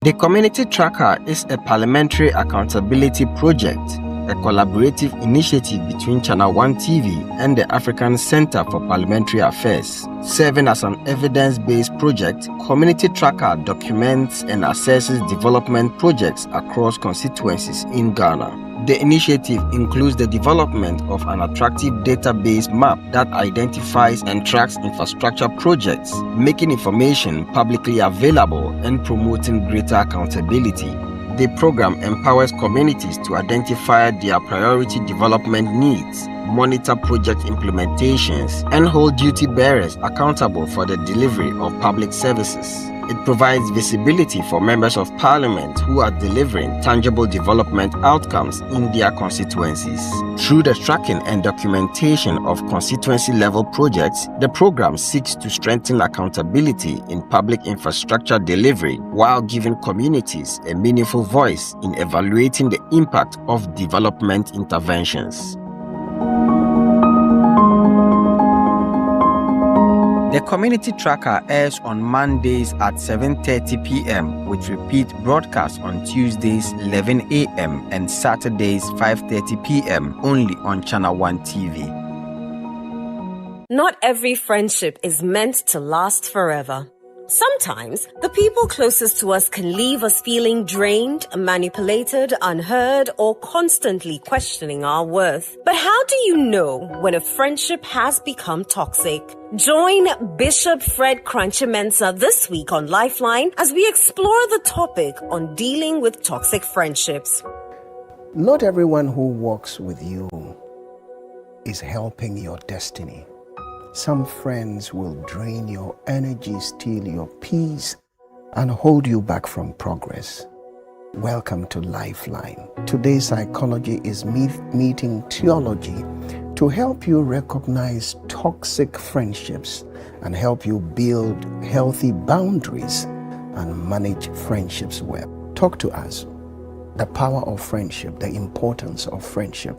The Community Tracker is a parliamentary accountability project, a collaborative initiative between Channel One TV and the African Center for Parliamentary Affairs. Serving as an evidence-based project, Community Tracker documents and assesses development projects across constituencies in Ghana. The initiative includes the development of an attractive database map that identifies and tracks infrastructure projects, making information publicly available and promoting greater accountability. The program empowers communities to identify their priority development needs, monitor project implementations, and hold duty bearers accountable for the delivery of public services. It provides visibility for members of parliament who are delivering tangible development outcomes in their constituencies. Through the tracking and documentation of constituency-level projects, the program seeks to strengthen accountability in public infrastructure delivery while giving communities a meaningful voice in evaluating the impact of development interventions. The Community Tracker airs on Mondays at 7:30 p.m. with repeat broadcasts on Tuesdays 11 a.m. and Saturdays 5:30 p.m. only on Channel One TV. Not every friendship is meant to last forever. Sometimes, the people closest to us can leave us feeling drained, manipulated, unheard, or constantly questioning our worth. But how do you know when a friendship has become toxic? Join Bishop Fred Crunchy-Mensah this week on Lifeline as we explore the topic on dealing with toxic friendships. Not everyone who walks with you is helping your destiny. Some friends will drain your energy, steal your peace, and hold you back from progress. Welcome to Lifeline. Today's psychology is meeting theology to help you recognize toxic friendships and help you build healthy boundaries and manage friendships well. Talk to us. The power of friendship, the importance of friendship,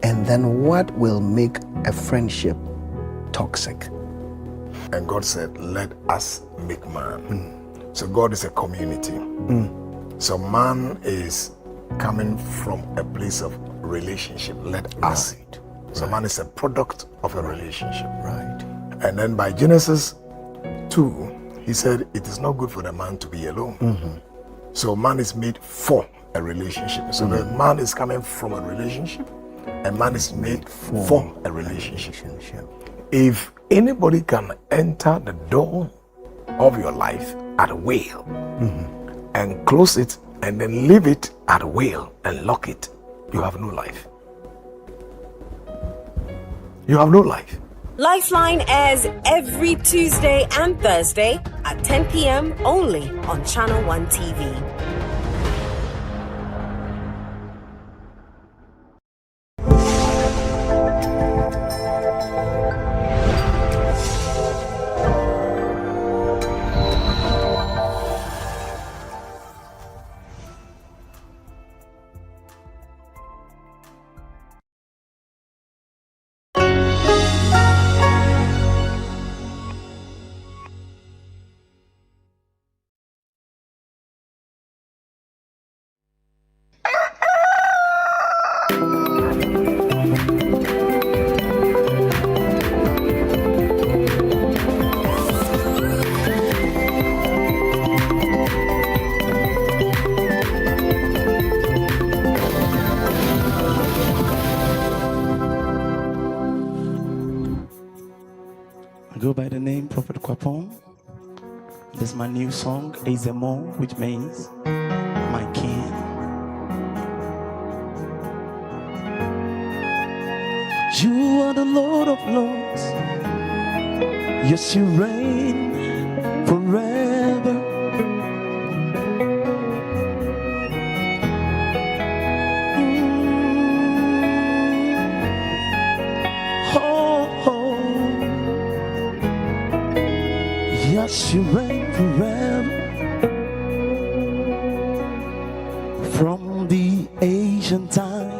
and then what will make a friendship toxic. And God said, let us make man. So God is a community. So man is coming from a place of relationship. Let us. So man is a product of a relationship. Right. And then by Genesis 2, he said, it is not good for the man to be alone. So man is made for a relationship. So the man is coming from a relationship, and man is made for a relationship. If anybody can enter the door of your life at will and close it and then leave it at will and lock it, you have no life. You have no life. Lifeline airs every Tuesday and Thursday at 10 p.m. only on Channel One TV. I go by the name Prophet Kwapon. This is my new song, Ezemo, which means my king. You are the Lord of Lords. Yes, you reign forever. Yes, you reign forever. From the ancient time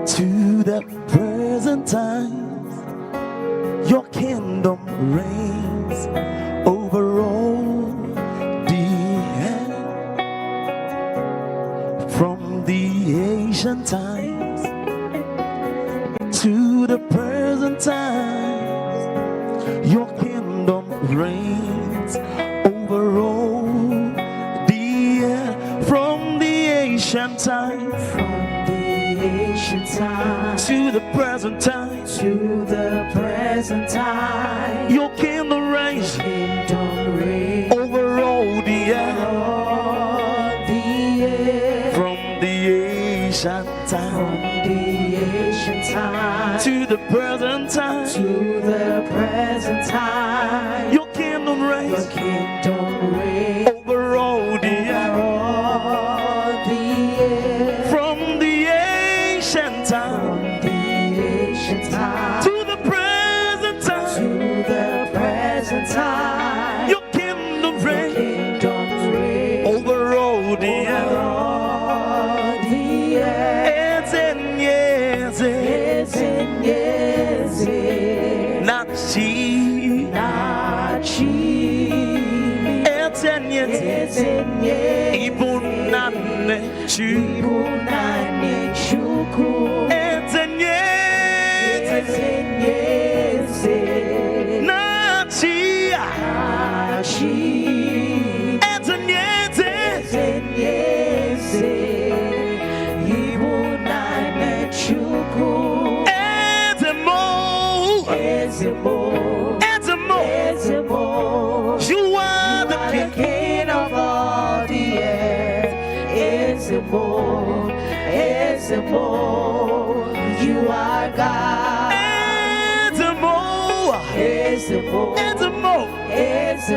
to the present time, your kingdom reigns over all the earth. ancient times to the present times, your kingdom reigns over all the earth. From the ancient times, to the present time, your kingdom reigns over all the earth. From the ancient time, to the present time, your kingdom reigns over all the earth. From the ancient time, to the present time, your kingdom reigns over all the earth. Ibunane chuku etenyeze nachia etenyeze ibunane chuku etemo you are the king of all the earth. You are God.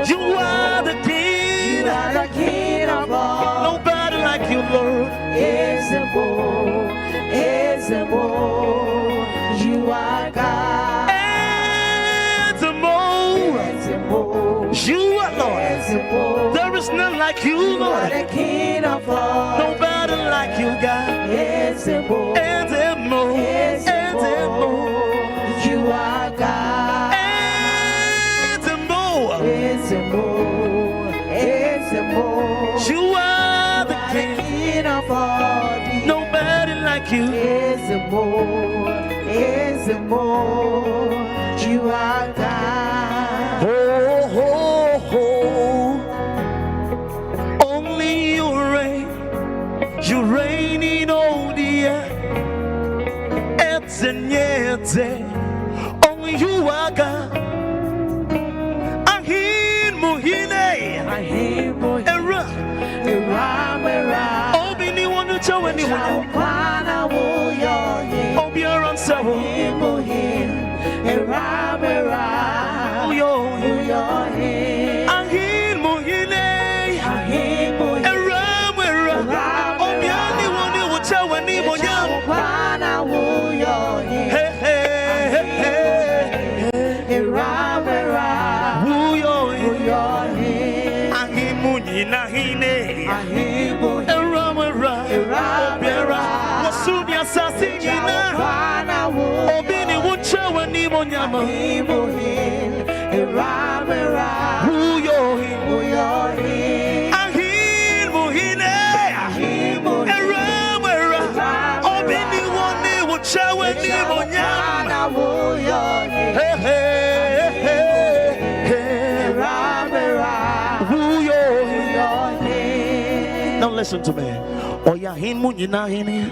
You are the king. Of all. Nobody like you, Lord. You are God. You are Lord. There is none like you, Lord. Nobody like you, God. You are God. You are the king of all. Nobody like you. You are God. Only you reign. You reign in all the earth. Only you are God. Ahin muhine. Era. Obi ni wonu chawe ni wonu. Obi aran sawo. Ahin muhine. Era. Obi ani wonu chawe ni wonu. Now listen to me. Oya himu nyina hini.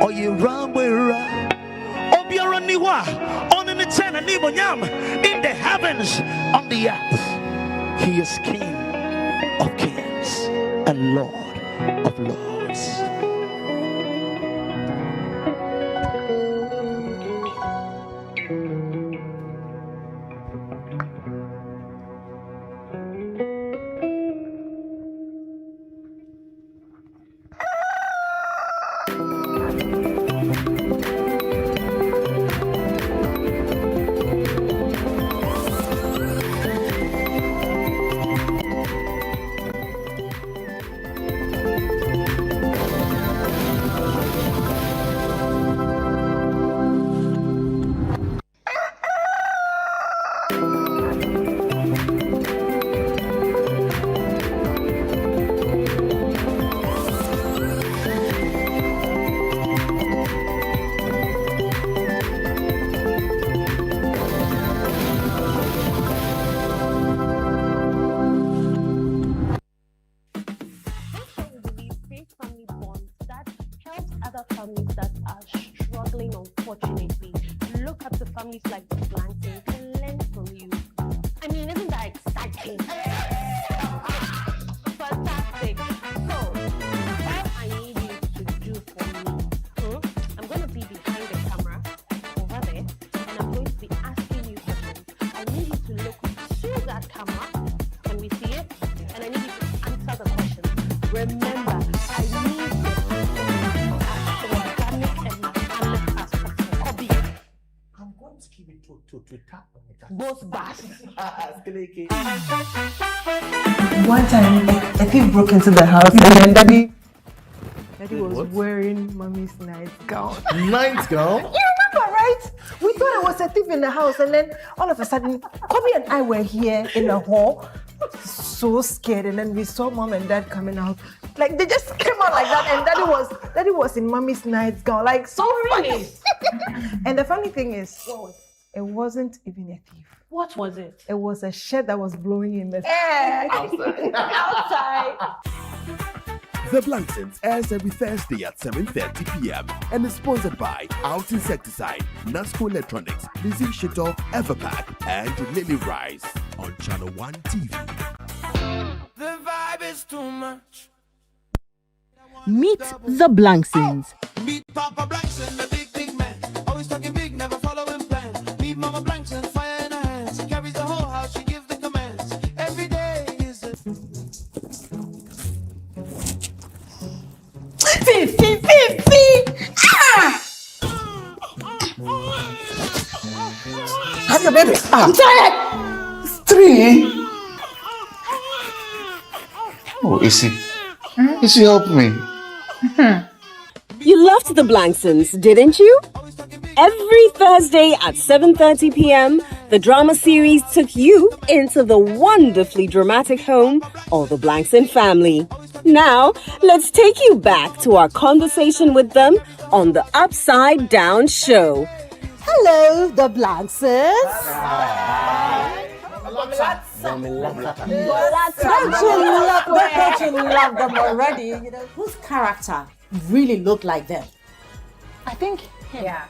Oye rambera. Obiara niwa. On in the chana nibo nyam. In the heavens, on the earth. He is King of kings and Lord of lords. families that are struggling, unfortunately. Look at the families like the Blankson can learn from you. I mean, isn't that exciting? Fantastic. So, what I need you to do for me, I'm going to be behind the camera over there, and I'm going to be asking you questions. I need you to look to that camera. Can we see it? And I need you to answer the questions. Remember, I need the as organic and honest as possible. I'm going to keep it to tap on it. Both bars. One time, a thief broke into the house and then Daddy was wearing Mommy's nightgown. Nightgown? You remember, right? We thought it was a thief in the house, and then all of a sudden, Kobe and I were here in the hall, so scared, and then we saw Mom and Dad coming out. Like, they just came out like that, and Daddy was in Mommy's nightgown, like, so funny. And the funny thing is, it wasn't even a thief. What was it? It was a shed that was blowing in the air. Outside. The Blanksons airs every Thursday at 7:30 p.m. and is sponsored by Out Insecticide, Nasco Electronics, Lizzie Shito, Everpack, and Lily Rice on Channel 1 TV. The vibe is too much. Meet the Blanksons. Meet Papa Blankson, the big man. Always talking big, never following plans. Meet Mama Blankson, fire in her hands. She carries the whole house, she gives the commands. Every day is a... Have your baby. I'm tired. 3. Oh, Issy. Issy, help me. You loved the Blanksons, didn't you? Every Thursday at 7:30 p.m., the drama series took you into the wonderfully dramatic home of the Blankson family. Now, let's take you back to our conversation with them on the Upside Down Show. Hello, the Blanksons. Don't you love them already? You know, Whose character really looked like them? I think him. Yeah.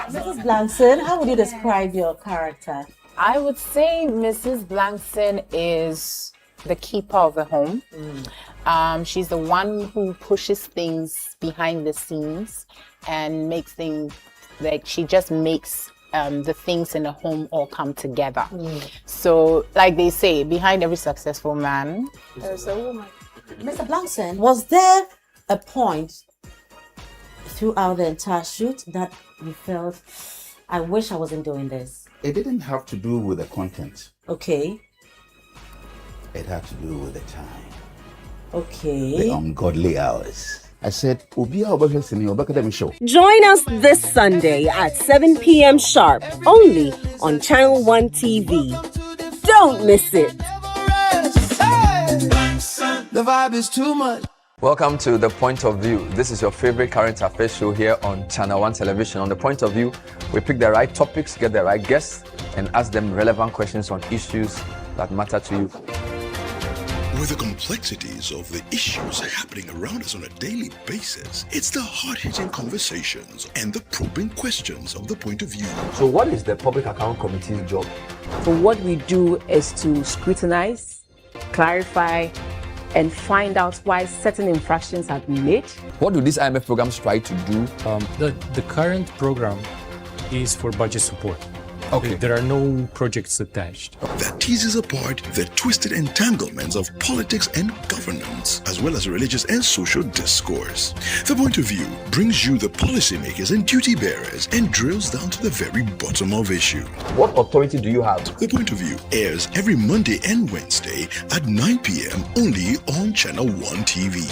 Mrs. Blankson, how would you describe your character? I would say Mrs. Blankson is the keeper of the home. She's the one who pushes things behind the scenes and makes things, like she just makes the things in the home all come together. So, like they say, behind every successful man, there's a woman. Mr. Blankson, was there a point throughout the entire shoot that you felt, I wish I wasn't doing this? It didn't have to do with the content. Okay. It had to do with the time. Okay. The ungodly hours. I said, Join us this Sunday at 7 p.m. sharp, only on Channel 1 TV. Don't miss it. The vibe is too much. Welcome to The Point of View. This is your favorite current affairs show here on Channel 1 Television. On The Point of View, we pick the right topics, get the right guests, and ask them relevant questions on issues that matter to you. With the complexities of the issues happening around us on a daily basis, it's the hard-hitting conversations and the probing questions of The Point of View. So what is the Public Account Committee's job? So what we do is to scrutinize, clarify, and find out why certain infractions have been made. What do these IMF programs try to do? The current program is for budget support. Okay. There are no projects attached. That teases apart the twisted entanglements of politics and governance, as well as religious and social discourse. The Point of View brings you the policymakers and duty bearers and drills down to the very bottom of issue. What authority do you have? The Point of View airs every Monday and Wednesday at 9 p.m. only on Channel 1 TV.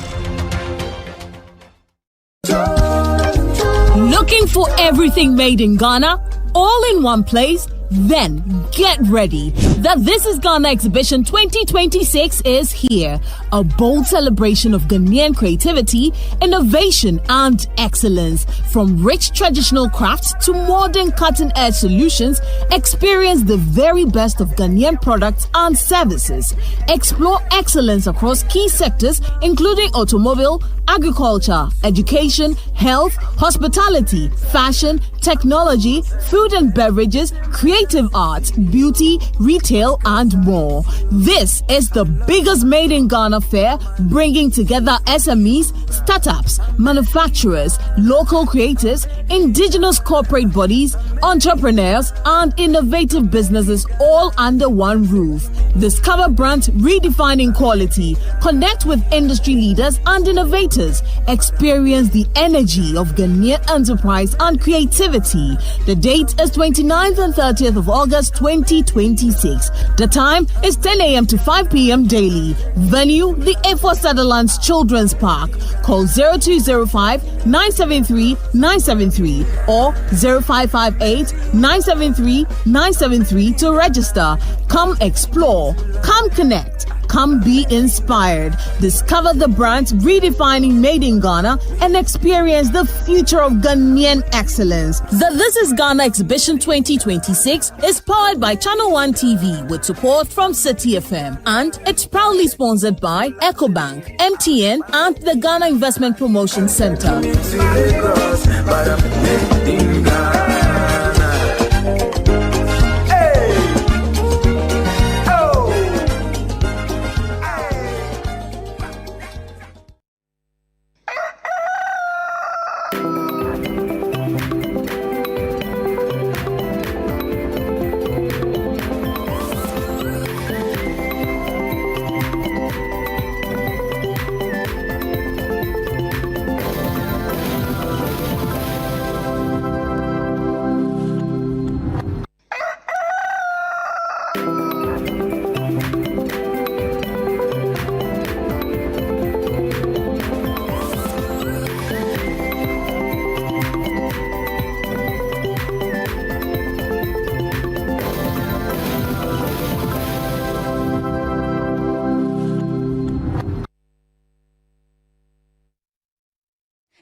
Looking for everything made in Ghana? All in one place? Then get ready. The This is Ghana Exhibition 2026 is here. A bold celebration of Ghanaian creativity, innovation, and excellence. From rich traditional crafts to modern cutting-edge solutions, experience the very best of Ghanaian products and services. Explore excellence across key sectors, including automobile, agriculture, education, health, hospitality, fashion, technology, food and beverages, creative arts, beauty, retail, and more. This is the biggest Made in Ghana fair, bringing together SMEs, startups, manufacturers, local creators, indigenous corporate bodies, entrepreneurs, and innovative businesses all under one roof. Discover brands redefining quality, connect with industry leaders and innovators, experience the energy of Ghanaian enterprise and creativity. The date is 29th and 30th of August 2026. The time is 10 a.m. to 5 p.m. daily. Venue, the A4 Sutherland's Children's Park. Call 0205-973-973 or 0558-973-973 to register. Come explore, come connect, come be inspired. Discover the brands redefining Made in Ghana and experience the future of Ghanaian excellence. The This is Ghana Exhibition 2026 is powered by Channel One TV with support from City FM, and it's proudly sponsored by EcoBank, MTN, and the Ghana Investment Promotion Center.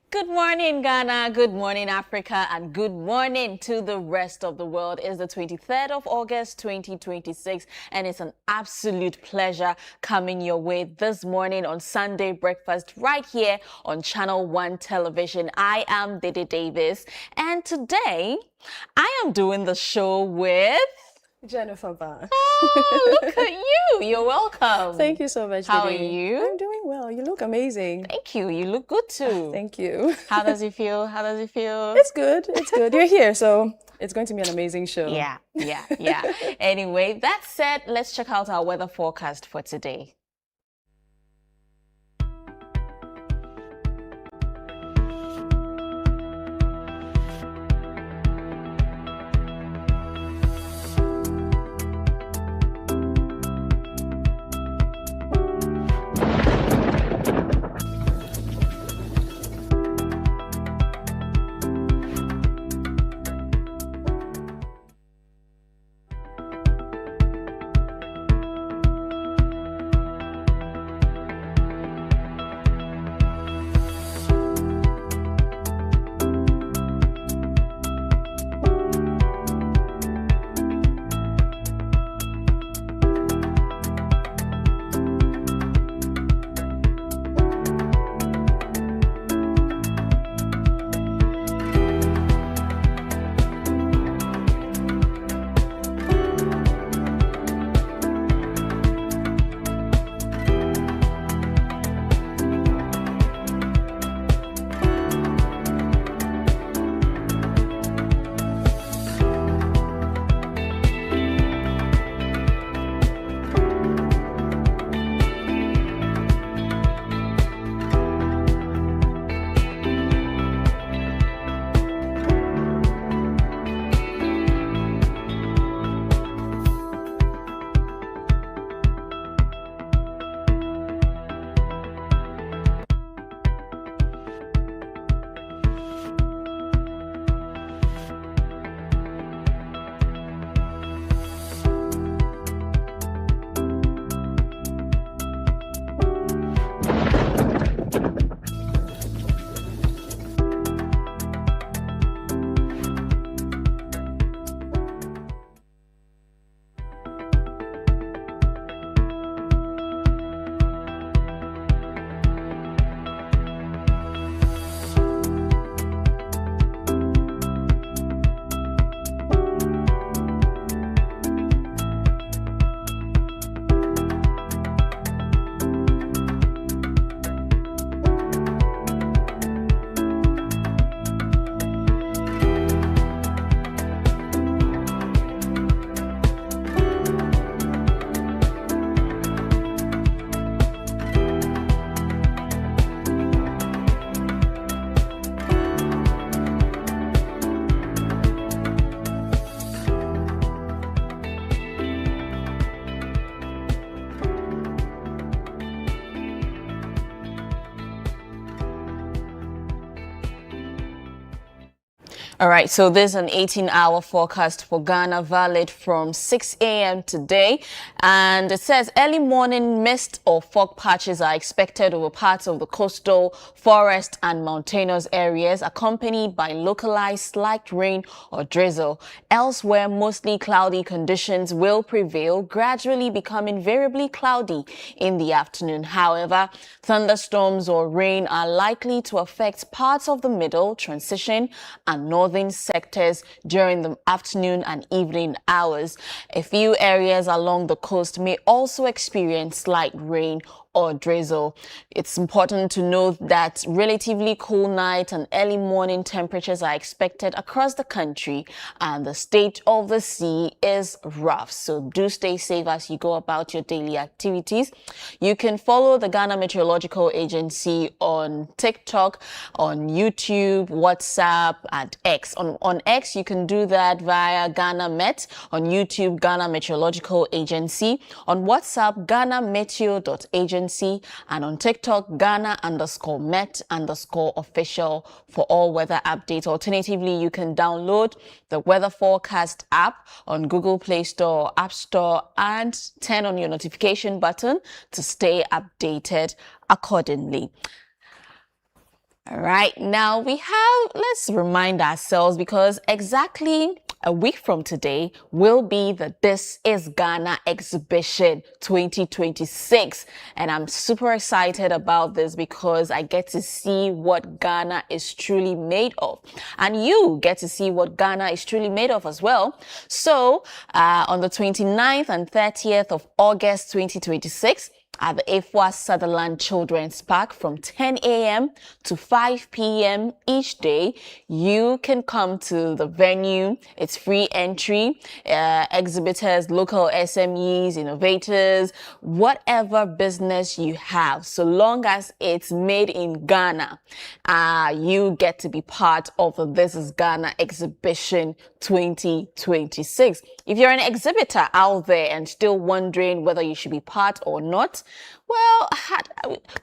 Good morning, Ghana. Good morning, Africa. And good morning to the rest of the world. It's the 23rd of August, 2026. And it's an absolute pleasure coming your way this morning on Sunday Breakfast right here on Channel One Television. I am Dede Davis. And today, I am doing the show with Jennifer Barr. Oh, look at you. You're welcome. Thank you so much. How are Dede. you? I'm doing well. You look amazing. Thank you. You look good too. Thank you. How does it feel? How does it feel? It's good. It's good. You're here, so it's going to be an amazing show. Yeah. Anyway, that said, let's check out our weather forecast for today. All right, so there's an 18-hour forecast for Ghana, valid from 6 a.m. today. And it says early morning mist or fog patches are expected over parts of the coastal, forest and mountainous areas, accompanied by localized slight rain or drizzle. Elsewhere, mostly cloudy conditions will prevail, gradually becoming variably cloudy in the afternoon. However, thunderstorms or rain are likely to affect parts of the middle, transition and northern sectors during the afternoon and evening hours. A few areas along the coast may also experience slight rain or drizzle. It's important to note that relatively cool night and early morning temperatures are expected across the country, and the state of the sea is rough. So do stay safe as you go about your daily activities. You can follow the Ghana Meteorological Agency on TikTok, on YouTube, WhatsApp, and X. On X, you can do that via Ghana Met, on YouTube, Ghana Meteorological Agency, on WhatsApp, GhanaMeteo.agency, and on TikTok, Ghana_Met_official for all weather updates. Alternatively, you can download the weather forecast app on Google Play Store or App Store and turn on your notification button to stay updated accordingly. All right, now let's remind ourselves, because exactly a week from today will be the This is Ghana exhibition 2026. And I'm super excited about this because I get to see what Ghana is truly made of. And you get to see what Ghana is truly made of as well. So on the 29th and 30th of August 2026, at the Afua Sutherland Children's Park from 10 a.m. to 5 p.m. each day. You can come to the venue. It's free entry. Exhibitors, local SMEs, innovators, whatever business you have, so long as it's made in Ghana, you get to be part of the This is Ghana exhibition 2026. If you're an exhibitor out there and still wondering whether you should be part or not, well,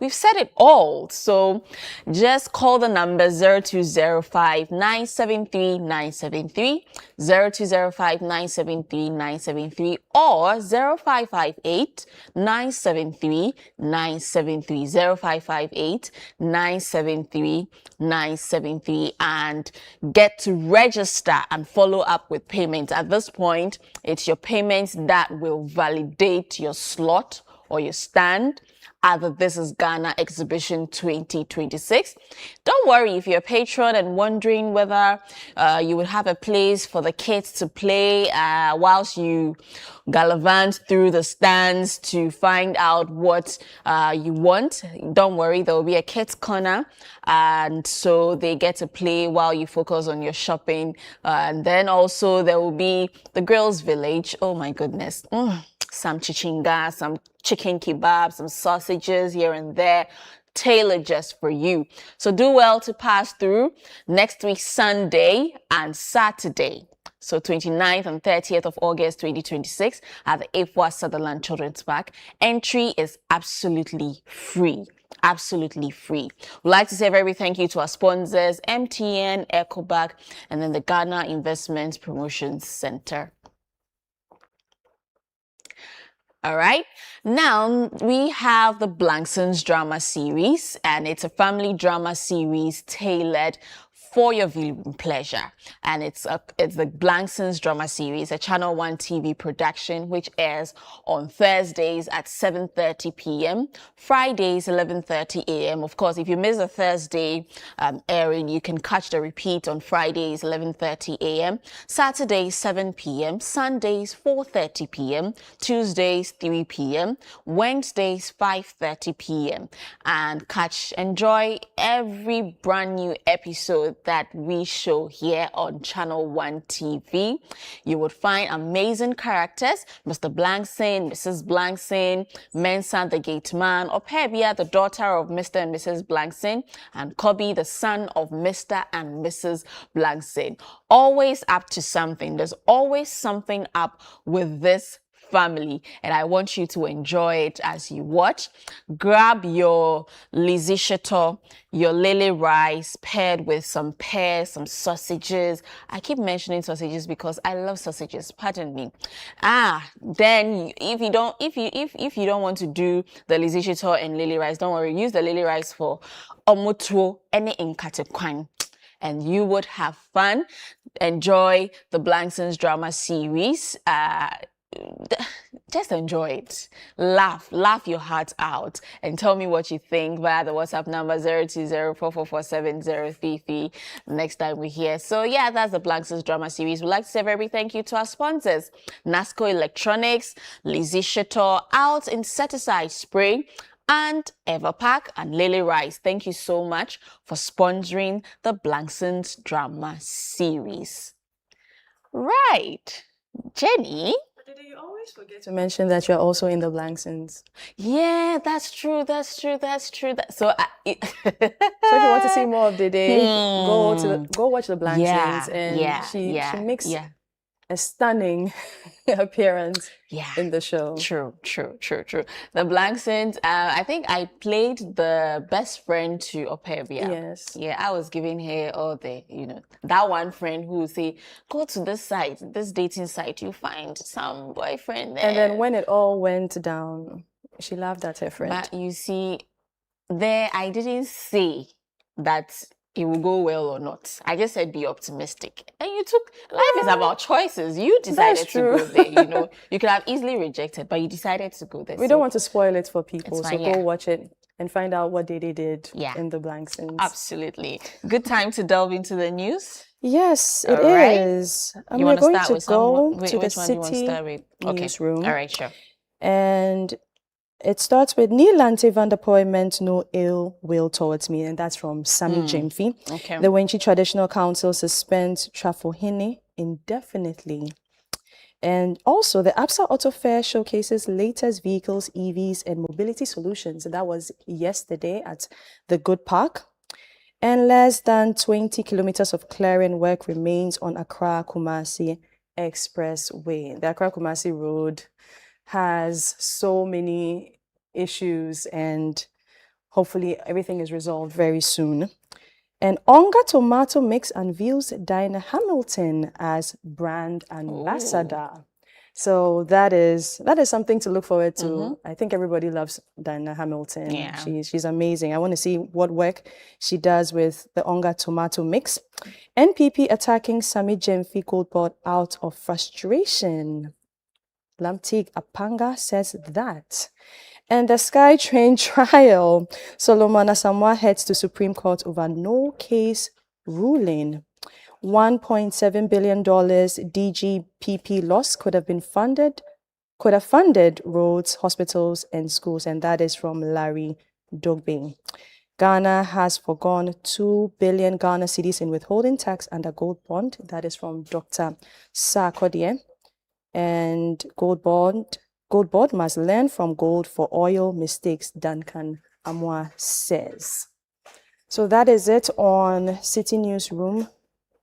we've said it all. So just call the number 0205 973 973, 0205 973 973, or 0558 973 973, 0558 973 973, and get to register and follow up with payments. At this point, it's your payments that will validate your slot or your stand at the This is Ghana exhibition 2026. Don't worry if you're a patron and wondering whether you would have a place for the kids to play whilst you gallivant through the stands to find out what you want. Don't worry, there will be a kids corner, and so they get to play while you focus on your shopping. And then also there will be the girls' village. Oh my goodness. Some chichinga, some chicken kebab, some sausages here and there, tailored just for you. So do well to pass through next week, Sunday and Saturday. So 29th and 30th of August 2026 at the Afua Sutherland Children's Park. Entry is absolutely free. Absolutely free. We'd like to say a very thank you to our sponsors, MTN, EcoBank, and then the Ghana Investments Promotions Center. All right. Now we have the Blanksons drama series, and it's a family drama series tailored for your viewing pleasure. And it's the Blanksons drama series, a Channel One TV production, which airs on Thursdays at 7:30 p.m., Fridays 11:30 a.m. Of course, if you miss a Thursday airing, you can catch the repeat on Fridays 11:30 a.m., Saturdays 7 p.m., Sundays 4:30 p.m., Tuesdays 3 p.m., Wednesdays 5:30 p.m. and enjoy every brand new episode that we show here on Channel One TV. You would find amazing characters: Mr. Blankson, Mrs. Blankson, Mensa the gate man, Opebia the daughter of Mr. and Mrs. Blankson, and Kobe the son of Mr. and Mrs. Blankson. Always up to something. There's always something up with this family, and I want you to enjoy it as you watch. Grab your Lizzie Shato, your lily rice paired with some pears, some sausages. I keep mentioning sausages because I love sausages. Pardon me. Then if you don't want to do the Lizzie Shato and lily rice, don't worry. Use the lily rice for omutuo any inkatekwan. And you would have fun. Enjoy the Blangson's drama series. Just enjoy it. Laugh your heart out, and tell me what you think via the WhatsApp number 02044470033 next time we're here. So yeah, that's the Blangson's drama series. We'd like to say a very big thank you to our sponsors, Nasco Electronics, Lizzie Shato, Out Insecticide Spray, and Everpack and Lily Rice. Thank you so much for sponsoring the Blangson's drama series. Right, Jenny. You always forget to mention that you're also in the Blangsons. Yeah, that's true. So, so if you want to see more of Dede, go watch the Blangsons, she makes a stunning appearance in the show. True. The Blangsons, I think I played the best friend to Opevia. Yes. Yeah, I was giving her all the, that one friend who would say, go to this site, this dating site, you find some boyfriend there. And then when it all went down, she laughed at her friend. But you see, there I didn't say that it will go well or not. I just said be optimistic. And life is about choices. You decided to go there, You could have easily rejected, but you decided to go there. We don't want to spoil it for people, so go watch it and find out what they did in the Blangsons. Absolutely. Good time to delve into the news. Yes, it is. You we're going to go to the which one do you want to start with? newsroom. All right, sure. And it starts with Nielante van der Poy meant no ill will towards me, and that's from Sammy Jemfi. Okay. The Wenchi Traditional Council suspends Trafohine indefinitely. And also, the APSA Auto Fair showcases latest vehicles, EVs, and mobility solutions. That was yesterday at the Good Park. And less than 20 kilometers of clearing work remains on Accra-Kumasi Expressway. The Accra-Kumasi Road has so many issues, and hopefully everything is resolved very soon. And Onga Tomato Mix unveils Dinah Hamilton as brand ambassador. So that is something to look forward to. I think everybody loves Dinah Hamilton. Yeah. She's amazing. I want to see what work she does with the Onga Tomato Mix. NPP attacking Sammy Jemfi Goldport out of frustration. Lamtig Apanga says that. And the SkyTrain trial. Solomon Asamoah heads to Supreme Court over no case ruling. $1.7 billion DGPP loss could have funded roads, hospitals, and schools. And that is from Larry Dogbe. Ghana has forgone 2 billion Ghana cedis in withholding tax under gold bond. That is from Dr. Sarkodie. And gold board must learn from gold for oil mistakes, Duncan Amoah says. So that is it on citynewsroom.com.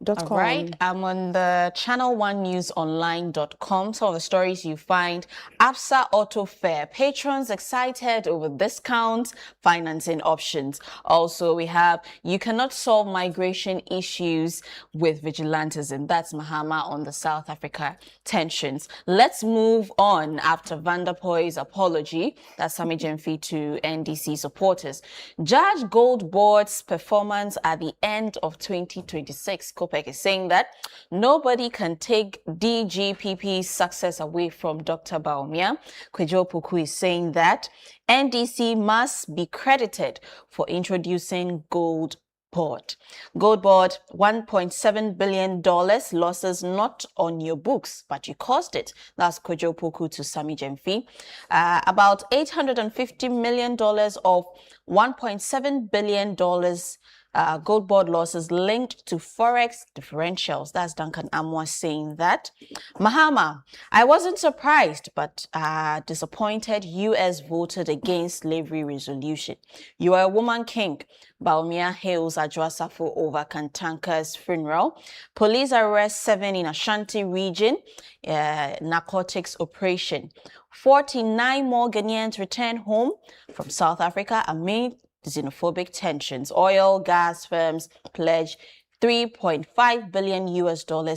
All right, I'm on the channel1newsonline.com. Some of the stories you find: APSA Auto Fair, patrons excited over discounts, financing options. Also, we have you cannot solve migration issues with vigilantism. That's Mahama on the South Africa tensions. Let's move on after Van der Poy's apology. That's Sammy Jemfi to NDC supporters. Judge Gold Board's performance at the end of 2026. Kopek is saying that nobody can take DGPP's success away from Dr. Baumia. Kwejo Puku is saying that NDC must be credited for introducing Gold Board. Gold Board, $1.7 billion losses not on your books, but you caused it. That's Kwejo Puku to Sammy Jemfi. About $850 million of $1.7 billion Gold board losses linked to forex differentials. That's Duncan Amwa saying that. Mahama, I wasn't surprised, but disappointed. U.S. voted against slavery resolution. You are a woman king. Baumia hails Ajwa Safo over Kantanka's funeral. Police arrest 7 in Ashanti region. Narcotics operation. 49 more Ghanaians return home from South Africa amid xenophobic tensions. Oil, gas firms pledge $3.5 billion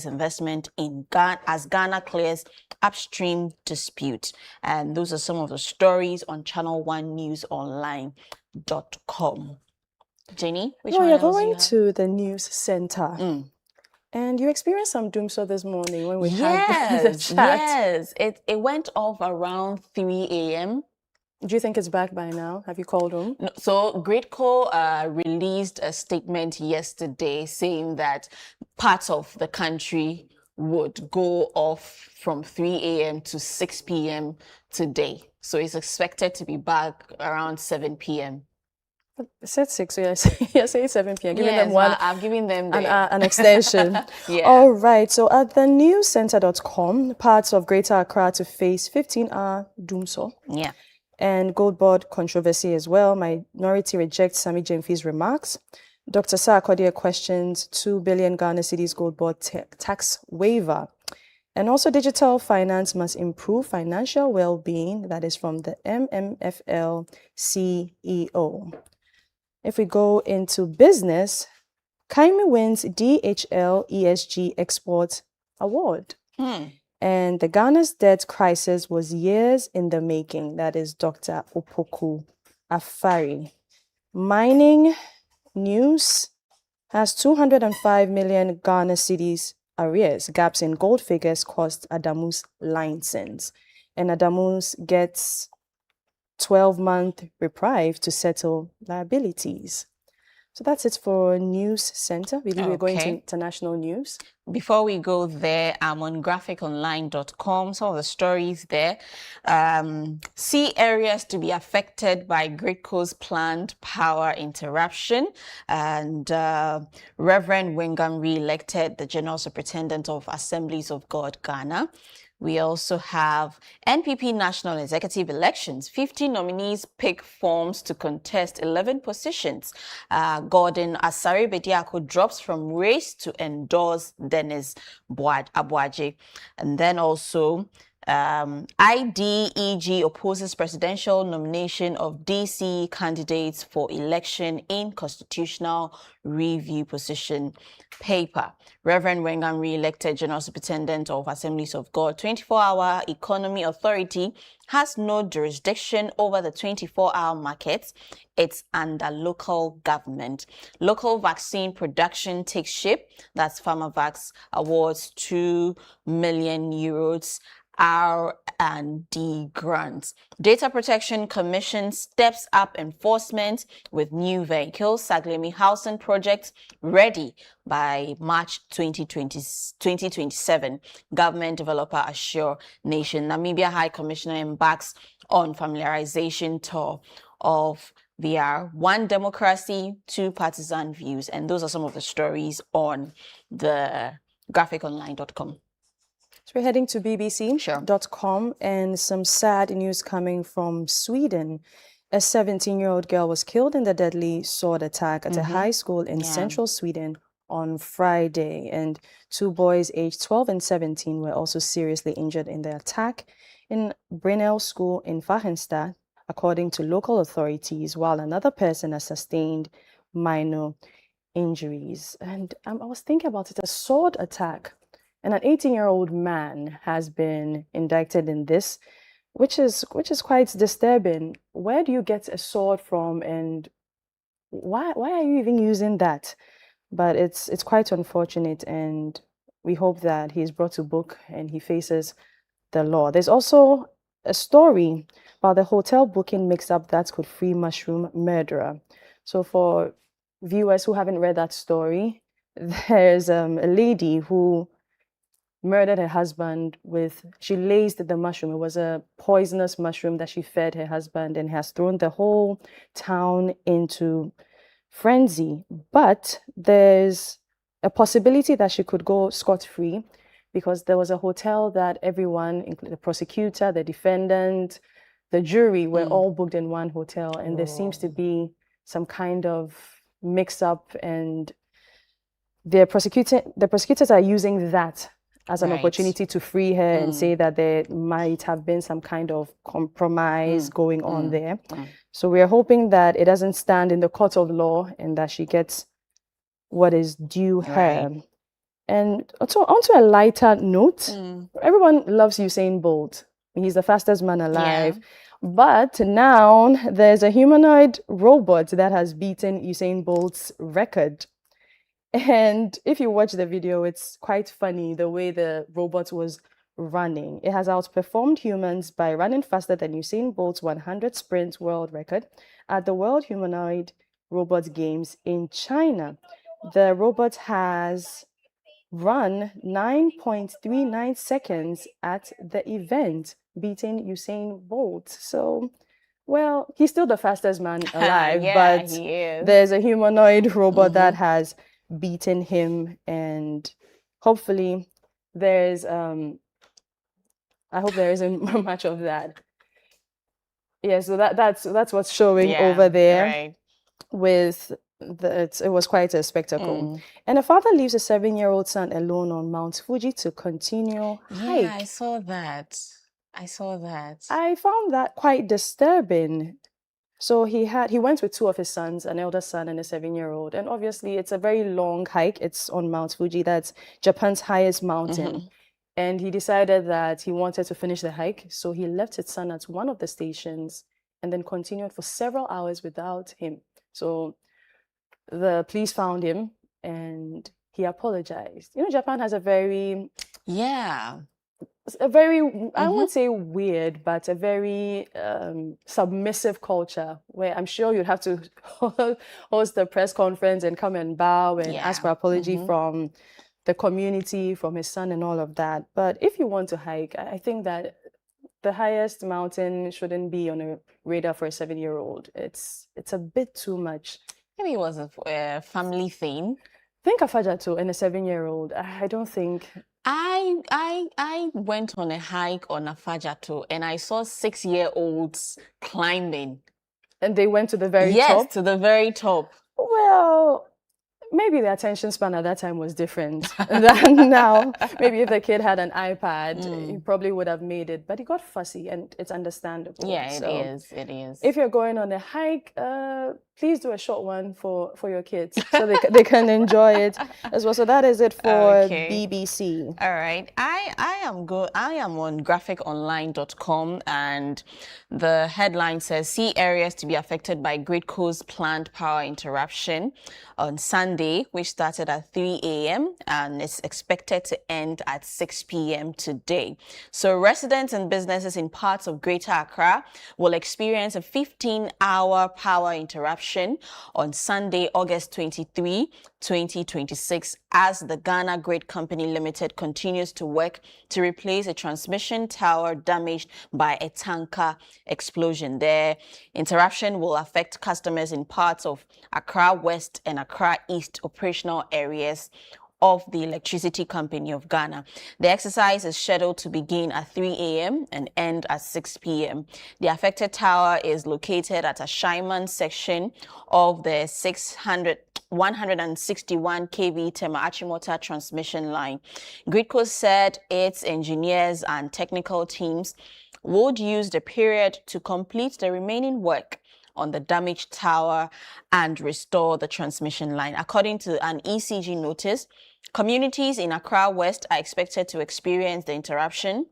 investment in Ghana as Ghana clears upstream dispute. And those are some of the stories on channel1newsonline.com. Jenny, which No, one you're else do you going have? to the news center. And you experienced some doomsday this morning when we had the chat. Yes, it went off around 3 a.m. Do you think it's back by now? Have you called them? No, so Gridco released a statement yesterday saying that parts of the country would go off from 3 a.m. to 6 p.m. today. So it's expected to be back around 7 p.m. It said 6, so you're saying 7 p.m. Giving them one. I'm giving them an extension. Yeah. All right. So at the newscenter.com, parts of Greater Accra to face 15-hour doomsday. Yeah. And gold board controversy as well. Minority rejects Sami Jemfi's remarks. Dr. Sarkodie questions 2 billion Ghana cedis gold board tax waiver. And also digital finance must improve financial well-being. That is from the MMFL CEO. If we go into business, Kaimi wins DHL ESG Export Award. And the Ghana's debt crisis was years in the making. That is Dr. Opoku Afari. Mining news has 205 million Ghana cedis arrears. Gaps in gold figures cost Adamu's license. And Adamu's gets 12-month reprieve to settle liabilities. So that's it for News Center. We're going to international news. Before we go there, I'm on graphiconline.com. Some of the stories there. See areas to be affected by Gridco's planned power interruption. And Reverend Wingam re-elected the General Superintendent of Assemblies of God, Ghana. We also have NPP National Executive Elections. 50 nominees pick forms to contest 11 positions. Gordon Asari Bediako drops from race to endorse Dennis Abuaje. And then also IDEG opposes presidential nomination of DC candidates for election in constitutional review position paper. Reverend Wengam re-elected General Superintendent of Assemblies of God. 24-hour Economy Authority has no jurisdiction over the 24-hour markets. It's under local government. Local vaccine production takes shape. That's PharmaVax awards 2 million euros. R&D grants. Data Protection Commission steps up enforcement with new vehicles. Saglemi Housing Project ready by March 2027. Government developer assure nation. Namibia High Commissioner embarks on familiarization tour of VR. One democracy, two partisan views. And those are some of the stories on the graphiconline.com. So we're heading to bbc.com and some sad news coming from Sweden. A 17-year-old girl was killed in the deadly sword attack at a high school in central Sweden on Friday. And 2 boys aged 12 and 17 were also seriously injured in the attack in Brinell School in Fahenstad, according to local authorities, while another person has sustained minor injuries. And I was thinking about it, a sword attack. And an 18-year-old man has been indicted in this, which is quite disturbing. Where do you get a sword from, and why are you even using that? But it's quite unfortunate, and we hope that he is brought to book and he faces the law. There's also a story about the hotel booking mix-up that could free mushroom murderer. So for viewers who haven't read that story, there's a lady who murdered her husband she laced the mushroom. It was a poisonous mushroom that she fed her husband and has thrown the whole town into frenzy. But there's a possibility that she could go scot-free because there was a hotel that everyone, including the prosecutor, the defendant, the jury, were all booked in one hotel, and there seems to be some kind of mix-up, and the prosecutors are using that as an opportunity to free her and say that there might have been some kind of compromise going on there. So we are hoping that it doesn't stand in the court of law and that she gets what is due her. And also, onto a lighter note, everyone loves Usain Bolt. He's the fastest man alive. But now there's a humanoid robot that has beaten Usain Bolt's record. And if you watch the video, it's quite funny the way the robot was running. It has outperformed humans by running faster than Usain Bolt's 100 sprint world record at the World Humanoid Robot Games in China. The robot has run 9.39 seconds at the event, beating Usain Bolt. So, well, he's still the fastest man alive, but he is. there's a humanoid robot that has beaten him, and hopefully there's I hope there isn't much of that. Yeah, so that's what's showing over there with it was quite a spectacle. And a father leaves a 7-year-old son alone on Mount Fuji to continue hike. Yeah, I saw that. I found that quite disturbing. So he went with 2 of his sons, an elder son and a 7-year-old. And obviously it's a very long hike. It's on Mount Fuji. That's Japan's highest mountain. And he decided that he wanted to finish the hike. So he left his son at one of the stations and then continued for several hours without him. So the police found him and he apologized. You know, Japan has a very... I won't say weird, but a very submissive culture where I'm sure you'd have to host a press conference and come and bow and ask for apology from the community, from his son and all of that. But if you want to hike, I think that the highest mountain shouldn't be on a radar for a 7-year-old. It's a bit too much. Maybe it was a family thing. Think of Afajato and a 7-year-old. I don't think... I went on a hike on Afajato and I saw 6-year-olds climbing. And they went to the very top? Yes, to the very top. Well, maybe the attention span at that time was different than now. Maybe if the kid had an iPad, he probably would have made it. But he got fussy, and it's understandable. Yeah, it is. If you're going on a hike, please do a short one for your kids so they can enjoy it as well. So that is it for BBC. All right. I am on graphiconline.com, and the headline says, see areas to be affected by Great Coast's planned power interruption on Sunday, which started at 3 a.m. and is expected to end at 6 p.m. today. So residents and businesses in parts of Greater Accra will experience a 15-hour power interruption on Sunday, August 23, 2026, as the Ghana Great Company Limited continues to work to replace a transmission tower damaged by a tanker explosion. The interruption will affect customers in parts of Accra West and Accra East operational areas of the Electricity Company of Ghana. The exercise is scheduled to begin at 3 a.m. and end at 6 p.m. The affected tower is located at a Shaiman section of the 161 kV Tema Achimota transmission line. Gridco said its engineers and technical teams would use the period to complete the remaining work on the damaged tower and restore the transmission line. According to an ECG notice, communities in Accra West are expected to experience the interruption,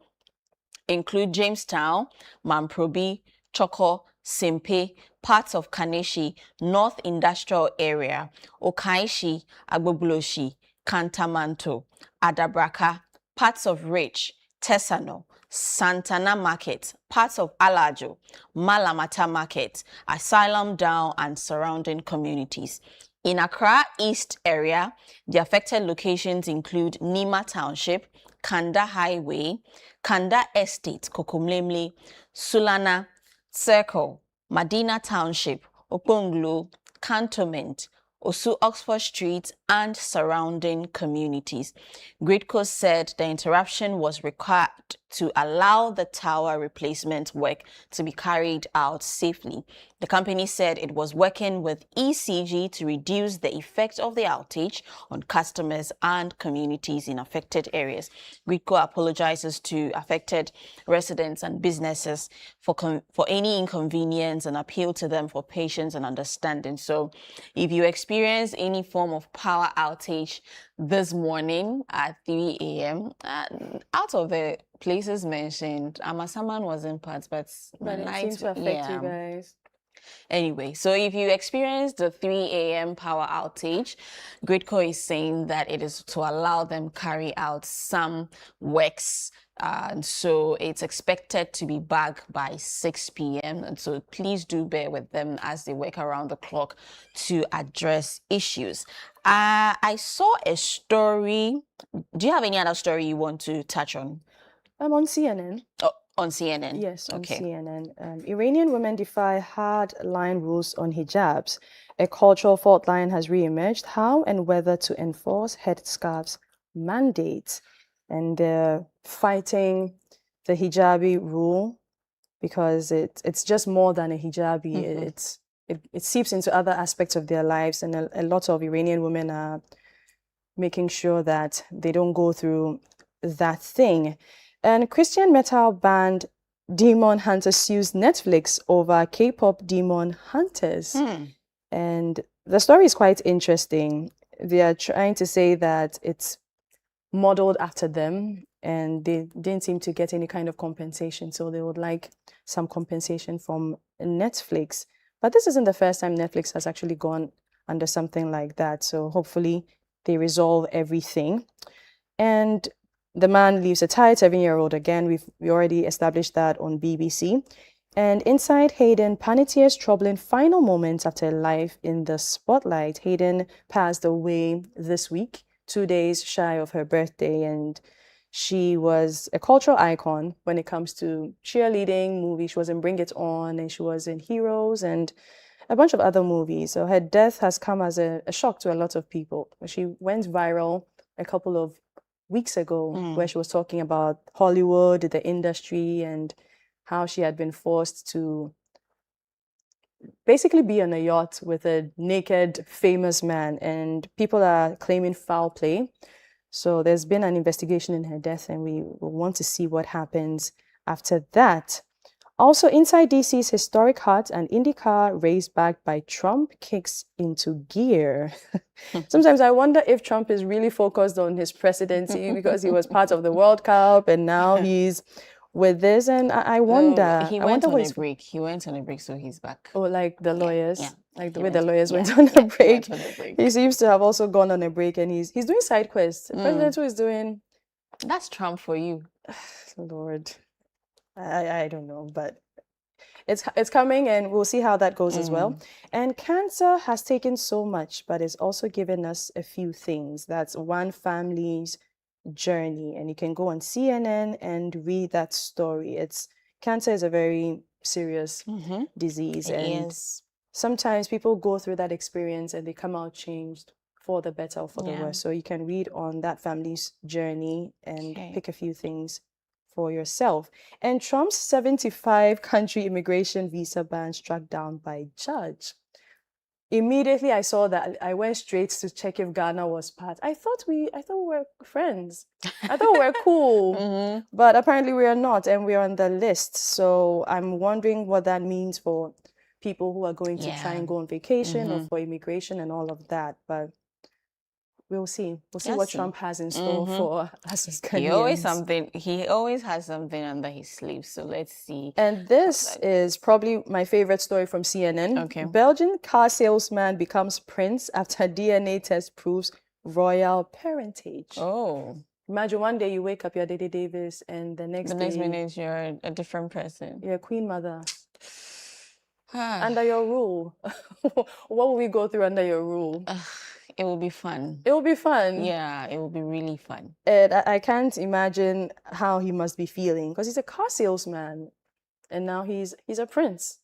include Jamestown, Mamprobi, Choko, Simpe, parts of Kaneshi, North Industrial Area, Okaishi, Agbobloshi, Kantamanto, Adabraka, parts of Rich, Tesano, Santana Market, parts of Alajo, Malamata Market, Asylum Down and surrounding communities. In Accra East area, the affected locations include Nima Township, Kanda Highway, Kanda Estate, Kokomlemle, Sulana Circle, Madina Township, Oponglo, Cantonment, Osu Oxford Street, and surrounding communities. Gridco said the interruption was required to allow the tower replacement work to be carried out safely. The company said it was working with ECG to reduce the effect of the outage on customers and communities in affected areas. Gridco apologizes to affected residents and businesses for any inconvenience and appeal to them for patience and understanding. So if you experience any form of power outage this morning at 3 a.m., out of the places mentioned, Amasaman was in parts, but it seems to affect you guys. Anyway, so if you experience the 3 a.m. power outage, Gridco is saying that it is to allow them carry out some works. And so it's expected to be back by 6 p.m. And so please do bear with them as they work around the clock to address issues. I saw a story. Do you have any other story you want to touch on? I'm on CNN. Oh, on CNN? Yes, on Okay. CNN. Iranian women defy hard line rules on hijabs. A cultural fault line has re-emerged. How and whether to enforce headscarves mandate. And they're fighting the hijabi rule because it's just more than a hijabi. It seeps into other aspects of their lives, and a lot of Iranian women are making sure that they don't go through that thing. And Christian metal band Demon Hunter sues Netflix over K-pop Demon Hunters. And the story is quite interesting. They are trying to say that it's modeled after them, and they didn't seem to get any kind of compensation, so they would like some compensation from Netflix. But this isn't the first time Netflix has actually gone under something like that, so hopefully they resolve everything. And the man leaves a tired 7-year-old again. We already established that on BBC. And inside Hayden Panettiere's troubling final moments after life in the spotlight. Hayden passed away this week, 2 days shy of her birthday, and she was a cultural icon when it comes to cheerleading movies. She was in Bring It On, and she was in Heroes and a bunch of other movies. So her death has come as a shock to a lot of people. She went viral a couple of weeks ago where she was talking about Hollywood, the industry, and how she had been forced to basically be on a yacht with a naked, famous man, and people are claiming foul play. So there's been an investigation in her death, and we will want to see what happens after that. Also, inside DC's historic heart, an IndyCar race backed by Trump kicks into gear. Sometimes I wonder if Trump is really focused on his presidency because he was part of the World Cup and now he's with this, and I wonder. He I went wonder on what a he's- break. He went on a break, so he's back. Oh, like the lawyers, yeah. like the He way the went- lawyers yeah. went on a break. Went on a break. He seems to have also gone on a break, and he's doing side quests. The president who is doing. That's Trump for you. Lord, I don't know, but it's coming, and we'll see how that goes as well. And cancer has taken so much, but it's also given us a few things. That's one family's journey, and you can go on CNN and read that story. Cancer is a very serious disease, It and is. sometimes people go through that experience and they come out changed for the better or for the Yeah. worse. So you can read on that family's journey and pick a few things for yourself. And Trump's 75-country immigration visa ban struck down by judge. Immediately I saw that, I went straight to check if Ghana was part. I thought we were friends. I thought we were cool. But apparently we are not, and we are on the list. So I'm wondering what that means for people who are going to try and go on vacation or for immigration and all of that. But we'll see. We'll see Let's what see. Trump has in store for us as He always Ghanaians. He always has something under his sleeve. So let's see. And this is probably my favorite story from CNN. Okay. Belgian car salesman becomes prince after DNA test proves royal parentage. Oh. Imagine one day you wake up, you're Dede Davis, and the next day minute you're a different person. you're Queen Mother. Under your rule. What will we go through under your rule? It will be fun. It will be fun. Yeah, it will be really fun. And I can't imagine how he must be feeling because he's a car salesman and now he's a prince.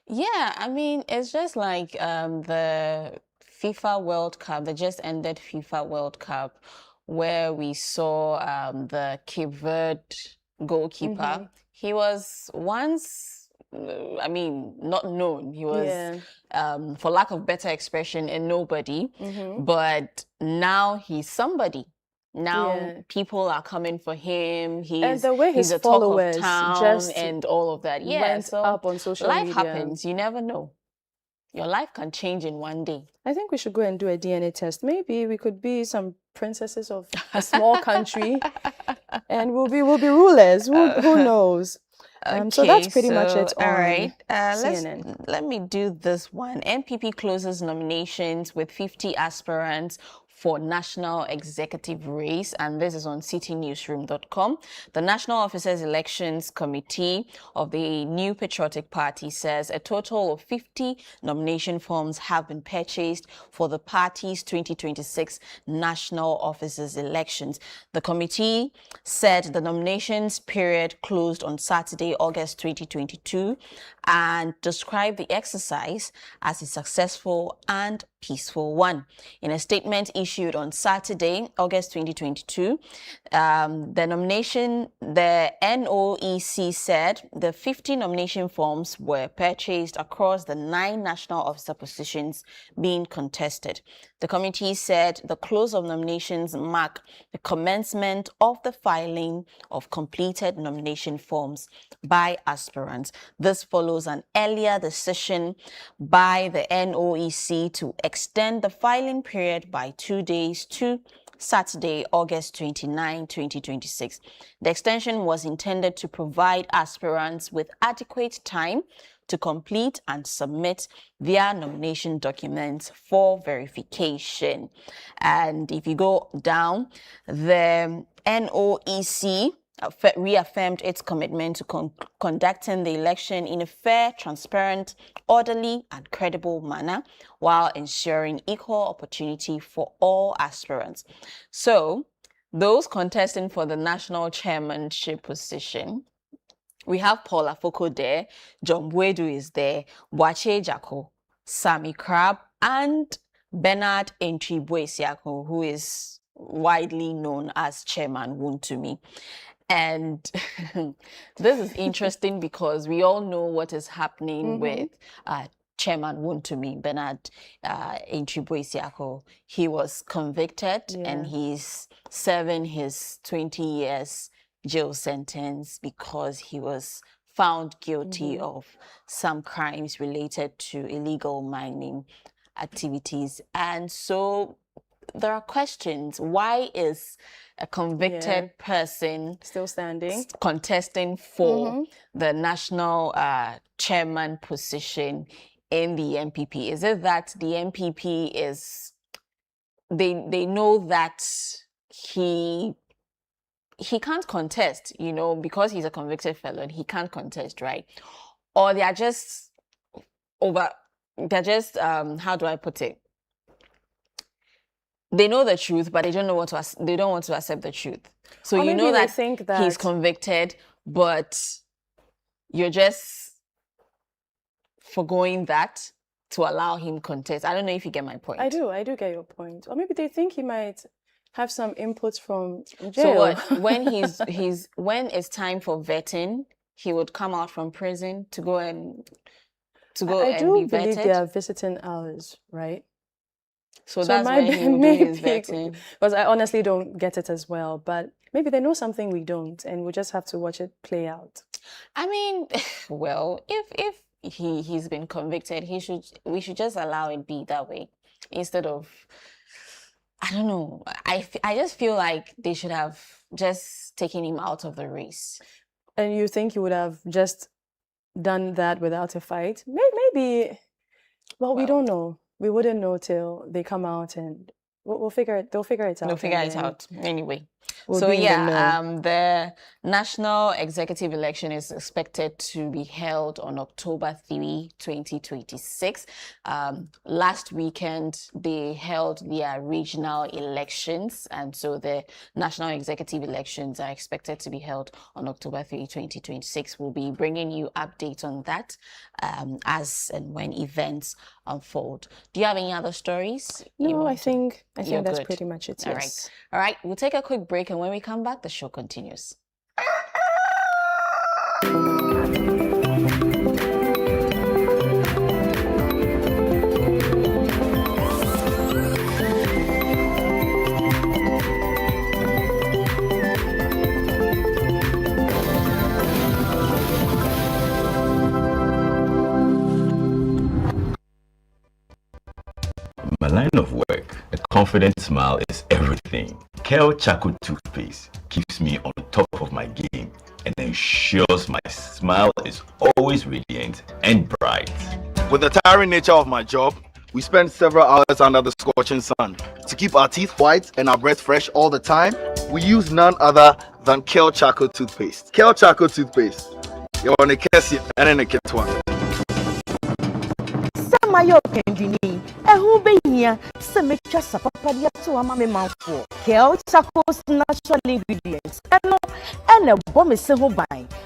Yeah, I mean, it's just like the FIFA World Cup, the just ended FIFA World Cup, where we saw the Cape Verde goalkeeper. Mm-hmm. He was once, I mean, not known. He was, Yeah. for lack of better expression, a nobody. Mm-hmm. But now he's somebody. Now Yeah. people are coming for him. And He's the way he's his the talk of followers town just and all of that. Yeah, went so up on social life media. happens. You never know. Your life can change in one day. I think we should go and do a DNA test. Maybe we could be some princesses of a small country, and we'll be rulers. Who knows? So that's pretty much it on all right. CNN. Let me do this one. NPP closes nominations with 50 aspirants for national executive race, and this is on citynewsroom.com. The National Officers Elections Committee of the New Patriotic Party says a total of 50 nomination forms have been purchased for the party's 2026 national officers elections. The committee said the nominations period closed on Saturday, August 2022, and described the exercise as a successful and peaceful one. In a statement issued on Saturday, August 2022, the NOEC said the 50 nomination forms were purchased across the 9 national officer positions being contested. The committee said the close of nominations mark the commencement of the filing of completed nomination forms by aspirants. This follows an earlier decision by the NOEC to extend the filing period by 2 days to Saturday, August 29, 2026. The extension was intended to provide aspirants with adequate time to complete and submit their nomination documents for verification. And if you go down, the NOEC reaffirmed its commitment to conducting the election in a fair, transparent, orderly, and credible manner while ensuring equal opportunity for all aspirants. So, those contesting for the national chairmanship position, we have Paul Afoko there, John Bwedu is there, Boache Jako, Sammy Crab, and Bernard Entry-Boesiako, who is widely known as Chairman Wontumi. And this is interesting because we all know what is happening with Chairman Wontumi, Bernard Entry-Boesiako. He was convicted and he's serving his 20 years jail sentence because he was found guilty of some crimes related to illegal mining activities. And so there are questions. Why is a convicted person still standing, contesting for the national chairman position in the NPP? Is it that the NPP is, they know that he can't contest, you know, because he's a convicted felon, he can't contest, right? Or they are just how do I put it? They know the truth, but they don't want to accept the truth. So or you know that, think that he's convicted, but you're just forgoing that to allow him contest. I don't know if you get my point. I do get your point. Or maybe they think he might have some inputs from jail. So what? When when it's time for vetting, he would come out from prison to go and be vetted. I do believe there are visiting hours, right? So that's why he will do his vetting. Because I honestly don't get it as well. But maybe they know something we don't, and we just have to watch it play out. I mean, well, if he's been convicted, we should just allow it be that way instead of, I don't know. I just feel like they should have just taken him out of the race. And you think you would have just done that without a fight? Maybe. Well, we don't know. We wouldn't know till they come out, and we'll figure it. They'll figure it out. They'll figure it out anyway. We'll So be in the yeah, know. the national executive election is expected to be held on October 3, 2026. Last weekend, they held their regional elections, and so the national executive elections are expected to be held on October 3, 2026. We'll be bringing you updates on that as and when events unfold. Do you have any other stories? No, I think You're that's good. pretty much it. All Yes. right. All right, we'll take a quick break, and when we come back, the show continues. My line of work, a confident smile is everything. Kel Charcoal Toothpaste keeps me on top of my game and ensures my smile is always radiant and bright. With the tiring nature of my job, we spend several hours under the scorching sun. To keep our teeth white and our breath fresh all the time, we use none other than Kel Charcoal Toothpaste. Kel Charcoal Toothpaste. You're on a Kessie and in a Ketwa. Samayo Kendini, who be here, some just a papadia to a mammy mouthful. Kel Charcoal's natural ingredients, and a bomb is so by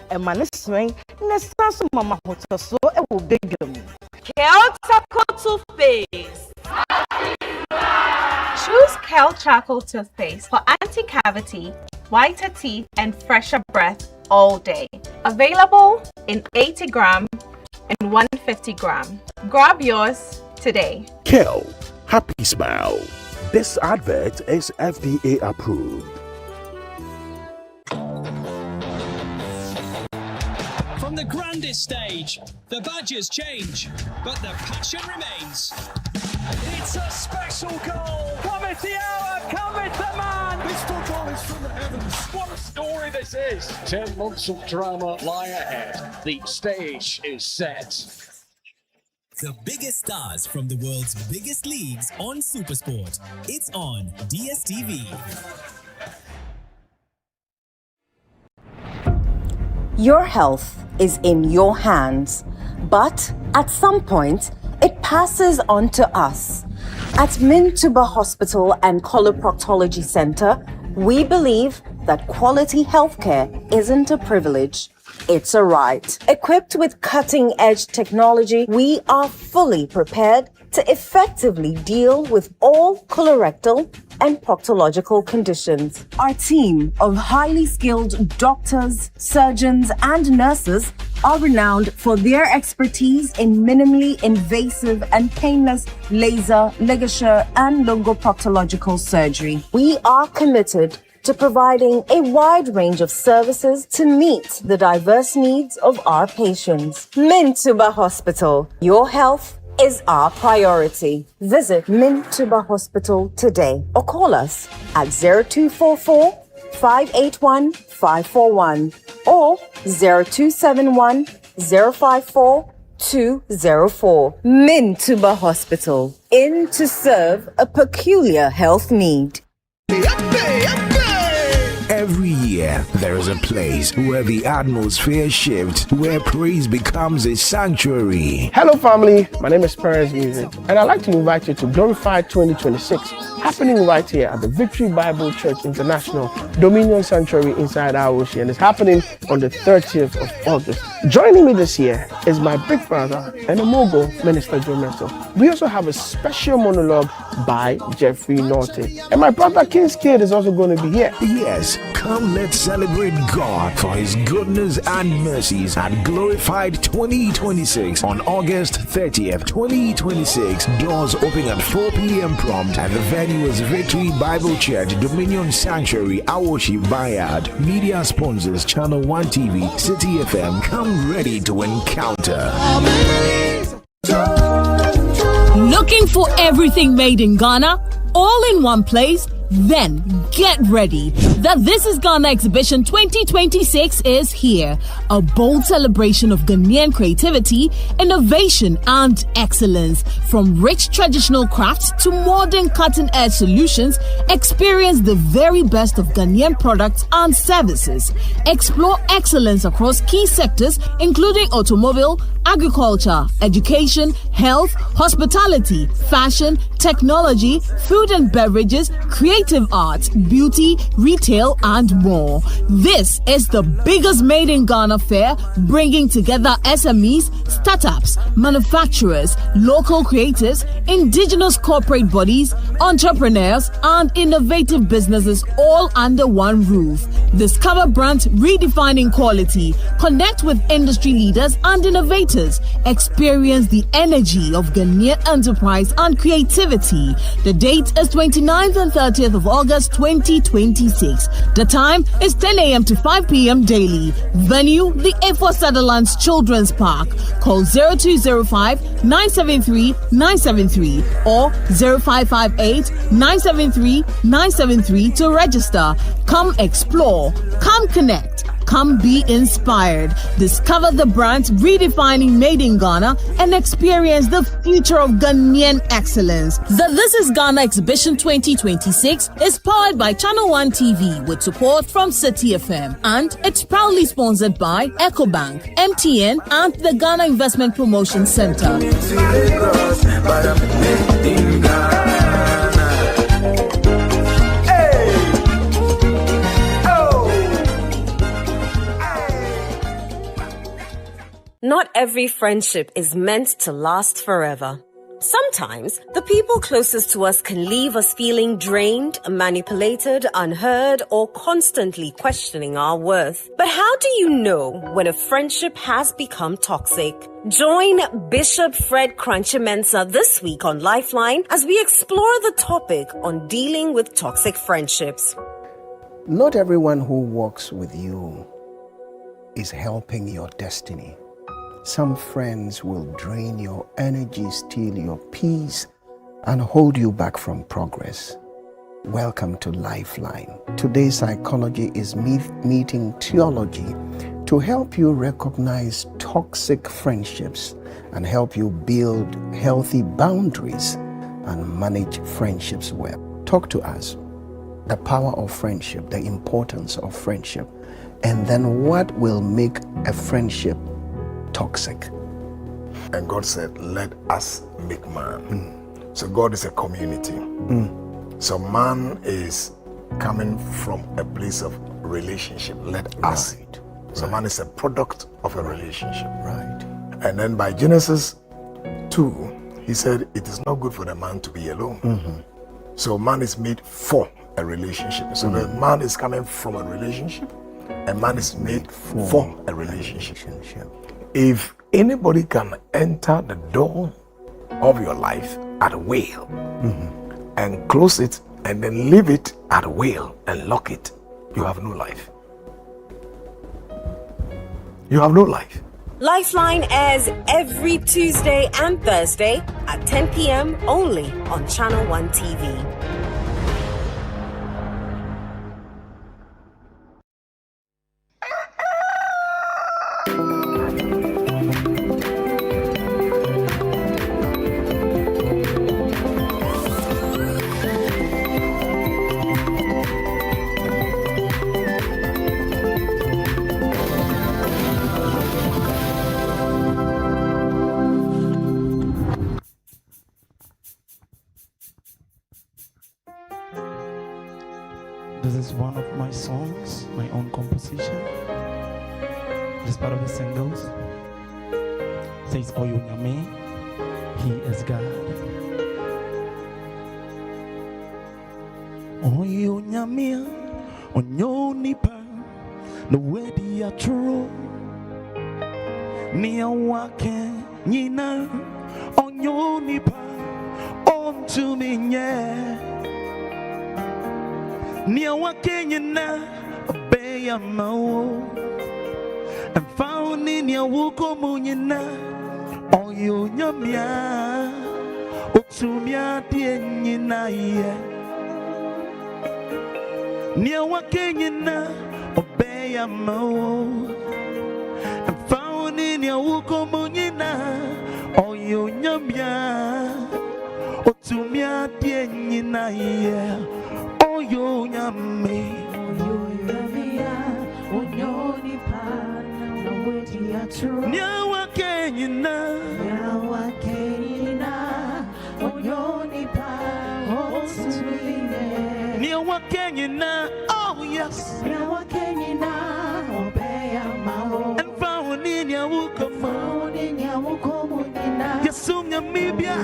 a man swing, and a sans mamma hotel so it will big them. Kel Charcoal Toothpaste. Choose Kel Charcoal Toothpaste for anti-cavity, whiter teeth, and fresher breath all day. Available in 80 gram and 150 gram. Grab yours today. Kel, happy smile. This advert is FDA approved. From the grandest stage, the badges change, but the passion remains. It's a special goal! Cometh the hour, cometh the man! This football is from the heavens. What a story this is! 10 months of drama lie ahead. The stage is set. The biggest stars from the world's biggest leagues on Supersport. It's on DSTV. Your health is in your hands, but at some point, it passes on to us. At Mintuba Hospital and Coloproctology Center, we believe that quality healthcare isn't a privilege, it's a right. Equipped with cutting-edge technology, we are fully prepared to effectively deal with all colorectal and proctological conditions. Our team of highly skilled doctors, surgeons, and nurses are renowned for their expertise in minimally invasive and painless laser, ligature, and longoproctological surgery. We are committed to providing a wide range of services to meet the diverse needs of our patients. Mintuba Hospital, your health is our priority. Visit Mintuba Hospital today or call us at 0244 581 541 or 0271 054 204. Mintuba Hospital, in to serve a peculiar health need. Every year, there is a place where the atmosphere shifts, where praise becomes a sanctuary. Hello, family. My name is Perez Music, and I'd like to invite you to Glorify 2026, happening right here at the Victory Bible Church International Dominion Sanctuary inside Awoshi, and it's happening on the 30th of August. Joining me this year is my big brother and a mogul, Minister Joe Mentor. We also have a special monologue by Jeffrey Norton, and my brother King's Kid is also going to be here. Yes, come let's celebrate God for His goodness and mercies at Glorified 2026 on August 30th, 2026. Doors open at 4 p.m. prompt, and the venue is Victory Bible Church Dominion Sanctuary, Awoshi Bayard. Media sponsors Channel 1 TV, City FM. Come ready to encounter. Looking for everything made in Ghana? All in one place? Then get ready. The This is Ghana Exhibition 2026 is here. A bold celebration of Ghanaian creativity, innovation, and excellence. From rich traditional crafts to modern cutting-edge solutions, experience the very best of Ghanaian products and services. Explore excellence across key sectors including automobile, agriculture, education, health, hospitality, fashion, technology, food and beverages, creative arts, beauty, retail, and more. This is the biggest Made in Ghana fair, bringing together SMEs, startups, manufacturers, local creators, indigenous corporate bodies, entrepreneurs, and innovative businesses all under one roof. Discover brands redefining quality, connect with industry leaders and innovators, experience the energy of Ghanaian enterprise and creativity. The date is 29th and 30th of August 2026. The time is 10 a.m. to 5 p.m. daily. Venue, the A4 Sutherland's Children's Park. Call 0205 973 973 or 0558 973 973 to register. Come explore, come connect, come be inspired. Discover the brands redefining Made in Ghana and experience the future of Ghanaian excellence. The This is Ghana Exhibition 2026 is powered by Channel One TV with support from City FM, and it's proudly sponsored by EcoBank, MTN, and the Ghana Investment Promotion Center. Not every friendship is meant to last forever. Sometimes, the people closest to us can leave us feeling drained, manipulated, unheard, or constantly questioning our worth. But how do you know when a friendship has become toxic? Join Bishop Fred Crunchy-Mensah this week on Lifeline as we explore the topic on dealing with toxic friendships. Not everyone who walks with you is helping your destiny. Some friends will drain your energy, steal your peace, and hold you back from progress. Welcome to Lifeline. Today's psychology is meeting theology to help you recognize toxic friendships and help you build healthy boundaries and manage friendships well. Talk to us. The power of friendship, the importance of friendship, and then what will make a friendship toxic. And God said, let us make man. So God is a community. So man is coming from a place of relationship. Let us. So man is a product of a relationship. Right. And then by Genesis 2, he said, it is not good for the man to be alone. So man is made for a relationship. So the man is coming from a relationship, and man is made for a relationship. If anybody can enter the door of your life at will and close it and then leave it at will and lock it, you have no life. You have no life. Lifeline airs every Tuesday and Thursday at 10 p.m. only on Channel One TV. This is one of my songs, my own composition. This is part of the singles. It says Oyo Nyame, He is God. Oyo Nyame, Onyo Nipa, no way the true. Nia wake Nina, Onyo Nipa, on to me, yeah. Nia wake Nina, obey a mo. And found in your wuko munina, Oyo Nyamia, Otumia Dienina, Near what can you now obey a mo? And found in your Wukomunina, or you nyamia, or to me at the end, oh, you yammy. Nyawa Kenyina, Nyawa Kenyina, Onyoni pa, Nyawa Kenyina, oh yes, Nyawa Kenyina, Obeya Mao, and found in Yawukomunina, Yasum Yamibia,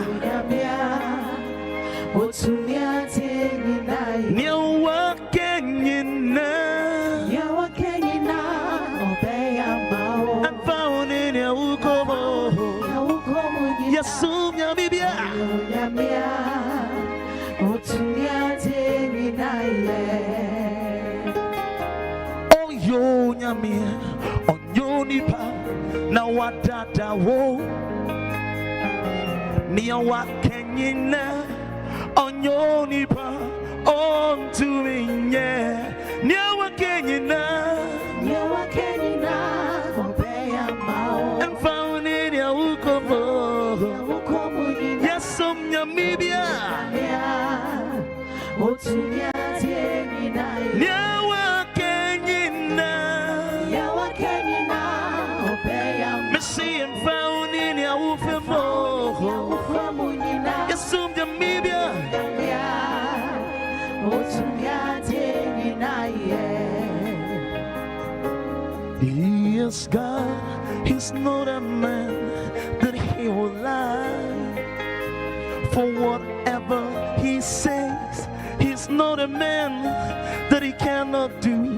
Otumia Tenina, Nyawa Kenyina, Nyawa Kenyina, Obeya Mao. Yasum Yamibia, oh yo Yamia, on Yonipa, now what data wo, near what can you now, on Yonipa, on to me, yeah, near what can you now, near what can you now, obey a mouth, and found in your Wukomo. Yes, some Yamibia. Nyawa Kenyina. Nyawa Kenyina. Missy and found in your Wufemo. Yes, some Yamibia. He is God, he's not a man that he will lie. For whatever he says, he's not a man that he cannot do.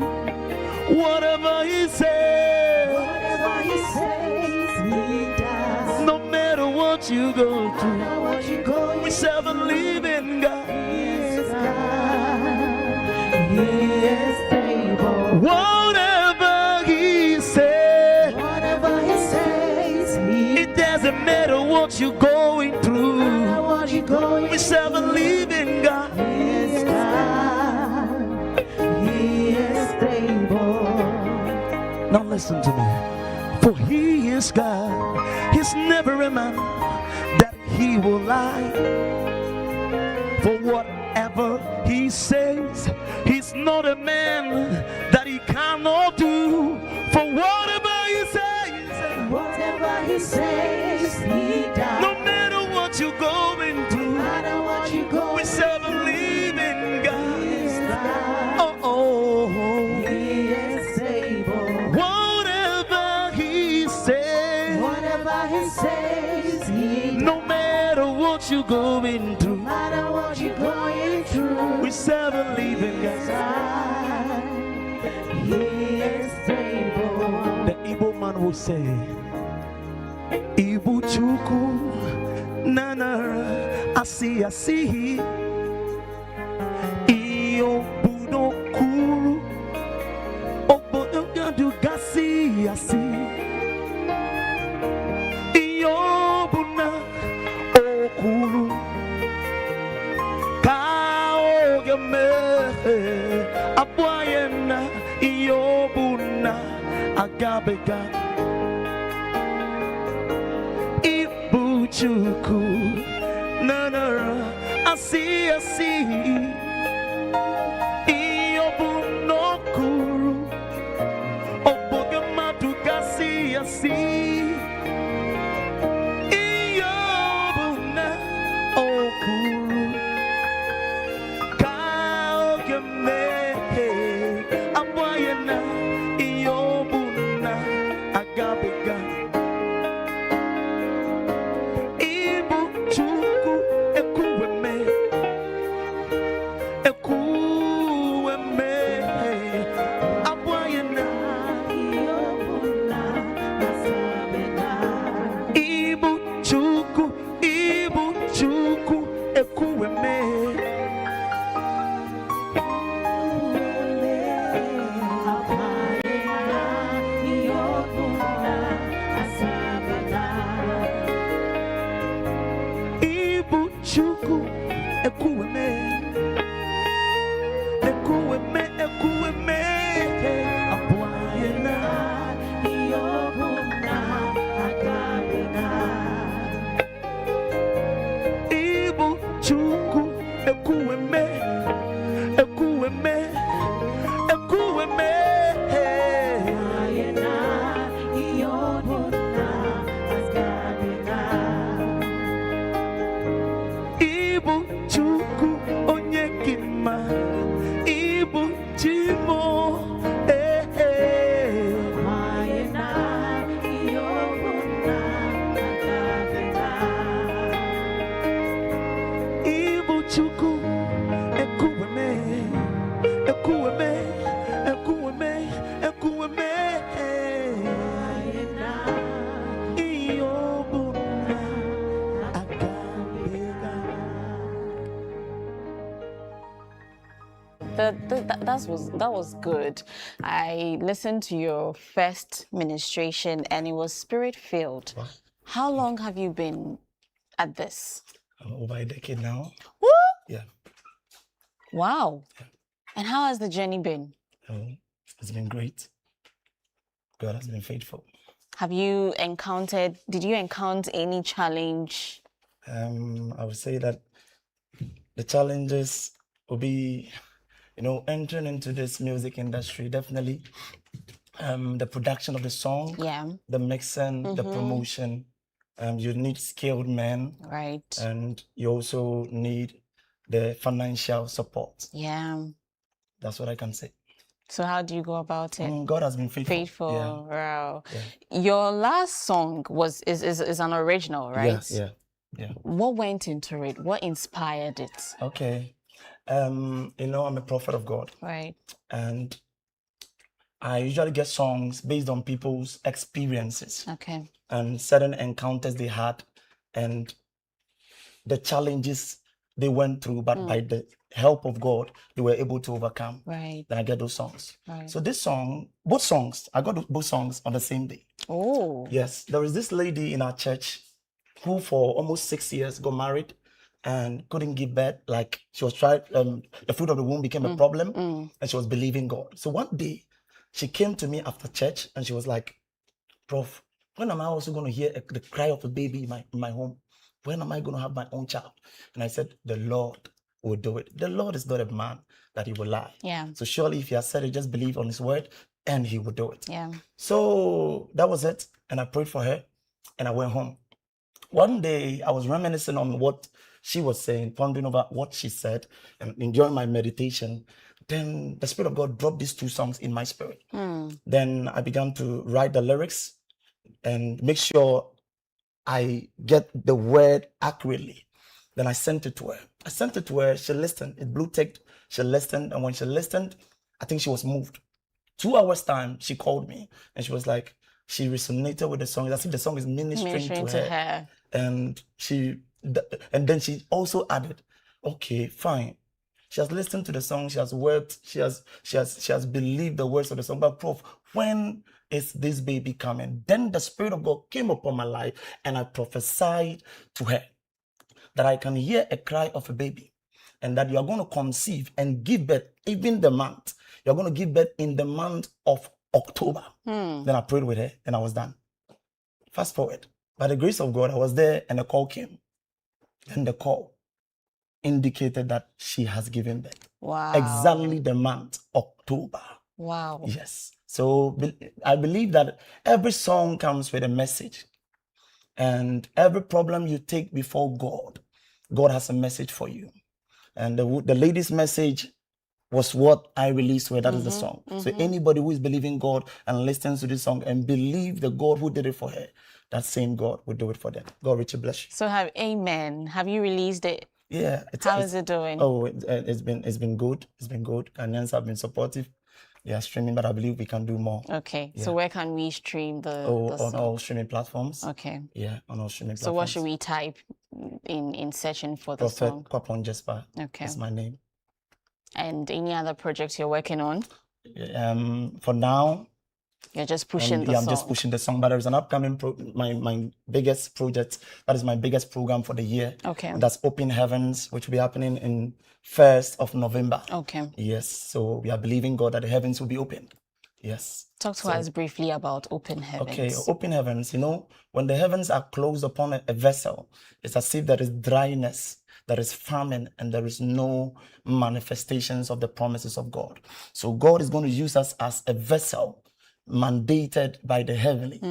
Whatever he says, he does. No matter what you go through, we serve a living God. He is stable. Whatever he says, it doesn't matter what you're going through. We serve a living God. He is stable. Now listen to me. For he is God. He's never a man that he will lie. For whatever he says, he's not a man that he cannot do. For whatever he says, he does. No matter what you're going through, we serve a living God. Oh, he is able. Whatever he says, no matter what you're going through, we serve a living God. He is able. The Igbo man will say, Ibu Chuku Nana Asi Iyo Budo Kuru Obodo Gadu Gasi Iyo Buna Okuru Kao Game Abwayena Iyo Buna Agabega Chuku Nana Asi Iyobunokuru Obogamatu Gasi Iyobuna Okuru Kaogame Abwayena Iyobuna Agabega That was good. I listened to your first ministration and it was spirit-filled. How long have you been at this? Over a decade now. What? Yeah. Wow. And how has the journey been? It's been great. God has been faithful. Did you encounter any challenge? I would say that the challenges will be, entering into this music industry, definitely. The production of the song, the mixing, the promotion. You need skilled men. Right. And you also need the financial support. Yeah. That's what I can say. So how do you go about it? God has been faithful. Faithful. Yeah. Wow. Yeah. Your last song is an original, right? Yeah. What went into it? What inspired it? Okay. I'm a prophet of God. Right. And I usually get songs based on people's experiences. Okay. And certain encounters they had and the challenges they went through, but by the help of God, they were able to overcome. Right. Then I get those songs. Right. So this song, both songs, I got both songs on the same day. Oh. Yes. There is this lady in our church who for almost 6 years got married and couldn't give birth. Like she was trying, the fruit of the womb became a problem and she was believing God. So one day she came to me after church and she was like, Prof, when am I also going to hear the cry of a baby in my home? When am I going to have my own child? And I said, the Lord will do it. The Lord is not a man that he will lie. Yeah. So surely if he has said it, just believe on his word and he will do it. Yeah. So that was it. And I prayed for her and I went home. One day I was reminiscing on what she was saying, pondering over what she said and enjoying my meditation. Then the Spirit of God dropped these two songs in my spirit. Then I began to write the lyrics and make sure I get the word accurately. Then I sent it to her. She listened. It blue ticked. She listened. And when she listened, I think she was moved. 2 hours time, she called me and she was like, she resonated with the song. It's as if the song is ministering to her. And then she also added, okay, fine. She has listened to the song. She has worked. She has believed the words of the song. But Prof, when is this baby coming? Then the Spirit of God came upon my life and I prophesied to her that I can hear a cry of a baby and that you are going to conceive and give birth even the month. You're going to give birth in the month of October. Then I prayed with her and I was done. Fast forward. By the grace of God, I was there and a call came. And the call indicated that she has given birth. Wow. Exactly the month, October. Wow. Yes. So I believe that every song comes with a message. And every problem you take before God, God has a message for you. And the lady's message was what I released with. That is the song. So anybody who is believing God and listens to this song and believe the God who did it for her, that same God will do it for them. God richly bless you. So have you released it? Yeah. How is it doing? Oh, it's been good. It's been good. Ghanaians have been supportive. They are streaming, but I believe we can do more. Okay. Yeah. So where can we stream the on song? all streaming platforms. Okay. Yeah, on all streaming platforms. So what should we type in searching for the Prophet song? Kwapon Jesper. Okay. That's my name. And any other projects you're working on? For now, you're just pushing the I'm song. just pushing the song. But there's an upcoming my biggest project. That is my biggest program for the year. Okay. That's Open Heavens, which will be happening in 1st of November. Okay. Yes. So we are believing God that the heavens will be open. Yes. Talk to us briefly about Open Heavens. Okay, Open Heavens, when the heavens are closed upon a vessel, it's as if there is dryness there is famine and there is no manifestations of the promises of God. So God is going to use us as a vessel mandated by the heavenly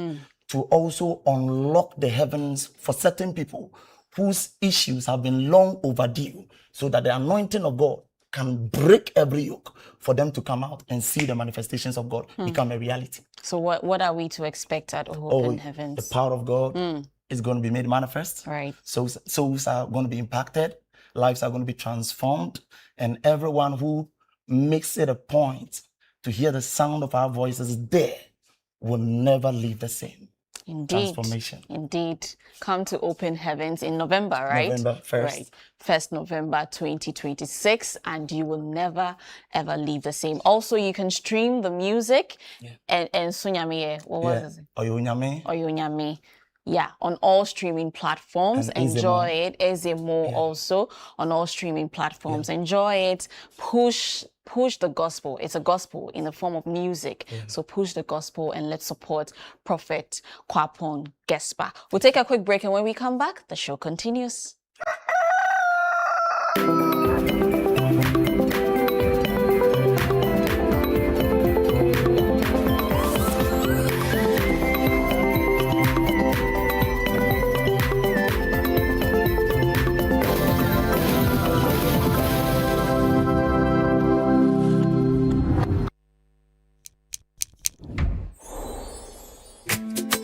to also unlock the heavens for certain people whose issues have been long overdue, so that the anointing of God can break every yoke for them to come out and see the manifestations of God become a reality. So what are we to expect at Open Heavens? The power of God is going to be made manifest. Right. Souls are going to be impacted. Lives are going to be transformed. And everyone who makes it a point to hear the sound of our voices there will never leave the same. Indeed. Transformation. Indeed. Come to Open Heavens in November, right? November 1st. Right. 1st November 2026, and you will never ever leave the same. Also, you can stream the music and Sunyami. What was it? Oyonyame. Yeah, on all streaming platforms. And enjoy it. Ezemo also on all streaming platforms. Enjoy it. Push the gospel. It's a gospel in the form of music. So push the gospel and let's support Prophet Kwapong Gespa. We'll take a quick break, and when we come back, the show continues.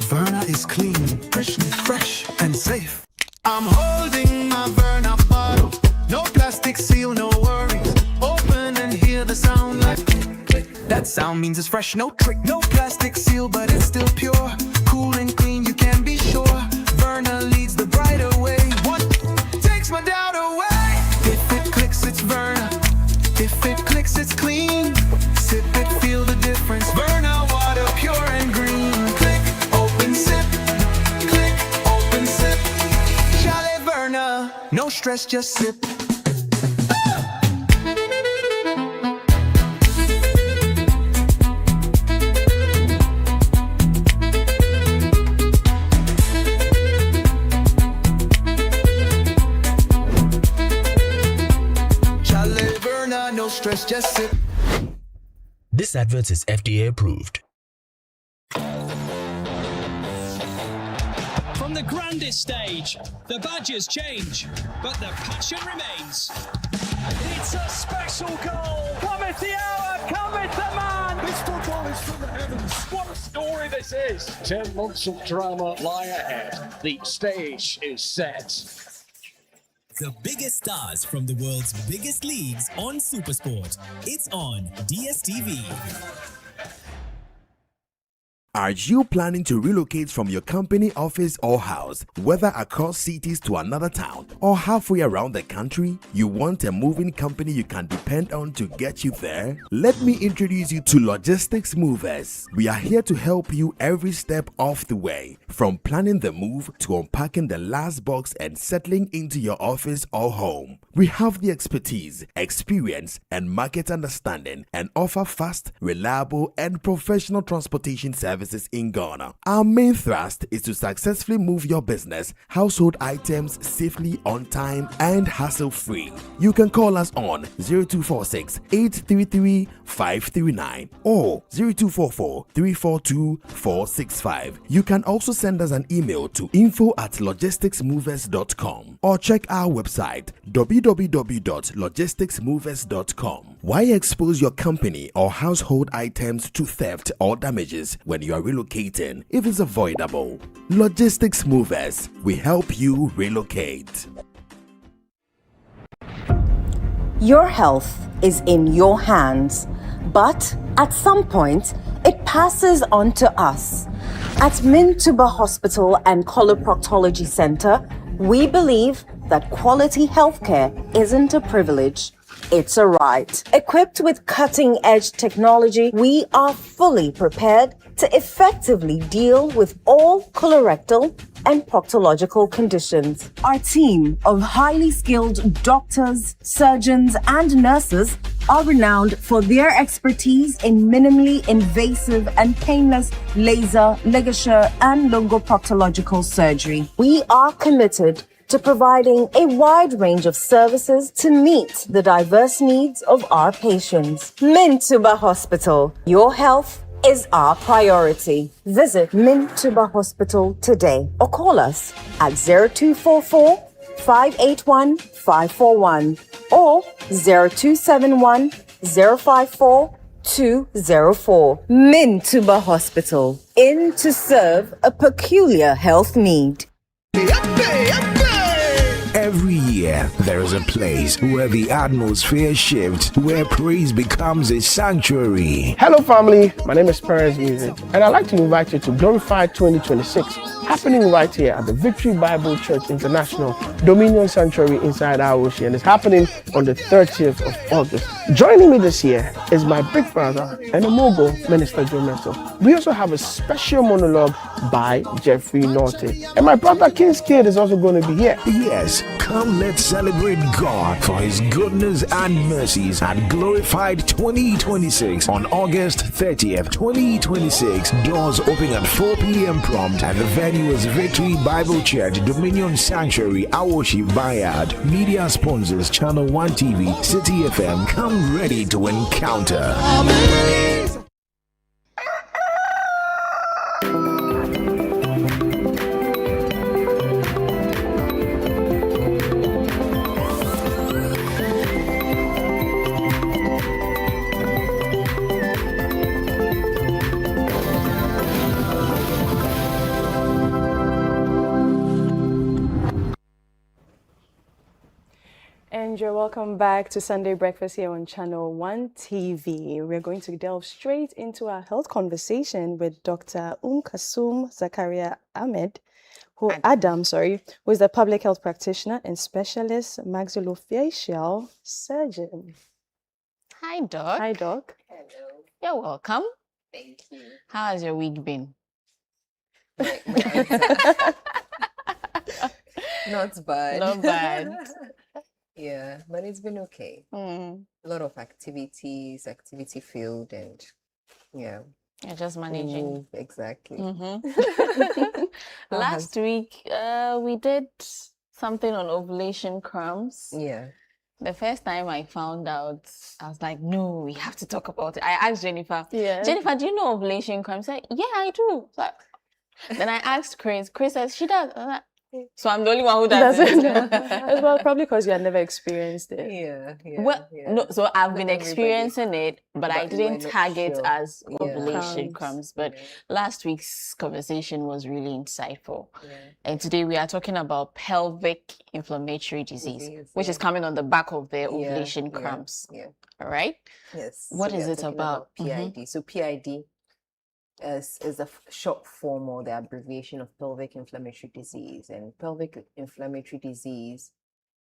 Verna is clean, fresh and safe. I'm holding my Verna bottle. No plastic seal, no worries. Open and hear the sound like click. That sound means it's fresh, no trick. No plastic seal, but it's still pure. Cool and clean, you can be sure. Verna leads the brighter way. What takes my doubt away? If it clicks, it's Verna. If it clicks, it's clean. Sip it, feel the difference. Verna water, pure and green. Click, open, sip. Click, open, sip. Chalet Verna, no stress, just sip. Chalet Verna, no stress, just sip. This advert is FDA approved. From the grandest stage, the badges change, but the passion remains. It's a special goal. Cometh the hour, cometh the man. This football is from the heavens. What a story this is. 10 months of drama lie ahead. The stage is set. The biggest stars from the world's biggest leagues on Supersport. It's on DSTV. Are you planning to relocate from your company office or house, whether across cities to another town or halfway around the country? You want a moving company you can depend on to get you there? Let me introduce you to Logistics Movers. We are here to help you every step of the way, from planning the move to unpacking the last box and settling into your office or home. We have the expertise, experience, and market understanding, and offer fast, reliable, and professional transportation services in Ghana. Our main thrust is to successfully move your business, household items safely, on time, and hassle-free. You can call us on 0246 833 539 or 0244 342 465. You can also send us an email to info@logisticsmovers.com or check our website www.logisticsmovers.com. Why expose your company or household items to theft or damages when you are relocating if it's avoidable? Logistics Movers, we help you relocate. Your health is in your hands, but at some point, it passes on to us. At Mintuba Hospital and Coloproctology Center, we believe that quality healthcare isn't a privilege, it's a right. Equipped with cutting-edge technology, we are fully prepared to effectively deal with all colorectal and proctological conditions. Our team of highly skilled doctors, surgeons, and nurses are renowned for their expertise in minimally invasive and painless laser, ligature, and longoproctological surgery. We are committed to providing a wide range of services to meet the diverse needs of our patients. Mintuba Hospital. Your health is our priority. Visit Mintuba Hospital today or call us at 0244 581 541 or 0271 054 204. Mintuba Hospital. In to serve a peculiar health need. Every year, there is a place where the atmosphere shifts, where praise becomes a sanctuary. Hello, family. My name is Perez Music, and I'd like to invite you to Glorify 2026, happening right here at the Victory Bible Church International Dominion Sanctuary inside Awoshi, and it's happening on the 30th of August. Joining me this year is my big brother and a mogul, Minister Joe Meto. We also have a special monologue by Jeffrey Norte, and my brother King's Kid is also going to be here. Yes, come let's celebrate God for His goodness and mercies at Glorified 2026 on August 30th, 2026. Doors open at 4 p.m. prompt, and the venue is Victory Bible Church Dominion Sanctuary, Awoshi Bayard. Media sponsors Channel 1 TV, City FM. Come ready to encounter. And you're welcome back to Sunday Breakfast here on Channel 1 TV. We're going to delve straight into our health conversation with Dr. Kasum Zakaria who is the public health practitioner and specialist maxillofacial surgeon. Hi, Doc. Hi, Doc. Hello. You're welcome. Thank you. How has your week been? Not bad. Not bad. Yeah, but it's been okay. A lot of activity field, and yeah. You're just managing. Exactly. Last week, we did something on ovulation crumbs. Yeah. The first time I found out, I was like, no, we have to talk about it. I asked Jennifer, Yeah. Jennifer, do you know ovulation crumbs? I said, yeah, I do. Then I asked Chris. Chris says, she does. I'm like, so I'm the only one who doesn't. As well, probably because you had never experienced it. Yeah. Well, no, so I've been experiencing it, but I you didn't were not tag it sure. as Yeah. ovulation crumbs. But last week's conversation was really insightful. And today we are talking about pelvic inflammatory disease, which is coming on the back of the ovulation crumbs. Yeah. All right? Yes. What So is we are it talking about? PID. So PID is a short form or the abbreviation of pelvic inflammatory disease. And pelvic inflammatory disease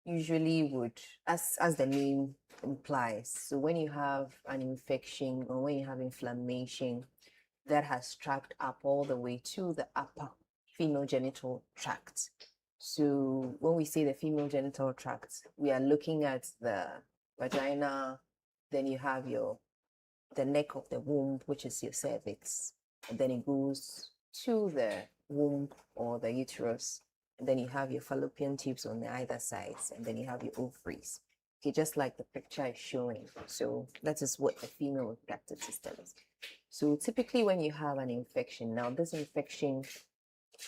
usually would, as the name implies, so when you have an infection or when you have inflammation that has tracked up all the way to the upper female genital tract. So when we say the female genital tract, we are looking at the vagina, then you have the neck of the womb, which is your cervix, and then it goes to the womb or the uterus, and then you have your fallopian tubes on the either sides, and then you have your ovaries. Okay, just like the picture is showing. So that is what the female reproductive system is. So typically when you have an infection, now this infection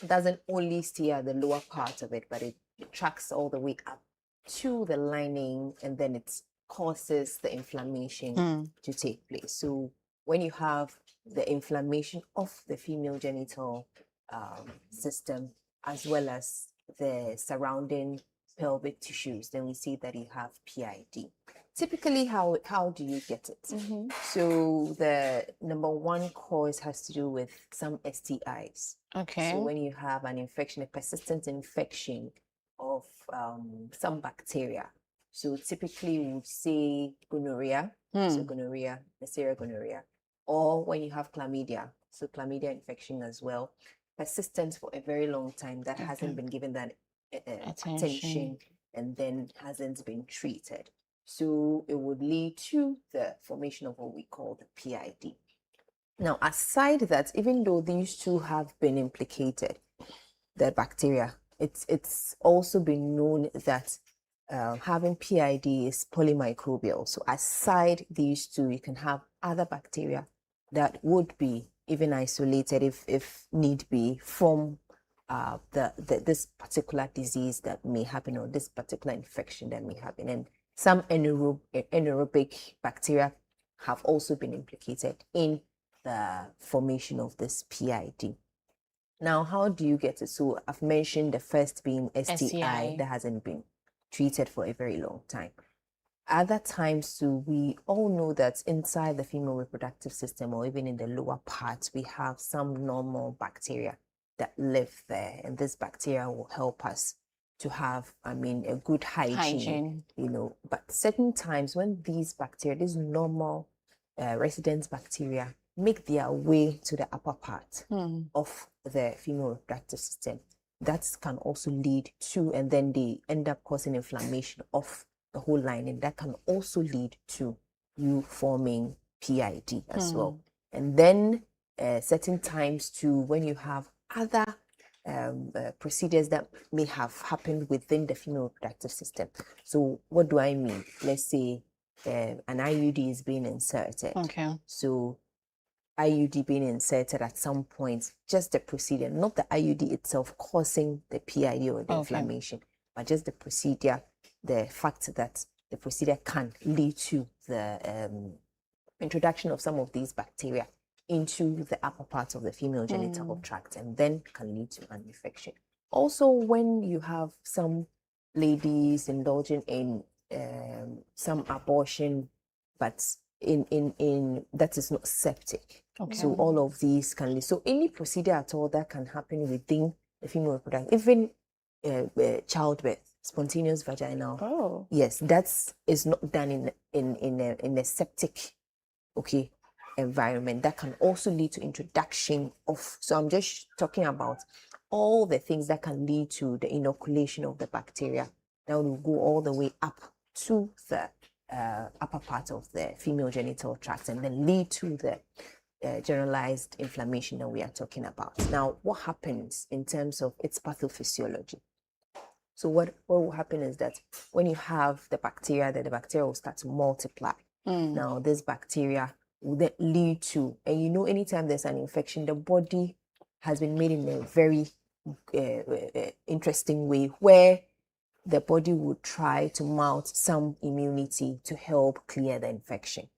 doesn't only stay at the lower part of it, but it tracks all the way up to the lining, and then it causes the inflammation to take place. So when you have the inflammation of the female genital system, as well as the surrounding pelvic tissues, then we see that you have PID. Typically, how do you get it? So the number one cause has to do with some STIs. Okay. So when you have an infection, a persistent infection of some bacteria. So typically we would say gonorrhea, so gonorrhea, Neisseria gonorrhea, or when you have chlamydia, so chlamydia infection as well, persistent for a very long time that hasn't been given that attention and then hasn't been treated. So it would lead to the formation of what we call the PID. Now, aside that, even though these two have been implicated, the bacteria it's also been known that having PID is polymicrobial. So aside these two, you can have other bacteria that would be even isolated if need be from this particular disease that may happen, or this particular infection that may happen. And some anaerobic bacteria have also been implicated in the formation of this PID. Now, how do you get it? So I've mentioned the first being STI that hasn't been treated for a very long time. Other times too, we all know that inside the female reproductive system, or even in the lower parts, we have some normal bacteria that live there, and this bacteria will help us to have, a good hygiene. But certain times when these bacteria, these normal resident bacteria, make their way to the upper part of the female reproductive system, that can also lead to, and then they end up causing inflammation of the whole lining. That can also lead to you forming PID as well. And then certain times too, when you have other procedures that may have happened within the female reproductive system. So what do I mean? Let's say an IUD is being inserted. So IUD being inserted at some point, just the procedure, not the IUD itself causing the PID or the inflammation, but just the procedure, the fact that the procedure can lead to the introduction of some of these bacteria into the upper part of the female genital tract, and then can lead to an infection. Also, when you have some ladies indulging in some abortion, but in that is not septic. So all of these can lead. So any procedure at all that can happen within the female reproduction, even childbirth, spontaneous vaginal. Yes, is not done in a septic environment. That can also lead to introduction of. So I'm just talking about all the things that can lead to the inoculation of the bacteria. That will go all the way up to the upper part of the female genital tract, and then lead to the generalized inflammation that we are talking about. Now, what happens in terms of its pathophysiology? So what will happen is that when you have the bacteria, that the bacteria will start to multiply. Now, this bacteria will then lead to, and anytime there's an infection, the body has been made in a very interesting way, where the body would try to mount some immunity to help clear the infection.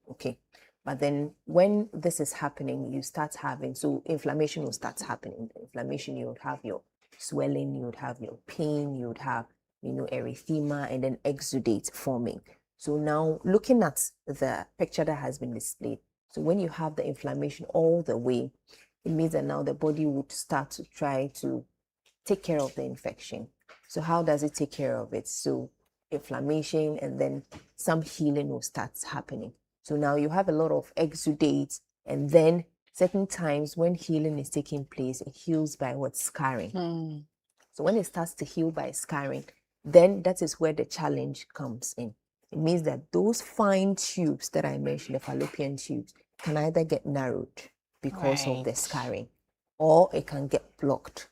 But then when this is happening, you start having, so inflammation will start happening. Inflammation, you would have your swelling, you would have your pain, you would have, erythema, and then exudate forming. So now looking at the picture that has been displayed, so when you have the inflammation all the way, it means that now the body would start to try to take care of the infection. So how does it take care of it? So inflammation, and then some healing will start happening. So now you have a lot of exudates, and then certain times when healing is taking place, it heals by scarring. So when it starts to heal by scarring, then that is where the challenge comes in. It means that those fine tubes that I mentioned, the fallopian tubes, can either get narrowed because of the scarring, or it can get blocked,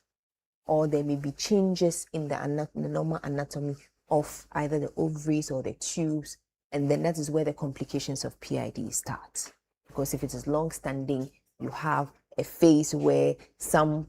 or there may be changes in the normal anatomy of either the ovaries or the tubes, and then that is where the complications of PID start. Because if it is long-standing, you have a phase where some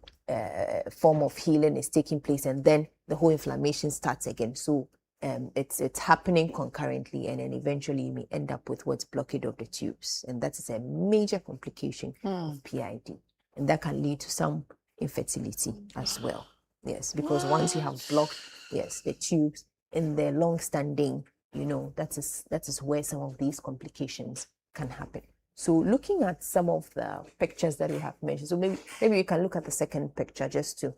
form of healing is taking place, and then the whole inflammation starts again. So it's happening concurrently, and then eventually you may end up with what's blockade of the tubes, and that is a major complication of PID, and that can lead to some infertility as well. Yes, because once you have blocked the tubes in the long-standing, that is where some of these complications can happen. So looking at some of the pictures that we have mentioned, so maybe you can look at the second picture just to,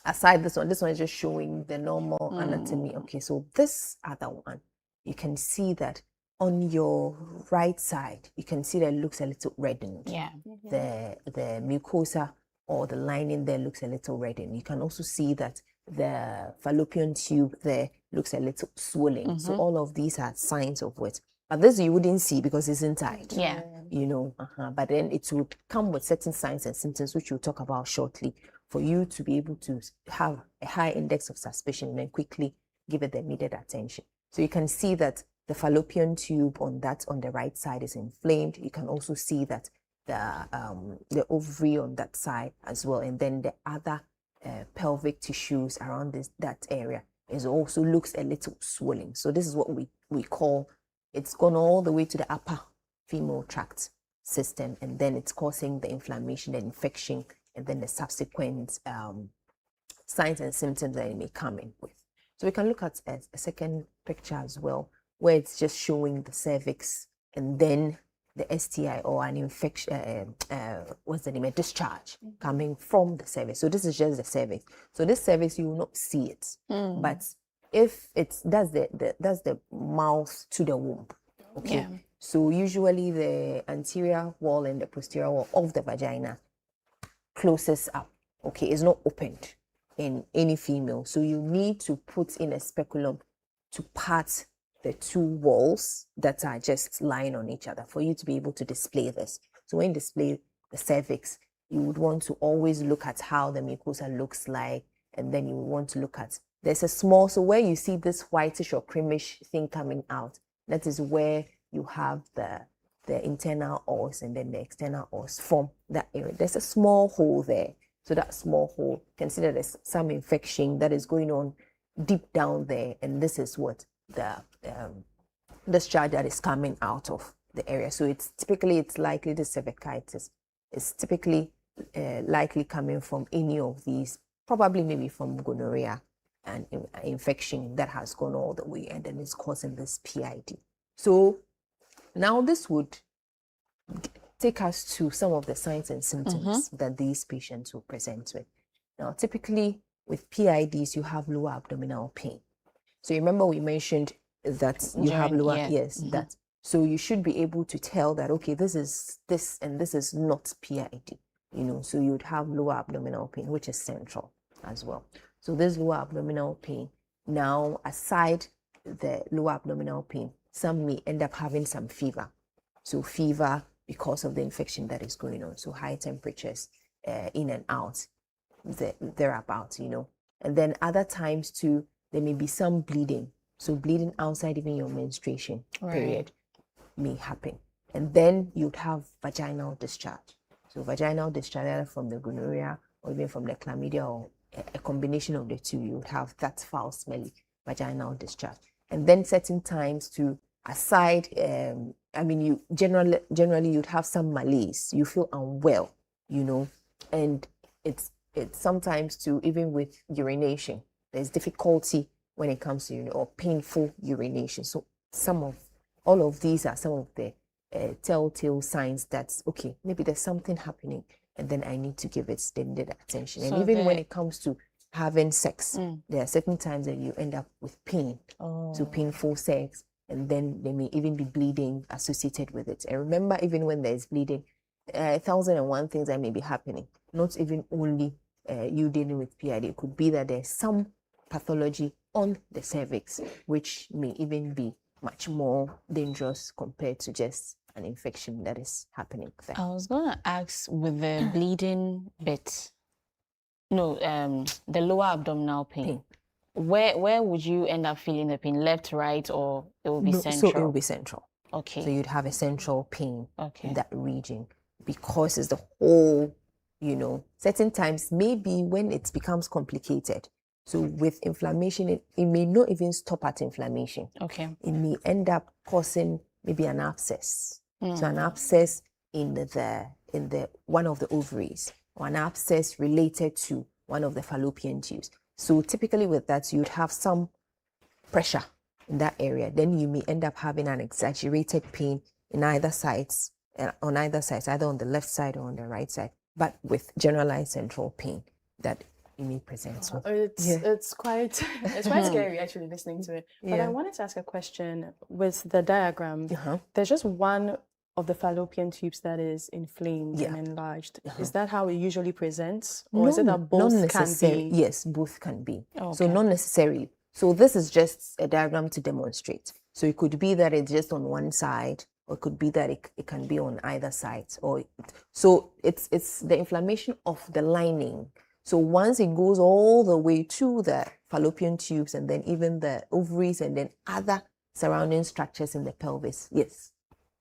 aside this one is just showing the normal anatomy. Okay, so this other one, you can see that on your right side, you can see that it looks a little reddened. The mucosa or the lining there looks a little reddened. You can also see that the fallopian tube there looks a little swollen. So all of these are signs of what. But this you wouldn't see because it's inside. But then it would come with certain signs and symptoms, which we'll talk about shortly, for you to be able to have a high index of suspicion and then quickly give it the needed attention. So you can see that the fallopian tube on the right side is inflamed. You can also see that the ovary on that side as well, and then the other pelvic tissues around that area is also looks a little swollen. So this is what we call, it's gone all the way to the upper female tract system, and then it's causing the inflammation, the infection, and then the subsequent signs and symptoms that it may come in with. So we can look at a second picture as well, where it's just showing the cervix and then the STI or an infection, what's the name, a discharge coming from the cervix. So this is just the cervix. So this cervix, you will not see it, but if that's the mouth to the womb, okay. Yeah. So usually the anterior wall and the posterior wall of the vagina closes up, okay, it's not opened in any female. So you need to put in a speculum to part the two walls that are just lying on each other for you to be able to display this. So when you display the cervix, you would want to always look at how the mucosa looks like, and then you would want to look at, there's a small, so where you see this whitish or creamish thing coming out, that is where you have the internal os and then the external os from that area. There's a small hole there. So that small hole, consider there's some infection that is going on deep down there, and this is what the discharge that is coming out of the area. So it's likely the cervicitis is typically likely coming from any of these, probably maybe from gonorrhea and infection that has gone all the way, and then it's causing this PID. So now this would take us to some of the signs and symptoms that these patients will present with. Now, typically with PIDs, you have lower abdominal pain. So you remember we mentioned that you have lower, that. So you should be able to tell that, okay, this is this and this is not PID, so you would have lower abdominal pain, which is central as well. So this lower abdominal pain, now aside the lower abdominal pain, some may end up having some fever. So fever because of the infection that is going on. So high temperatures in and out, thereabouts, And then other times too, there may be some bleeding. So bleeding outside even your menstruation period may happen. And then you'd have vaginal discharge. So vaginal discharge either from the gonorrhea or even from the chlamydia, or a combination of the two, you would have that foul smelly vaginal discharge. And then certain times to aside, you generally you'd have some malaise, you feel unwell, and it's sometimes too, even with urination, there's difficulty when it comes to or painful urination. So all of these are some of the telltale signs that, okay, maybe there's something happening, and then I need to give it the needed attention. And even when it comes to having sex, there are certain times that you end up with pain, so painful sex, and then there may even be bleeding associated with it. And remember, even when there's bleeding, 1,001 things that may be happening, not even only you dealing with PID. It could be that there's some pathology on the cervix, which may even be much more dangerous compared to just an infection that is happening there. I was going to ask with the bleeding bit, the lower abdominal pain. Where would you end up feeling the pain? Left, right, or it will be central? So it will be central. Okay. So you'd have a central pain in that region, because it's the whole, certain times, maybe when it becomes complicated. So with inflammation, it may not even stop at inflammation. Okay. It may end up causing maybe an abscess. So an abscess in the one of the ovaries, or an abscess related to one of the fallopian tubes. So typically with that, you'd have some pressure in that area. Then you may end up having an exaggerated pain on either sides, either on the left side or on the right side, but with generalized central pain that you may present with. It's quite scary actually listening to it. But I wanted to ask a question with the diagram. There's just one of the fallopian tubes that is inflamed and enlarged. Is that how it usually presents? Or is it that both can be? Yes, both can be. So not necessarily. So this is just a diagram to demonstrate. So it could be that it's just on one side, or it could be that it can be on either side. So it's the inflammation of the lining So once it goes all the way to the fallopian tubes and then even the ovaries and then other surrounding structures in the pelvis, yes,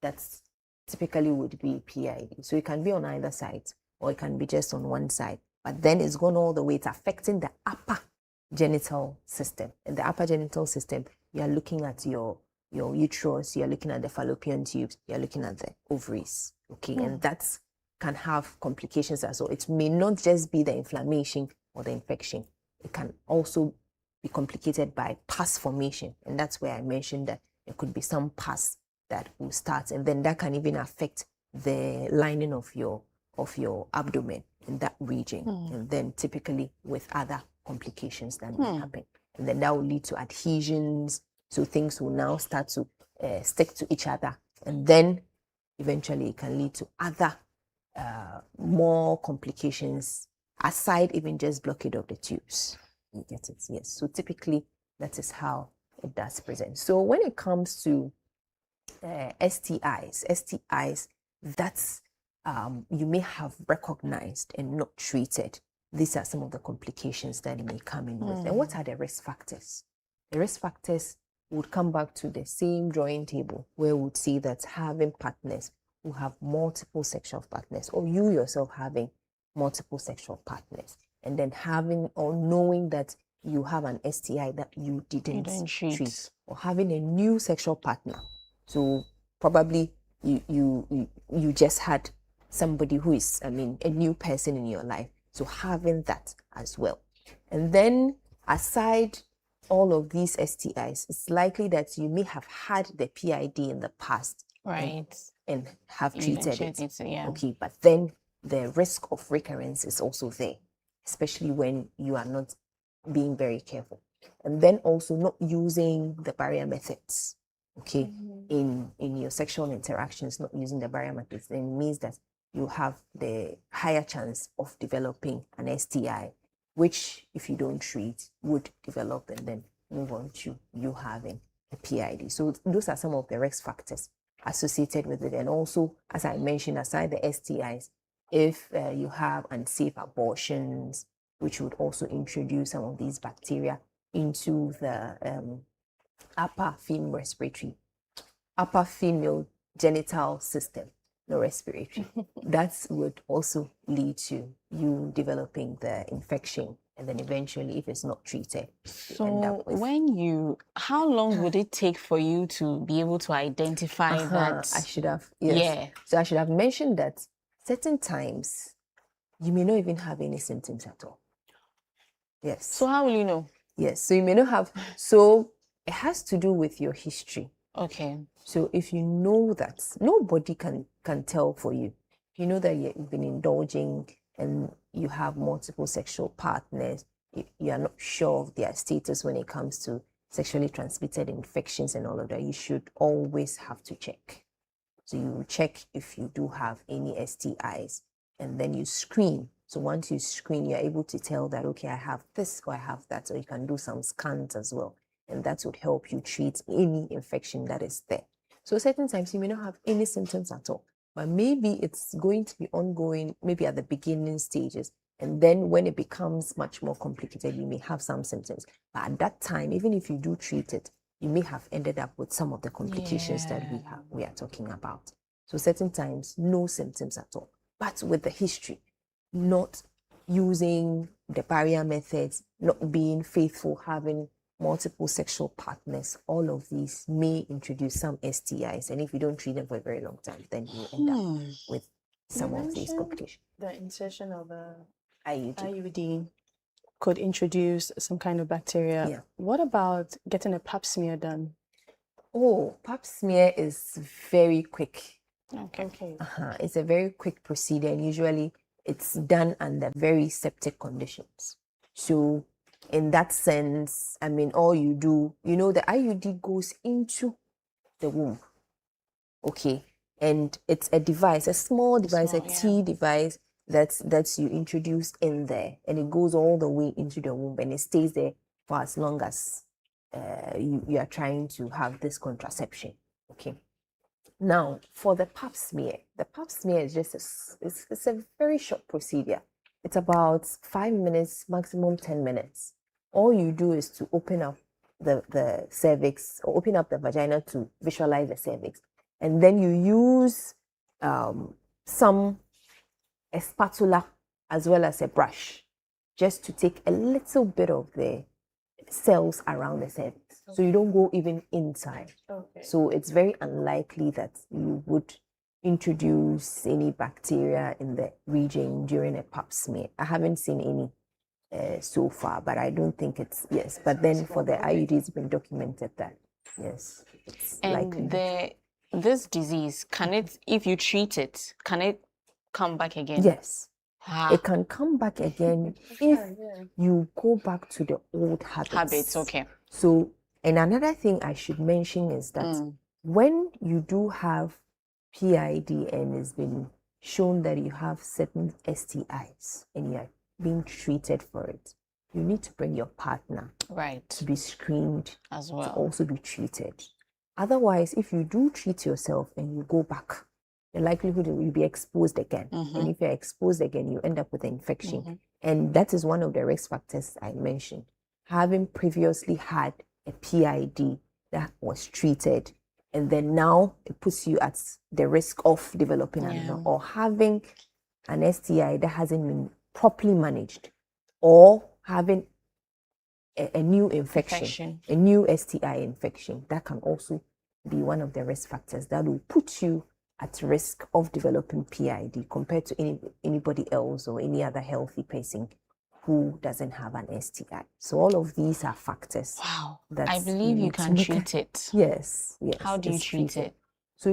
that's typically would be PID. So it can be on either side or it can be just on one side. But then it's gone all the way. It's affecting the upper genital system. And the upper genital system, you are looking at your uterus, you're looking at the fallopian tubes, you're looking at the ovaries. Okay, and that's can have complications as well. It may not just be the inflammation or the infection. It can also be complicated by pus formation. And that's where I mentioned that there could be some pus that will start, and then that can even affect the lining of your abdomen in that region. And then typically with other complications that may happen. And then that will lead to adhesions. So things will now start to stick to each other. And then eventually it can lead to other more complications aside even just blockade of the tubes. You get it? Yes. So typically that is how it does present. So when it comes to STIs that's you may have recognized and not treated. These are some of the complications that it may come in with. And what are the risk factors? The risk factors would come back to the same drawing table where we would see that having partners who have multiple sexual partners, or you yourself having multiple sexual partners, and then having or knowing that you have an STI that you didn't treat, or having a new sexual partner. So probably you just had somebody who is, a new person in your life. So having that as well. And then aside all of these STIs, it's likely that you may have had the PID in the past. Right. And have treated it. Yeah. Okay, but then the risk of recurrence is also there, especially when you are not being very careful. And then also not using the barrier methods. Okay, in your sexual interactions, not using the barrier methods, then it means that you have the higher chance of developing an STI, which if you don't treat would develop and then move on to you having a PID. So those are some of the risk factors associated with it. And also, as I mentioned, aside the STIs, if you have unsafe abortions, which would also introduce some of these bacteria into the upper female genital system, no respiratory. That would also lead to you developing the infection, and then eventually, if it's not treated, So how long would it take for you to be able to identify that? I should have, yes. Yeah. So I should have mentioned that certain times you may not even have any symptoms at all. Yes. So how will you know? Yes. So you may not have. So it has to do with your history. Okay. So if you know that, nobody can tell for you. If you know that you've been indulging and you have multiple sexual partners, you are not sure of their status when it comes to sexually transmitted infections and all of that, you should always have to check. So you check if you do have any STIs, and then you screen. So once you screen, you're able to tell that, okay, I have this or I have that, or you can do some scans as well. And that would help you treat any infection that is there. So certain times you may not have any symptoms at all, but maybe it's going to be ongoing, maybe at the beginning stages. And then when it becomes much more complicated, you may have some symptoms. But at that time, even if you do treat it, you may have ended up with some of the complications that we are talking about. So certain times, no symptoms at all. But with the history, not using the barrier methods, not being faithful, having multiple sexual partners, all of these may introduce some STIs. And if you don't treat them for a very long time, then you end up with some of these complications. The insertion of a IUD. IUD could introduce some kind of bacteria. Yeah. What about getting a pap smear done? Oh, pap smear is very quick. Okay. It's a very quick procedure, and usually it's done under very septic conditions. So in that sense, all you do, the IUD goes into the womb. Okay. And it's a device, a small device, a T device that you introduce in there, and it goes all the way into the womb, and it stays there for as long as you are trying to have this contraception. Okay. Now, for the pap smear is just it's a very short procedure. It's about 5 minutes, maximum 10 minutes. All you do is to open up the cervix or open up the vagina to visualize the cervix. And then you use a spatula as well as a brush just to take a little bit of the cells around the cervix. So you don't go even inside. Okay. So it's very unlikely that you would introduce any bacteria in the region during a pap smear. I haven't seen any so far, but I don't think it's, yes. But then for the IUD, it's been documented that, yes, it's likely. And this disease, can it, if you treat it, can it come back again? Yes. Ah. It can come back again if you go back to the old habits. Okay. So, and another thing I should mention is that when you do have PID and it's been shown that you have certain STIs and you are being treated for it, you need to bring your partner to be screened as well, to also be treated. Otherwise, if you do treat yourself and you go back, the likelihood that you'll be exposed again. And if you're exposed again, you end up with an infection. And that is one of the risk factors I mentioned. Having previously had a PID that was treated, and then now it puts you at the risk of developing another, or having an STI that hasn't been properly managed, or having a new infection, a new STI infection. That can also be one of the risk factors that will put you at risk of developing PID compared to anybody else or any other healthy person who doesn't have an STI. So all of these are factors. Wow. That I believe you can treat it. Yes, yes. How do you it's treat treated. it? So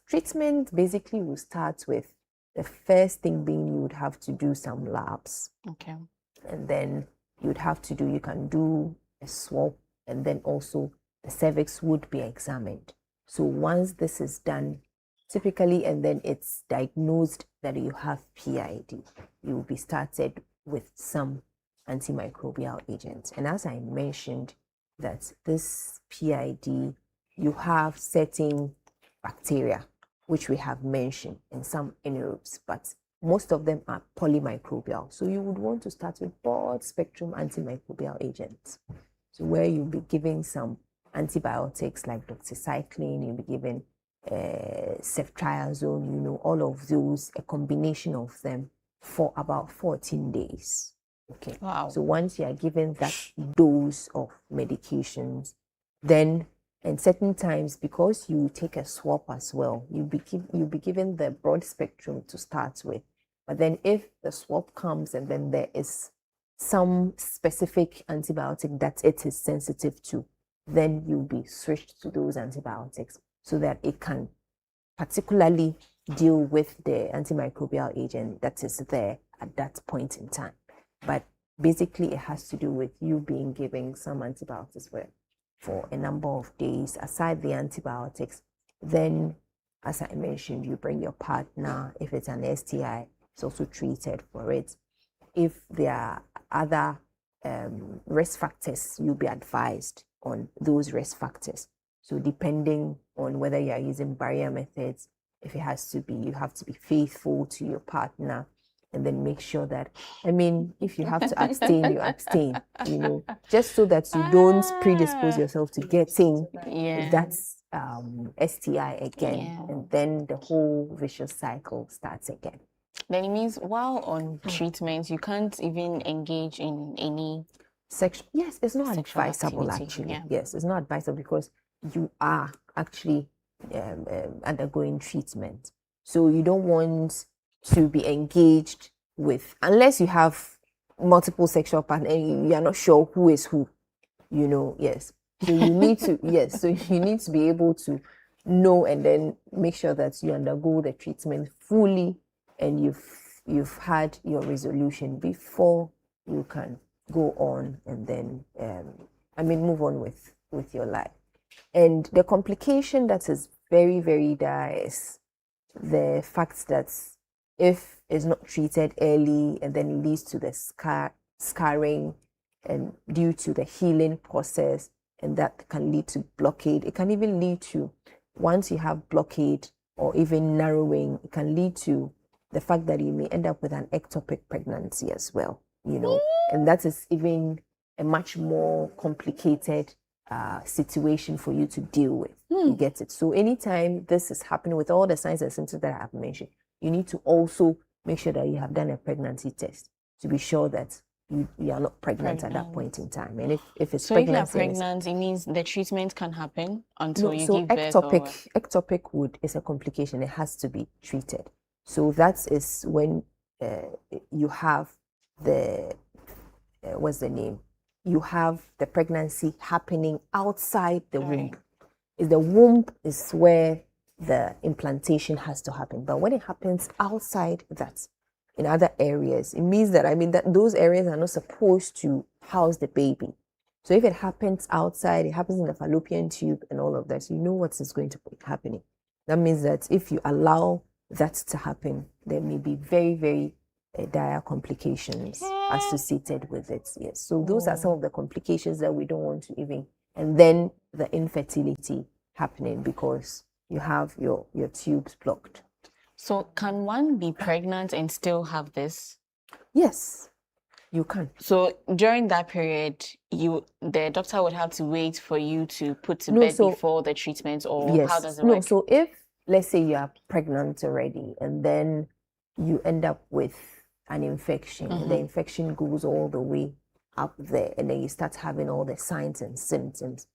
treatment basically will start with the first thing being you would have to do some labs. Okay. And then you can do a swab, and then also the cervix would be examined. So once this is done, typically, and then it's diagnosed that you have PID, you will be started with some antimicrobial agents. And as I mentioned, that this PID, you have certain bacteria, which we have mentioned, and some anaerobes, but most of them are polymicrobial. So you would want to start with broad spectrum antimicrobial agents. So where you'll be giving some antibiotics like doxycycline, you'll be given ceftriaxone, all of those, a combination of them for about 14 days. Okay. Wow. So once you are given that dose of medications, then and certain times, because you take a swab as well, you'll be given the broad spectrum to start with. But then if the swab comes and then there is some specific antibiotic that it is sensitive to, then you'll be switched to those antibiotics so that it can particularly deal with the antimicrobial agent that is there at that point in time. But basically it has to do with you being given some antibiotics for a number of days. Aside the antibiotics, then as I mentioned, you bring your partner. If it's an STI, it's also treated for it. If there are other risk factors, you'll be advised on those risk factors. So depending on whether you are using barrier methods, if it has to be, you have to be faithful to your partner, and then make sure that, if you have to abstain, you abstain, just so that you don't predispose yourself to getting that STI again, and then the whole vicious cycle starts again. Then it means while on treatment, you can't even engage in any Yes, it's not advisable actually. Yeah. Yes, it's not advisable because you are actually undergoing treatment. So you don't want to be engaged with, unless you have multiple sexual partners and you are not sure who is who, yes. So you need to, yes, so you need to be able to know and then make sure that you undergo the treatment fully and you've had your resolution before you can go on and then, move on with your life. And the complication that is very, very dire is the fact that if it's not treated early and then it leads to the scarring and due to the healing process, and that can lead to blockade. It can even lead to, once you have blockade or even narrowing, it can lead to the fact that you may end up with an ectopic pregnancy as well, and that is even a much more complicated situation for you to deal with. You get it? So anytime this is happening with all the signs and symptoms that I have mentioned, you need to also make sure that you have done a pregnancy test to be sure that you are not pregnant at that point in time. And if it's so pregnancy, if you're pregnant, it means the treatment can happen until you give birth. Ectopic is a complication. It has to be treated. So that is when you have the what's the name? You have the pregnancy happening outside the womb. The womb is where the implantation has to happen. But when it happens outside that, in other areas, it means that, that those areas are not supposed to house the baby. So if it happens outside, it happens in the fallopian tube and all of that, so you know what is going to be happening. That means that if you allow that to happen, there may be very, very dire complications associated with it. Yes. So those are some of the complications that we don't want to even, and then the infertility happening because you have your tubes blocked. So can one be pregnant and still have this? Yes, you can. So during that period, the doctor would have to wait for you to put to bed before the treatment, or yes. How does it work? So if, let's say you are pregnant already and then you end up with an infection, and the infection goes all the way up there, and then you start having all the signs and symptoms,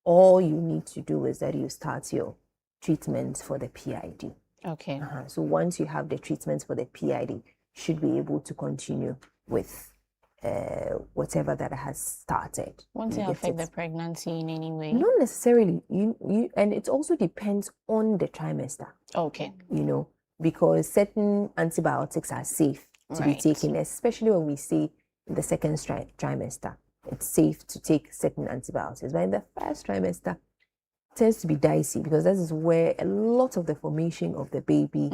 all you need to do is that you start your treatment for the PID. Okay. So once you have the treatment for the PID, you should be able to continue with whatever that has started. Won't it affect the pregnancy in any way? Not necessarily. And it also depends on the trimester. Okay. Because certain antibiotics are safe to be taken, especially when we say in the second trimester. It's safe to take certain antibiotics. But in the first trimester, it tends to be dicey because this is where a lot of the formation of the baby,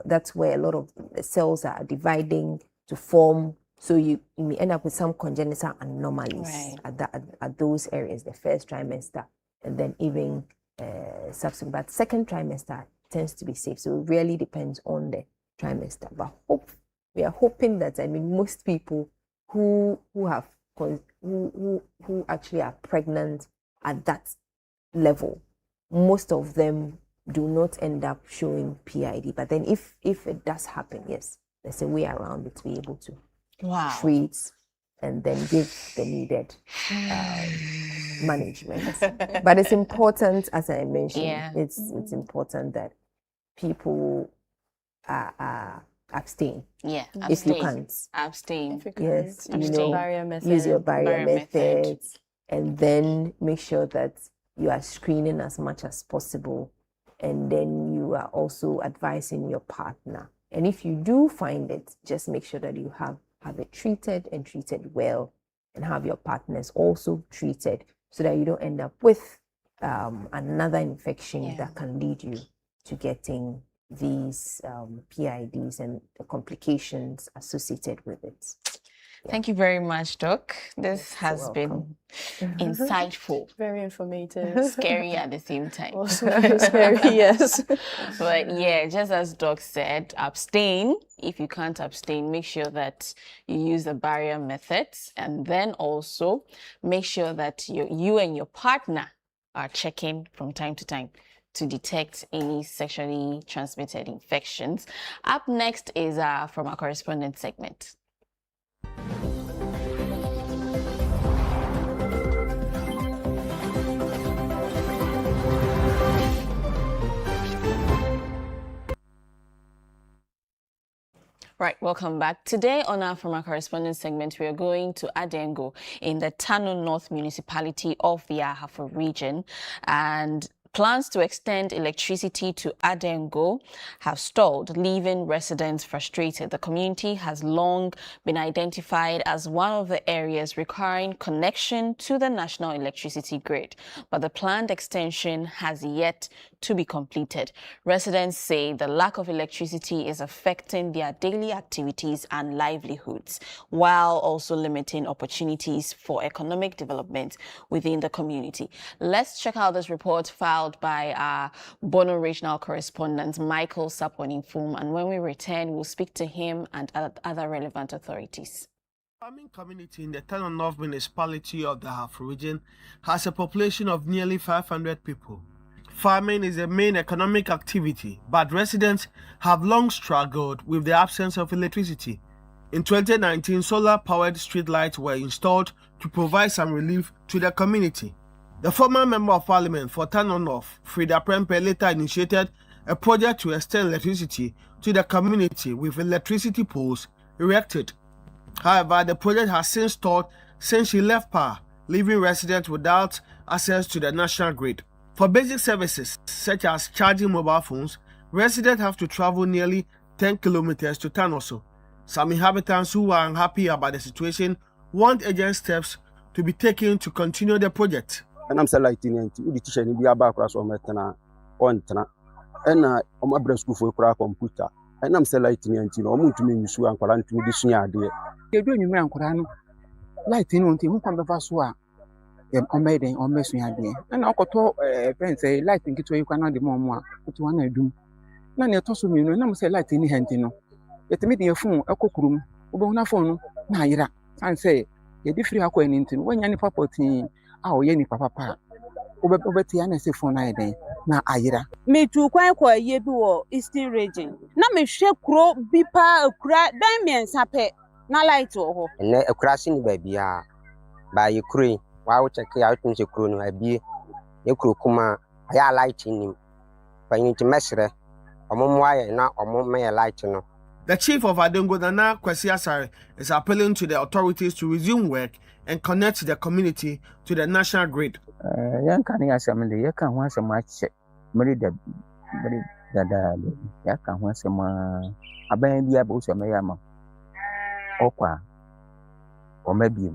that's where a lot of the cells are dividing to form. So you may end up with some congenital anomalies at those areas, the first trimester, and then even subsequent. But second trimester tends to be safe. So it really depends on the trimester. But we are hoping that, most people who actually are pregnant at that level, most of them do not end up showing PID. But then if it does happen, yes, there's a way around it to be able to treat and then give the needed management. But it's important, as I mentioned, it's important that people abstain. Yeah, if you can't. Abstain. Yes, abstain. Use your barrier methods, and then make sure that you are screening as much as possible, and then you are also advising your partner. And if you do find it, just make sure that you have it treated and treated well, and have your partners also treated so that you don't end up with another infection that can lead you to getting these PIDs and the complications associated with it. Thank you very much, Doc. This has been insightful. Very informative. Scary at the same time. Also very scary, yes. But yeah, just as Doc said, abstain. If you can't abstain, make sure that you use the barrier methods, and then also make sure that you and your partner are checking from time to time to detect any sexually transmitted infections. Up next is from our correspondent segment. Right, welcome back. Today on our From Our Correspondent segment, we are going to Adengo in the Tano North municipality of the Ahafo region, and plans to extend electricity to Adengo have stalled, leaving residents frustrated. The community has long been identified as one of the areas requiring connection to the national electricity grid, but the planned extension has yet to be completed. Residents say the lack of electricity is affecting their daily activities and livelihoods, while also limiting opportunities for economic development within the community. Let's check out this report filed filed by our Bono regional correspondent, Michael Saponinfum. And when we return, we'll speak to him and other relevant authorities. The farming community in the Tano North municipality of the Ahafo region has a population of nearly 500 people. Farming is the main economic activity, but residents have long struggled with the absence of electricity. In 2019, solar-powered streetlights were installed to provide some relief to the community. The former Member of Parliament for Tano North, Frida Prempeh, later initiated a project to extend electricity to the community with electricity poles erected. However, the project has since stalled since she left power, leaving residents without access to the national grid. For basic services such as charging mobile phones, residents have to travel nearly 10 kilometers to Tanoso. Some inhabitants who are unhappy about the situation want urgent steps to be taken to continue the project. And I'm lighting and the teacher will be about across on Metana on Tana and I'm a breast school for a computer. And I'm lighting and you know, to me, you and Koran to this year. You're doing your man Koran lighting on who come the first one. I'm made on messing idea. And I'll call friends say lighting it so you cannot the more what one I do. None you're tossing me, and I'm say lighting hand. Yet meeting your phone, a cook room, Ubona phone, Naira, and say, you're different acquainting when any property, our yenny papa, Ubetiana say for night day, na Ira. Me too quite ye do Eastern region. Na me shake crow, bipa, crack, diamonds, happy, na light to and a crashing baby, by your crew, while check out into your crew, I be your crew, kuma, I lighting him. But you need to measure a mom wire, not a mom may lighting. The chief of Adengo, Nana Kwesi Asare, is appealing to the authorities to resume work and connect the community to the national grid. Young can assembly, you can want some much very that you can want some a baby about some yama. Okwa or maybe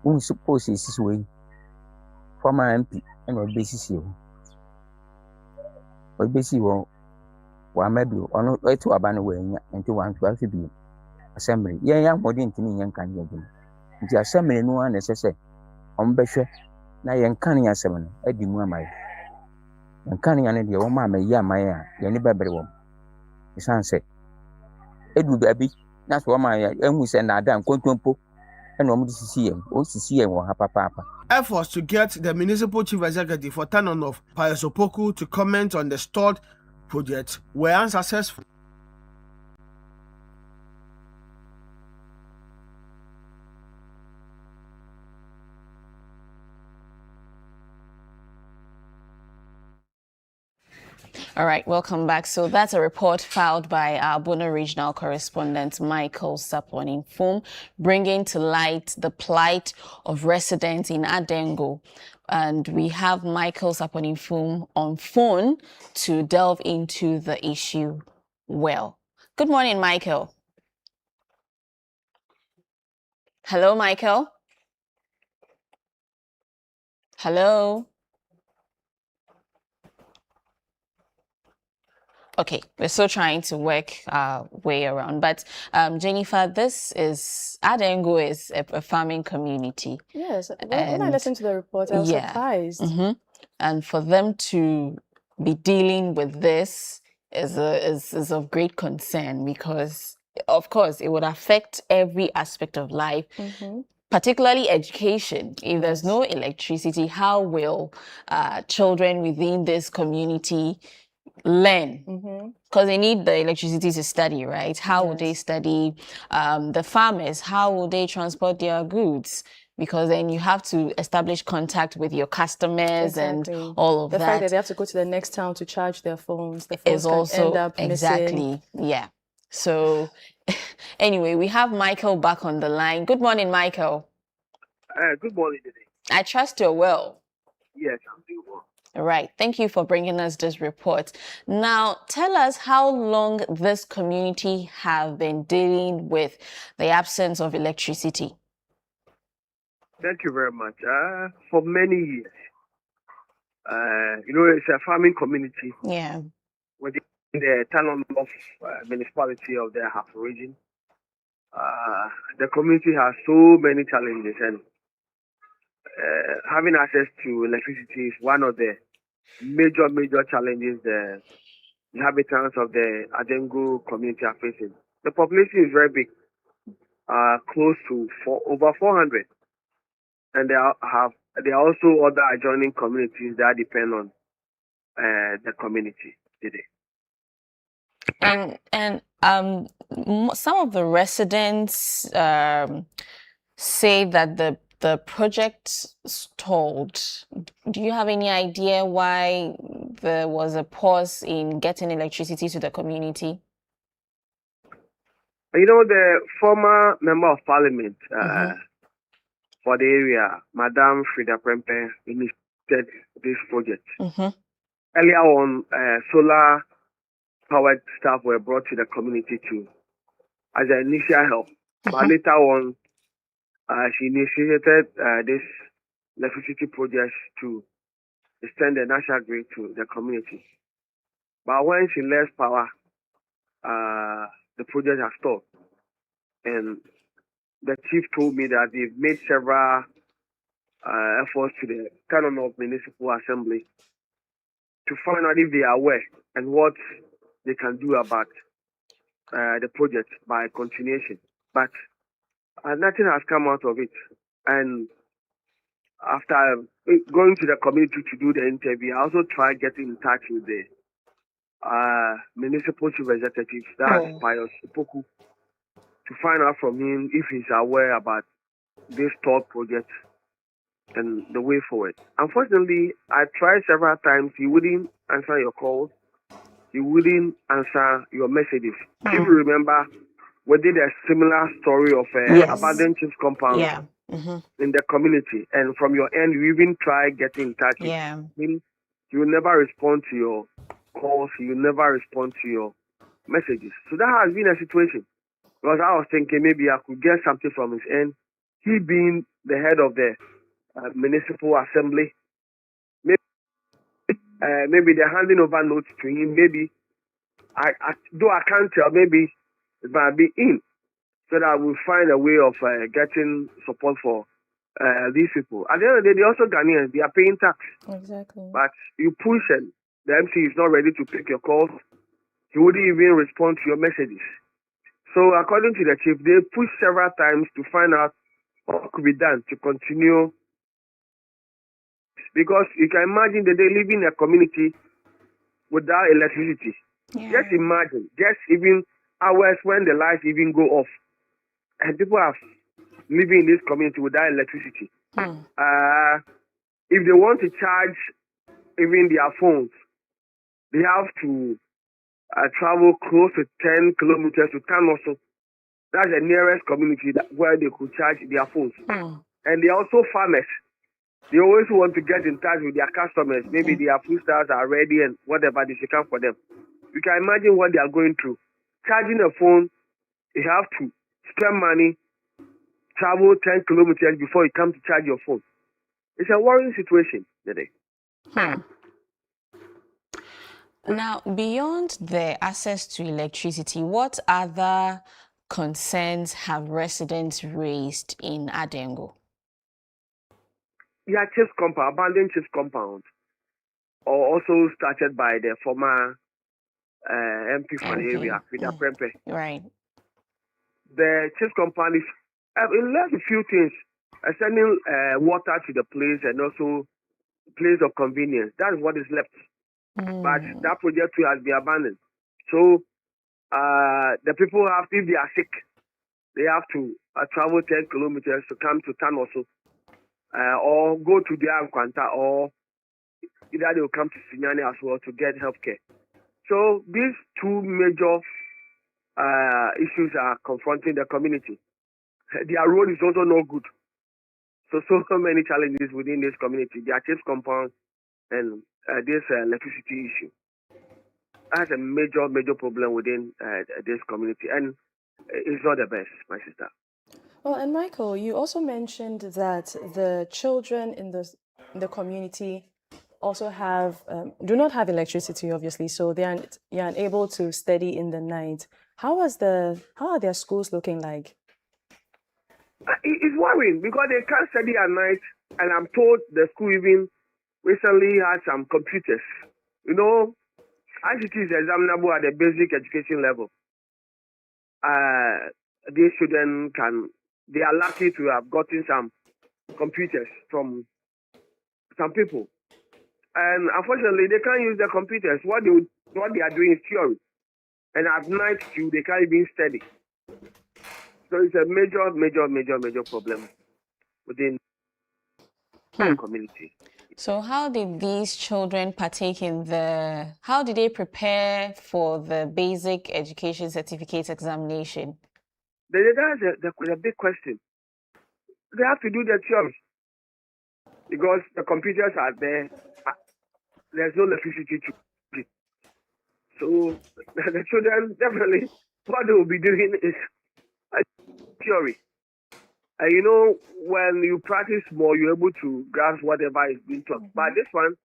who suppose is this way for my MP and what basis you. What basis you wa maybe or not to abandon into 112 be assembly. Yeah, more than young can you do. The assembly no one necessary. On Beshe, now young canning assembly, Eddie Muamai. And canning an idea, one mamma, ya my any baby one. His answer Edu baby, that's what my and we send our damn contumpo and almost to see him, or to see him or papa. Efforts to get the municipal chief executive for Tano North, Pius Opoku, to comment on the stalled project were unsuccessful. All right, welcome back. So that's a report filed by our Bono regional correspondent, Michael Saponinfum, bringing to light the plight of residents in Adengo. And we have Michael Saponinfum on phone to delve into the issue well. Good morning, Michael. Hello, Michael. Hello. Okay, we're still trying to work our way around. But Jennifer, Adengo is a farming community. Yes, when I listened to the report, I was surprised. Mm-hmm. And for them to be dealing with this is of great concern because, of course, it would affect every aspect of life. Mm-hmm. Particularly education. If there's no electricity, how will children within this community learn? Because they need the electricity to study, right? How would they study? The farmers, how will they transport their goods? Because then you have to establish contact with your customers and all of that. The fact that they have to go to the next town to charge their phones, the phones is also end up exactly missing. Yeah. So anyway, we have Michael back on the line. Good morning, Michael. Good morning, Dede. I trust you're well. Yes, I'm doing well. All right. Thank you for bringing us this report. Now, tell us how long this community have been dealing with the absence of electricity. Thank you very much. For many years, it's a farming community. Yeah. Within the Tano North municipality of the Ahafo region. The community has so many challenges, and having access to electricity is one of the major challenges the inhabitants of the Adengu community are facing. The population is very big, close to over 400, and there are also other adjoining communities that depend on the community today. And some of the residents say that the project stalled. Do you have any idea why there was a pause in getting electricity to the community? You know, the former member of parliament for the area, Madame Frida Prempeh, initiated this project. Earlier on, solar powered staff were brought to the community too as an initial help. But later on, she initiated this electricity project to extend the national grid to the community. But when she left power, the project has stopped. And the chief told me that they've made several efforts to the Kano North Municipal Assembly to find out if they are aware and what they can do about the project by continuation. But nothing has come out of it. And after going to the community to do the interview, I also tried getting in touch with the municipal chief executive, that's Pius Ipoku, to find out from him if he's aware about this thought project and the way forward. Unfortunately, I tried several times. He wouldn't answer your calls. He wouldn't answer your messages. If you remember, we did a similar story of abandoned chief's compound in the community. And from your end, you even tried getting in touch with him. He will never respond to your calls. He will never respond to your messages. So that has been a situation. Because I was thinking maybe I could get something from his end. He being the head of the municipal assembly, maybe they're handing over notes to him. Maybe, though I can't tell, maybe it might be in, so that we'll find a way of getting support for these people. At the end of the day, they're also Ghanaians. They are paying tax. Exactly. But you push and the MC is not ready to pick your calls. He wouldn't even respond to your messages. So according to the chief, they pushed several times to find out what could be done to continue. Because you can imagine that they live in a community without electricity. Just imagine, just even hours when the lights even go off. And people are living in this community without electricity. If they want to charge even their phones, they have to travel close to 10 kilometers to Tanoso. That's the nearest community where they could charge their phones. And they're also farmers. They always want to get in touch with their customers. Maybe their food stores are ready and whatever, they should come for them. You can imagine what they are going through. Charging a phone, you have to spend money, travel 10 kilometers before you come to charge your phone. It's a worrying situation today. Now, beyond the access to electricity, what other concerns have residents raised in Adengu? Yeah, Chief's compound, abandoned Chief's compound, or also started by the former MP for the area, Frida Prempeh. Right. The Chief's compound is, it left a few things, sending water to the place and also place of convenience. That is what is left. But that project too has been abandoned. So the people have, if they are sick, they have to travel 10 kilometers to come to town also. Or go to the Ankwanta, or either they will come to Sinyani as well to get healthcare. So these two major issues are confronting the community. Their road is also not good. So many challenges within this community. Their Chief's compound and this electricity issue. That's a major problem within this community, and it's not the best, my sister. Well, and Michael, you also mentioned that the children in the community also do not have electricity, obviously, so they are unable to study in the night. How are their schools looking like? It's worrying because they can't study at night, and I'm told the school even recently had some computers. You know, ICT is examinable at the basic education level. These students they are lucky to have gotten some computers from some people. And unfortunately, they can't use the computers. What they are doing is theory. And at night, too, they can't even study. So it's a major problem within the community. So how did these children partake how did they prepare for the basic education certificate examination? That's a big question. They have to do their theory because the computers are there. There's no electricity to it. So the children definitely, what they will be doing is theory. And you know, when you practice more, you're able to grasp whatever is being taught. But this one,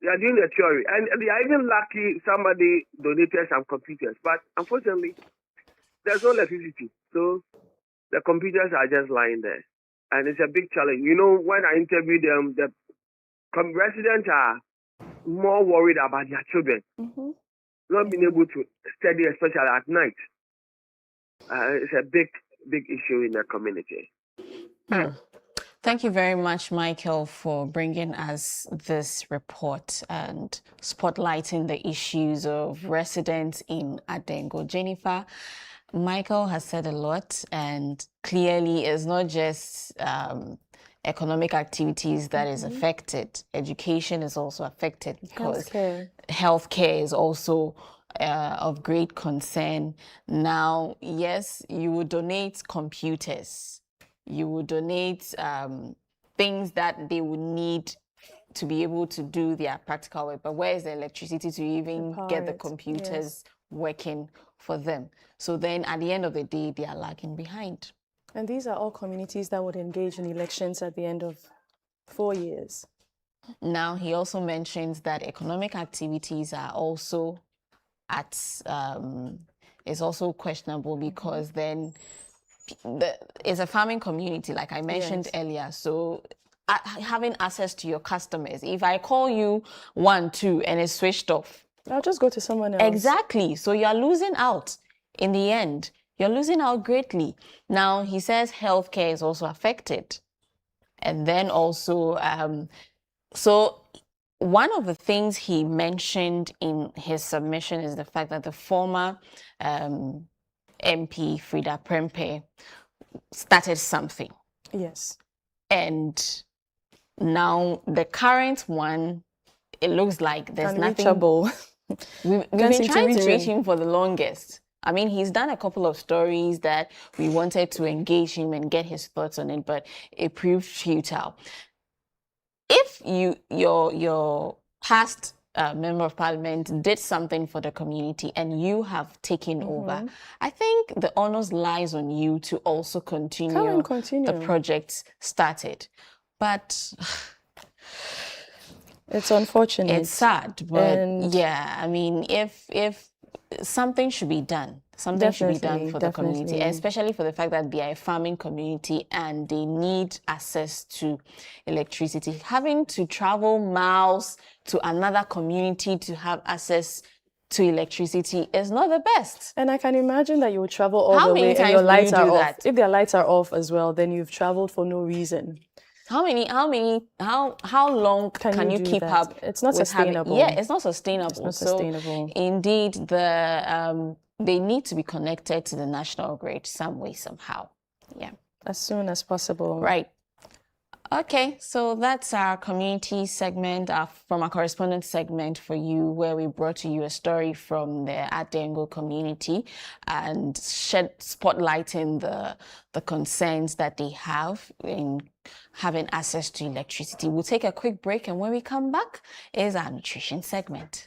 they are doing the theory. And they are even lucky somebody donated some computers. But unfortunately, there's no electricity. So the computers are just lying there. And it's a big challenge. You know, when I interviewed them, the residents are more worried about their children. Not being able to study, especially at night. It's a big issue in the community. Thank you very much, Michael, for bringing us this report and spotlighting the issues of residents in Adengo. Jennifer, Michael has said a lot, and clearly it's not just economic activities that is affected. Education is also affected because healthcare is also of great concern. Now, yes, you would donate computers. You would donate things that they would need to be able to do their practical work. But where is the electricity to even get the computers working for them? So then at the end of the day, they are lagging behind. And these are all communities that would engage in elections at the end of 4 years. Now, he also mentions that economic activities are also is also questionable because then it's a farming community, like I mentioned earlier. So having access to your customers, if I call you 1, 2 and it's switched off, I'll just go to someone else. Exactly. So you're losing out in the end. You're losing out greatly. Now, he says healthcare is also affected. And then also, so one of the things he mentioned in his submission is the fact that the former MP, Frida Prempeh, started something. Yes. And now the current one, it looks like there's nothing. We've been trying to reach him for the longest. I mean, he's done a couple of stories that we wanted to engage him and get his thoughts on it, but it proved futile. If your past member of parliament did something for the community and you have taken over, I think the onus lies on you to also continue the projects started. But it's unfortunate. It's sad, but yeah, I mean, if something should be done. Something should be done for the community, especially for the fact that they are a farming community and they need access to electricity. Having to travel miles to another community to have access to electricity is not the best. And I can imagine that you would travel all the way and your lights are off. If their lights are off as well, then you've traveled for no reason. How long can you keep up? It's not sustainable. It's not sustainable. It's not sustainable. So indeed, they need to be connected to the national grid some way, somehow. Yeah. As soon as possible. Right. Okay, so that's our community segment, from our correspondent segment for you, where we brought to you a story from the Adengo community and spotlighting the concerns that they have in having access to electricity. We'll take a quick break, and when we come back is our nutrition segment.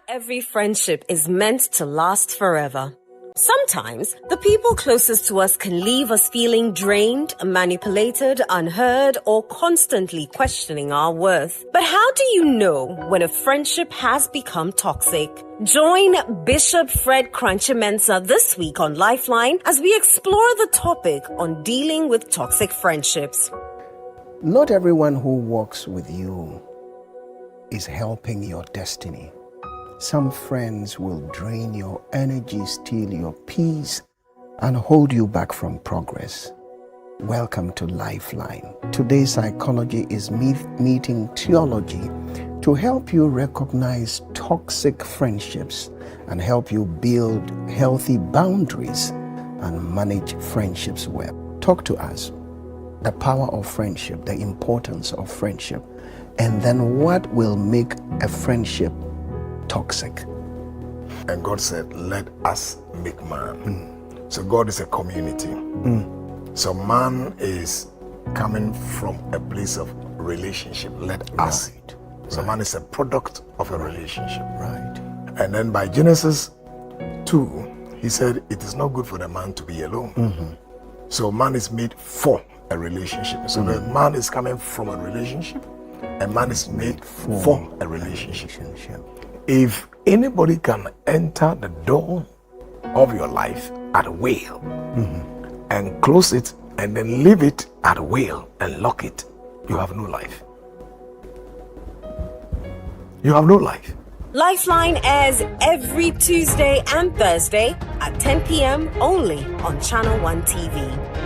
Every friendship is meant to last forever. Sometimes the people closest to us can leave us feeling drained, manipulated, unheard, or constantly questioning our worth. But how do you know when a friendship has become toxic? Join Bishop Fred Crunchy-Mensah this week on Lifeline as we explore the topic on dealing with toxic friendships. Not everyone who walks with you is helping your destiny. Some friends will drain your energy, steal your peace, and hold you back from progress. Welcome to Lifeline. Today's psychology is meeting theology to help you recognize toxic friendships and help you build healthy boundaries and manage friendships well. Talk to us. The power of friendship, the importance of friendship, and then what will make a friendship toxic. And God said, let us make man. So God is a community. So man is coming from a place of relationship. Let us. So man is a product of a relationship. Right. And then by Genesis 2, he said, it is not good for the man to be alone. So man is made for a relationship. So the man is coming from a relationship, and man is made for a relationship. If anybody can enter the door of your life at will and close it and then leave it at will and lock it, you have no life. You have no life. Lifeline airs every Tuesday and Thursday at 10 p.m. only on Channel 1 TV.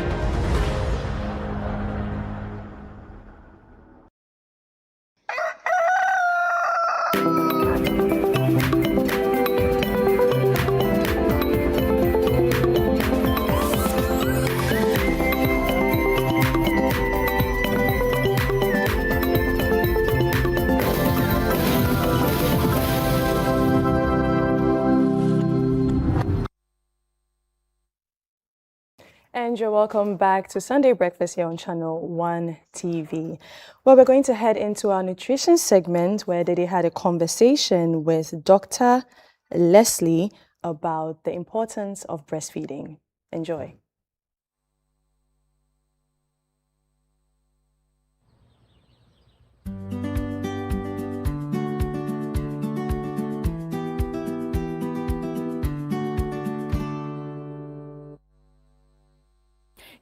And you're welcome back to Sunday Breakfast here on Channel 1 TV. Well, we're going to head into our nutrition segment where they had a conversation with Dr. Leslie about the importance of breastfeeding. Enjoy.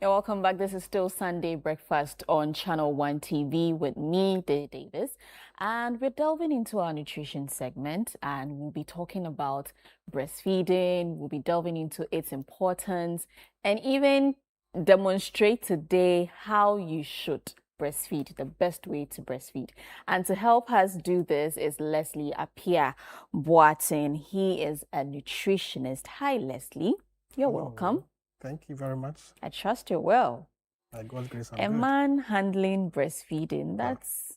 You're welcome back. This is still Sunday Breakfast on Channel 1 TV with me, Day Davis. And we're delving into our nutrition segment, and we'll be talking about breastfeeding. We'll be delving into its importance and even demonstrate today how you should breastfeed, the best way to breastfeed. And to help us do this is Leslie Apia Boateng. He is a nutritionist. Hi, Leslie. You're welcome. Thank you very much. I trust you're well. By God's grace, I'm A good. man handling breastfeeding, that's...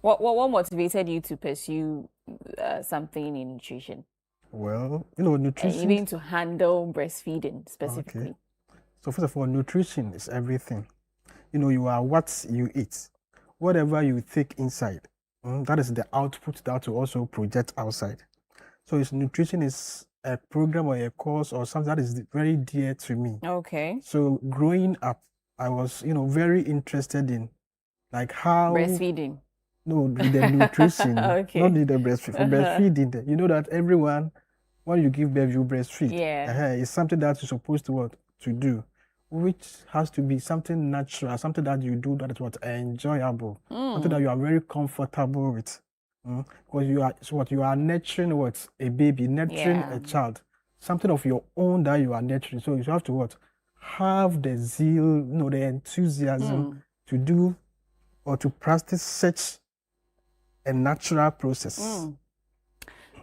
What motivated you to pursue something in nutrition? Well, you know, nutrition... And even to handle breastfeeding specifically. Okay. So first of all, nutrition is everything. You know, you are what you eat. Whatever you take inside, that is the output that will also project outside. So nutrition is a program or a course or something that is very dear to me. Okay. So growing up, I was, very interested in like how... Breastfeeding. No, with the nutrition. Okay. Not with the breastfeeding. For breastfeeding, you know that everyone, when you give birth, you breastfeed. Yeah. It's something that you're supposed to do, which has to be something natural, something that you do that is enjoyable, something that you are very comfortable with. Because you are nurturing a baby, nurturing a child, something of your own that you are nurturing. So you have to have the zeal, the enthusiasm to do or to practice such a natural process.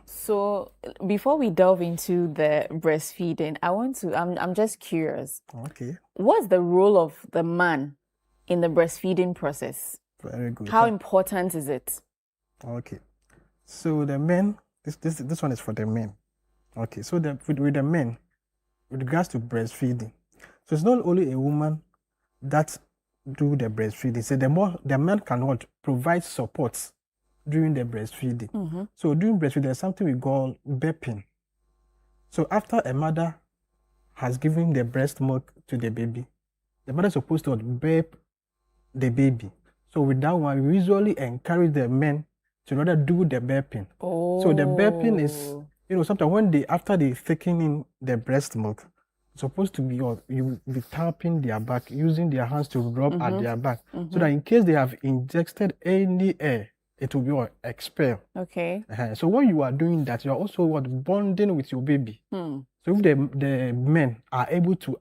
So before we delve into the breastfeeding, I'm just curious. Okay. What's the role of the man in the breastfeeding process? Very good. How important is it? Okay, so the men, this one is for the men. Okay, so with the men, with regards to breastfeeding, so it's not only a woman that do the breastfeeding. So the man can provide support during the breastfeeding. So during breastfeeding, there's something we call burping. So after a mother has given the breast milk to the baby, the mother is supposed to burp the baby. So with that one, we usually encourage the men to rather do the burping. So the burping is, sometimes when after they taking in the breast milk, it's supposed to be, you be tapping their back, using their hands to rub at their back, so that in case they have injected any air, it will be expelled. Okay. So when you are doing that, you are also bonding with your baby. So if the men are able to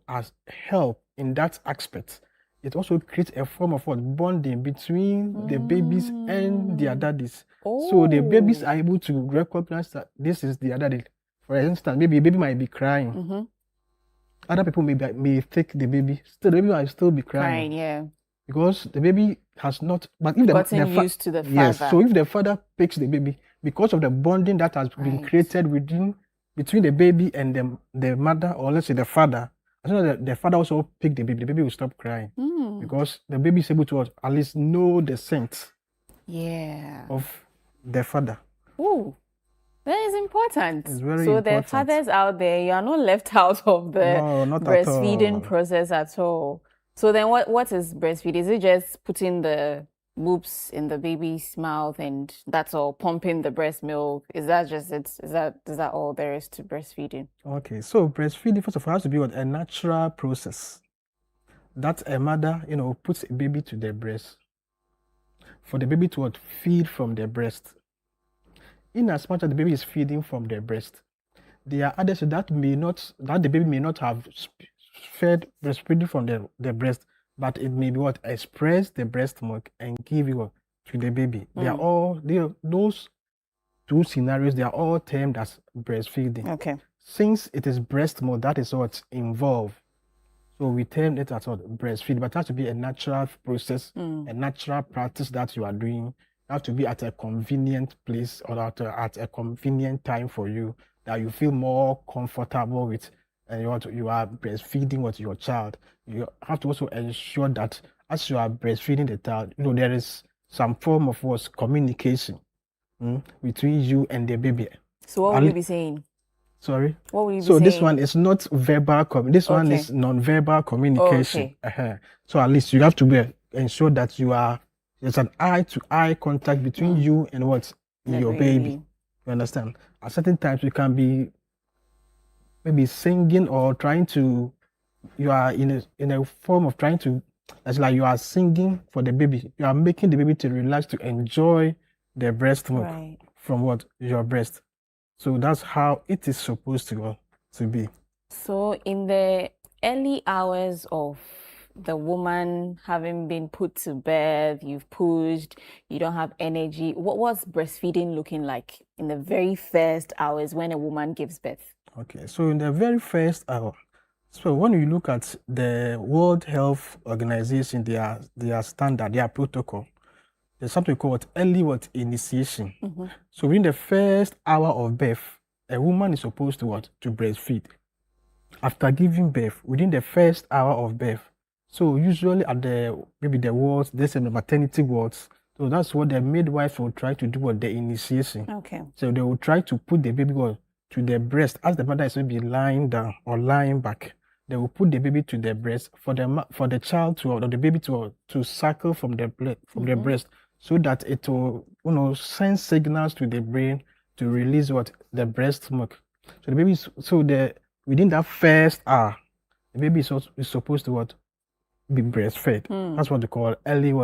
help in that aspect, it also creates a form of bonding between the babies and their daddies. So the babies are able to recognize that this is their daddy. For instance, maybe a baby might be crying. Other people may take the baby, still the baby might still be crying. Yeah. Because the baby has not, but if gotten used to the father. Yes, so if the father picks the baby, because of the bonding that has been created between the baby and the mother, or let's say the father, as soon as the father also pick the baby will stop crying. Because the baby is able to at least know the scent of the father. Oh, that is important. It's very so important. The fathers out there, you are not left out of the breastfeeding process at all. So then what is breastfeed? Is it just putting the boobs in the baby's mouth and that's all, pumping the breast milk? Is that just it? Is that all there is to breastfeeding? Okay, so breastfeeding first of all has to be a natural process. That a mother, puts a baby to their breast for the baby to feed from their breast. In as much as the baby is feeding from their breast, there are others that the baby may not have fed breastfeeding from their breast, but it may be express the breast milk and give it to the baby. Those two scenarios, they are all termed as breastfeeding. Okay. Since it is breast milk, that is what's involved. So we term it as breastfeed, but it has to be a natural process, a natural practice that you are doing. It has to be at a convenient place or at a convenient time for you that you feel more comfortable with, and you are breastfeeding your child. You have to also ensure that as you are breastfeeding the child, there is some form of communication between you and the baby. So what will you be saying? Sorry? What will you be saying? This one is not verbal. This one is non-verbal communication. So at least you have to ensure that there's an eye-to-eye contact between you and your baby. You understand? At certain times you can be maybe singing or trying to. You are in a form of trying to. It's like you are singing for the baby. You are making the baby to relax, to enjoy the breast milk from your breast. So that's how it is supposed to be. So in the early hours of the woman having been put to bed, you've pushed, you don't have energy, what's breastfeeding looking like in the very first hours when a woman gives birth? Okay, so in the very first hour, so when you look at the World Health Organization, their standard, their protocol, there's something called early initiation. So in the first hour of birth, a woman is supposed to breastfeed. After giving birth, within the first hour of birth. So usually at the wards, there's the maternity wards. So that's what the midwife will try to do the initiation. Okay. So they will try to put the baby to the breast as the mother is maybe lying down or lying back. They will put the baby to the breast for the child or the baby to suckle from the breast, so that it will send signals to the brain to release the breast milk. So the baby within that first hour, the baby is supposed to be breastfed. That's what they call early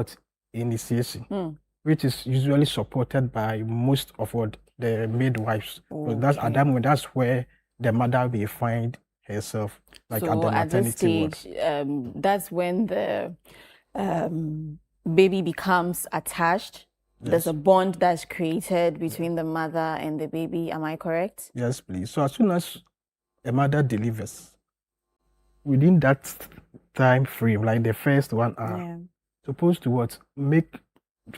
initiation, which is usually supported by most of the midwives. So that's at that moment, that's where the mother will find herself, like at the maternity this stage, that's when the baby becomes attached. Yes. There's a bond that's created between the mother and the baby. Am I correct? Yes, please. So as soon as a mother delivers, within that time frame, like the first 1 hour, supposed to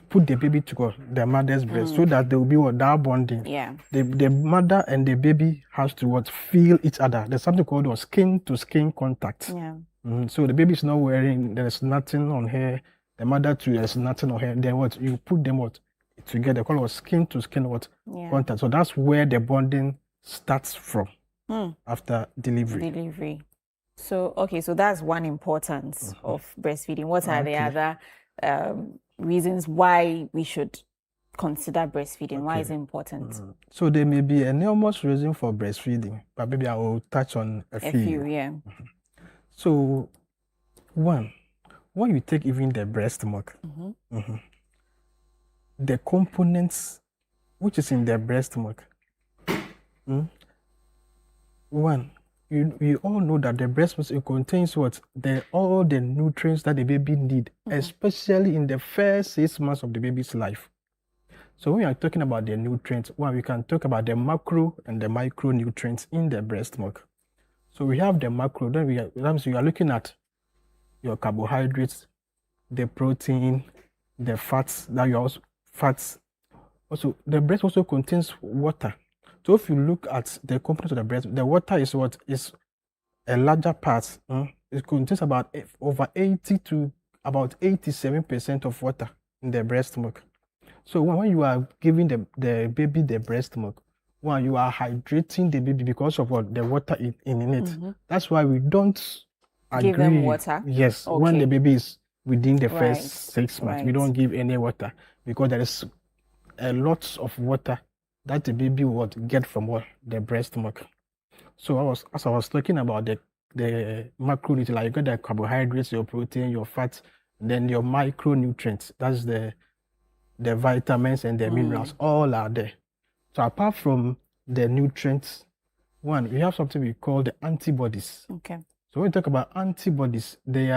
put the baby to the mother's breast, so that there will be that bonding. Yeah. The mother and the baby has to feel each other. There's something called skin to skin contact. Yeah. So the baby is not wearing, there's nothing on her. The mother too, there's nothing on her. Then you put them together, called skin to skin contact. So that's where the bonding starts from. after delivery. So, okay, so that's one importance of breastfeeding. What are the other reasons why we should consider breastfeeding? Why is it important? So there may be enormous reason for breastfeeding, but maybe I will touch on a few. Yeah. So, one, when you take even the breast milk, the components which is in the breast milk, one, you all know that the breast milk, it contains what? All the nutrients that the baby need, especially in the first 6 months of the baby's life. So when we are talking about the nutrients, well, we can talk about the macro and the micronutrients in the breast milk. So we have the macro, then we are looking at your carbohydrates, the protein, the fats, Also, the breast also contains water. So if you look at the components of the breast, the water is what is a larger part. It contains about over 80 to about 87% of water in the breast milk. So when you are giving the baby the breast milk, one, you are hydrating the baby because of what the water in it. That's why we don't give them water. Yes, when the baby is within the first 6 months, we don't give any water because there is a lot of water that the baby would get from the breast milk. So as I was talking about the macronutrients, like you got the carbohydrates, your protein, your fat, then your micronutrients. That's the vitamins and the minerals, all are there. So apart from the nutrients, one, we have something we call the antibodies. Okay. So when we talk about antibodies, they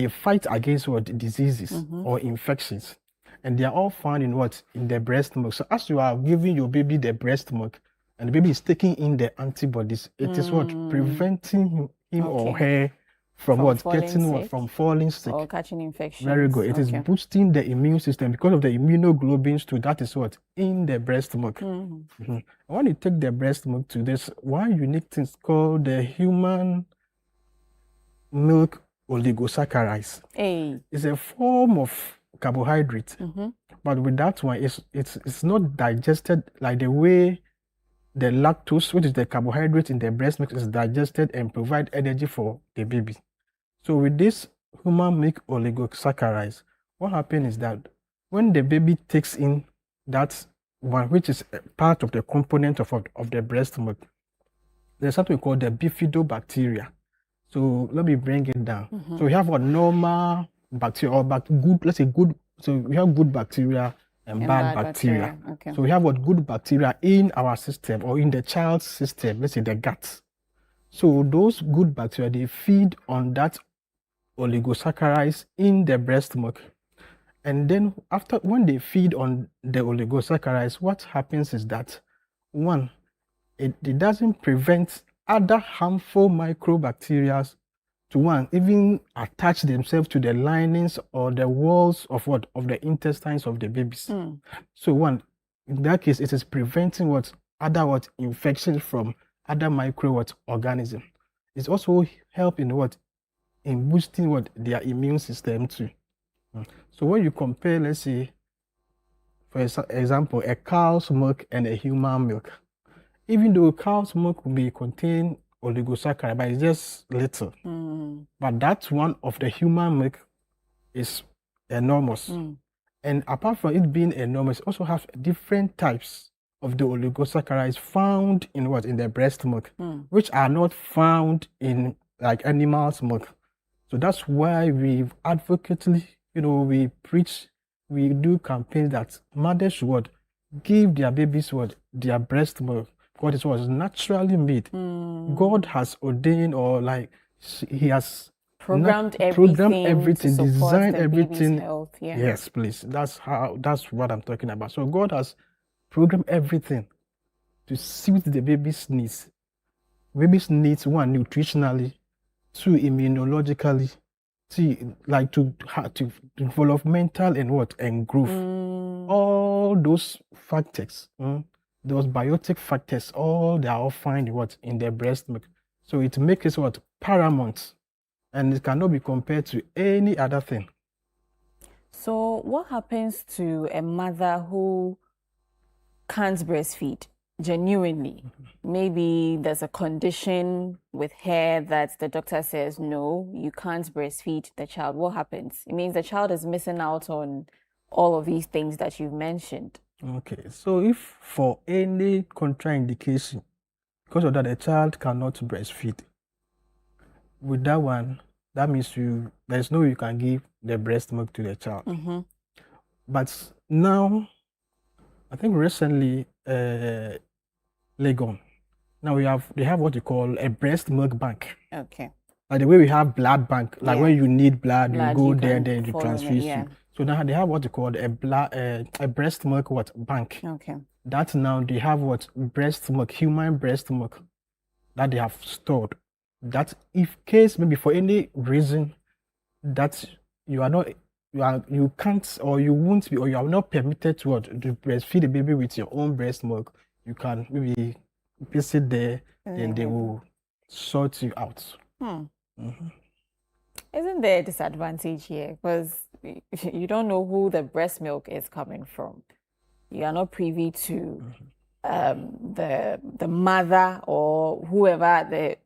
fight against diseases or infections. And they are all found in in the breast milk. So as you are giving your baby the breast milk and the baby is taking in the antibodies, it is preventing him or her from falling sick or catching infections. Very good. It is boosting the immune system because of the immunoglobulins too. That is in the breast milk. When you take the breast milk to this one unique thing called the human milk oligosaccharides. It's a form of carbohydrate, but with that one, it's not digested like the way the lactose, which is the carbohydrate in the breast milk, is digested and provide energy for the baby. So with this human milk oligosaccharides, what happens is that when the baby takes in that one, which is a part of the component of the breast milk, there's something called the bifidobacteria. So let me bring it down. So we have a normal bacteria or good, let's say good. So we have good bacteria and bad bacteria. Okay. So we have good bacteria in our system or in the child's system, let's say the gut. So those good bacteria, they feed on that oligosaccharides in the breast milk. And then when they feed on the oligosaccharides, what happens is that one, it doesn't prevent other harmful microbacteria to even attach themselves to the linings or the walls of the intestines of the babies. So in that case, it is preventing other infections from other microorganisms. It's also helping in boosting their immune system too. So when you compare, let's say, for example, a cow's milk and a human milk, even though cow's milk may contain oligosaccharide, but it's just little. But that one of the human milk is enormous. And apart from it being enormous, it also has different types of the oligosaccharides found in the breast milk, which are not found in like animals' milk. So that's why we advocately, we preach, we do campaigns that mothers should give their babies their breast milk. God is naturally made. God has ordained He has programmed everything, designed everything. Health, Yes, please. That's what I'm talking about. So God has programmed everything to suit the baby's needs. Baby's needs, one, nutritionally, two, immunologically, three, to developmental and growth. All those factors. Those biotic factors, they are all found in the breast milk. So it makes it paramount, and it cannot be compared to any other thing. So what happens to a mother who can't breastfeed? genuinely, maybe there's a condition with her that the doctor says, no, you can't breastfeed the child, what happens? It means the child is missing out on all of these things that you've mentioned. Okay, so if for any contraindication, because of that, the child cannot breastfeed, with that one, that means there's no way you can give the breast milk to the child. But now, I think recently, Legon, now they have what you call a breast milk bank. Okay. Like the way we have blood bank, like when you need blood, you go you there, can then you follow transfuse it, yeah. you. So now they have what you call a breast milk bank. Okay. That now they have breast milk, human breast milk, that they have stored. That if case maybe for any reason that you can't or you won't be or you are not permitted to breastfeed the baby with your own breast milk, you can maybe visit there and they will sort you out. Isn't there a disadvantage here? Because you don't know who the breast milk is coming from. You are not privy to the mother or whoever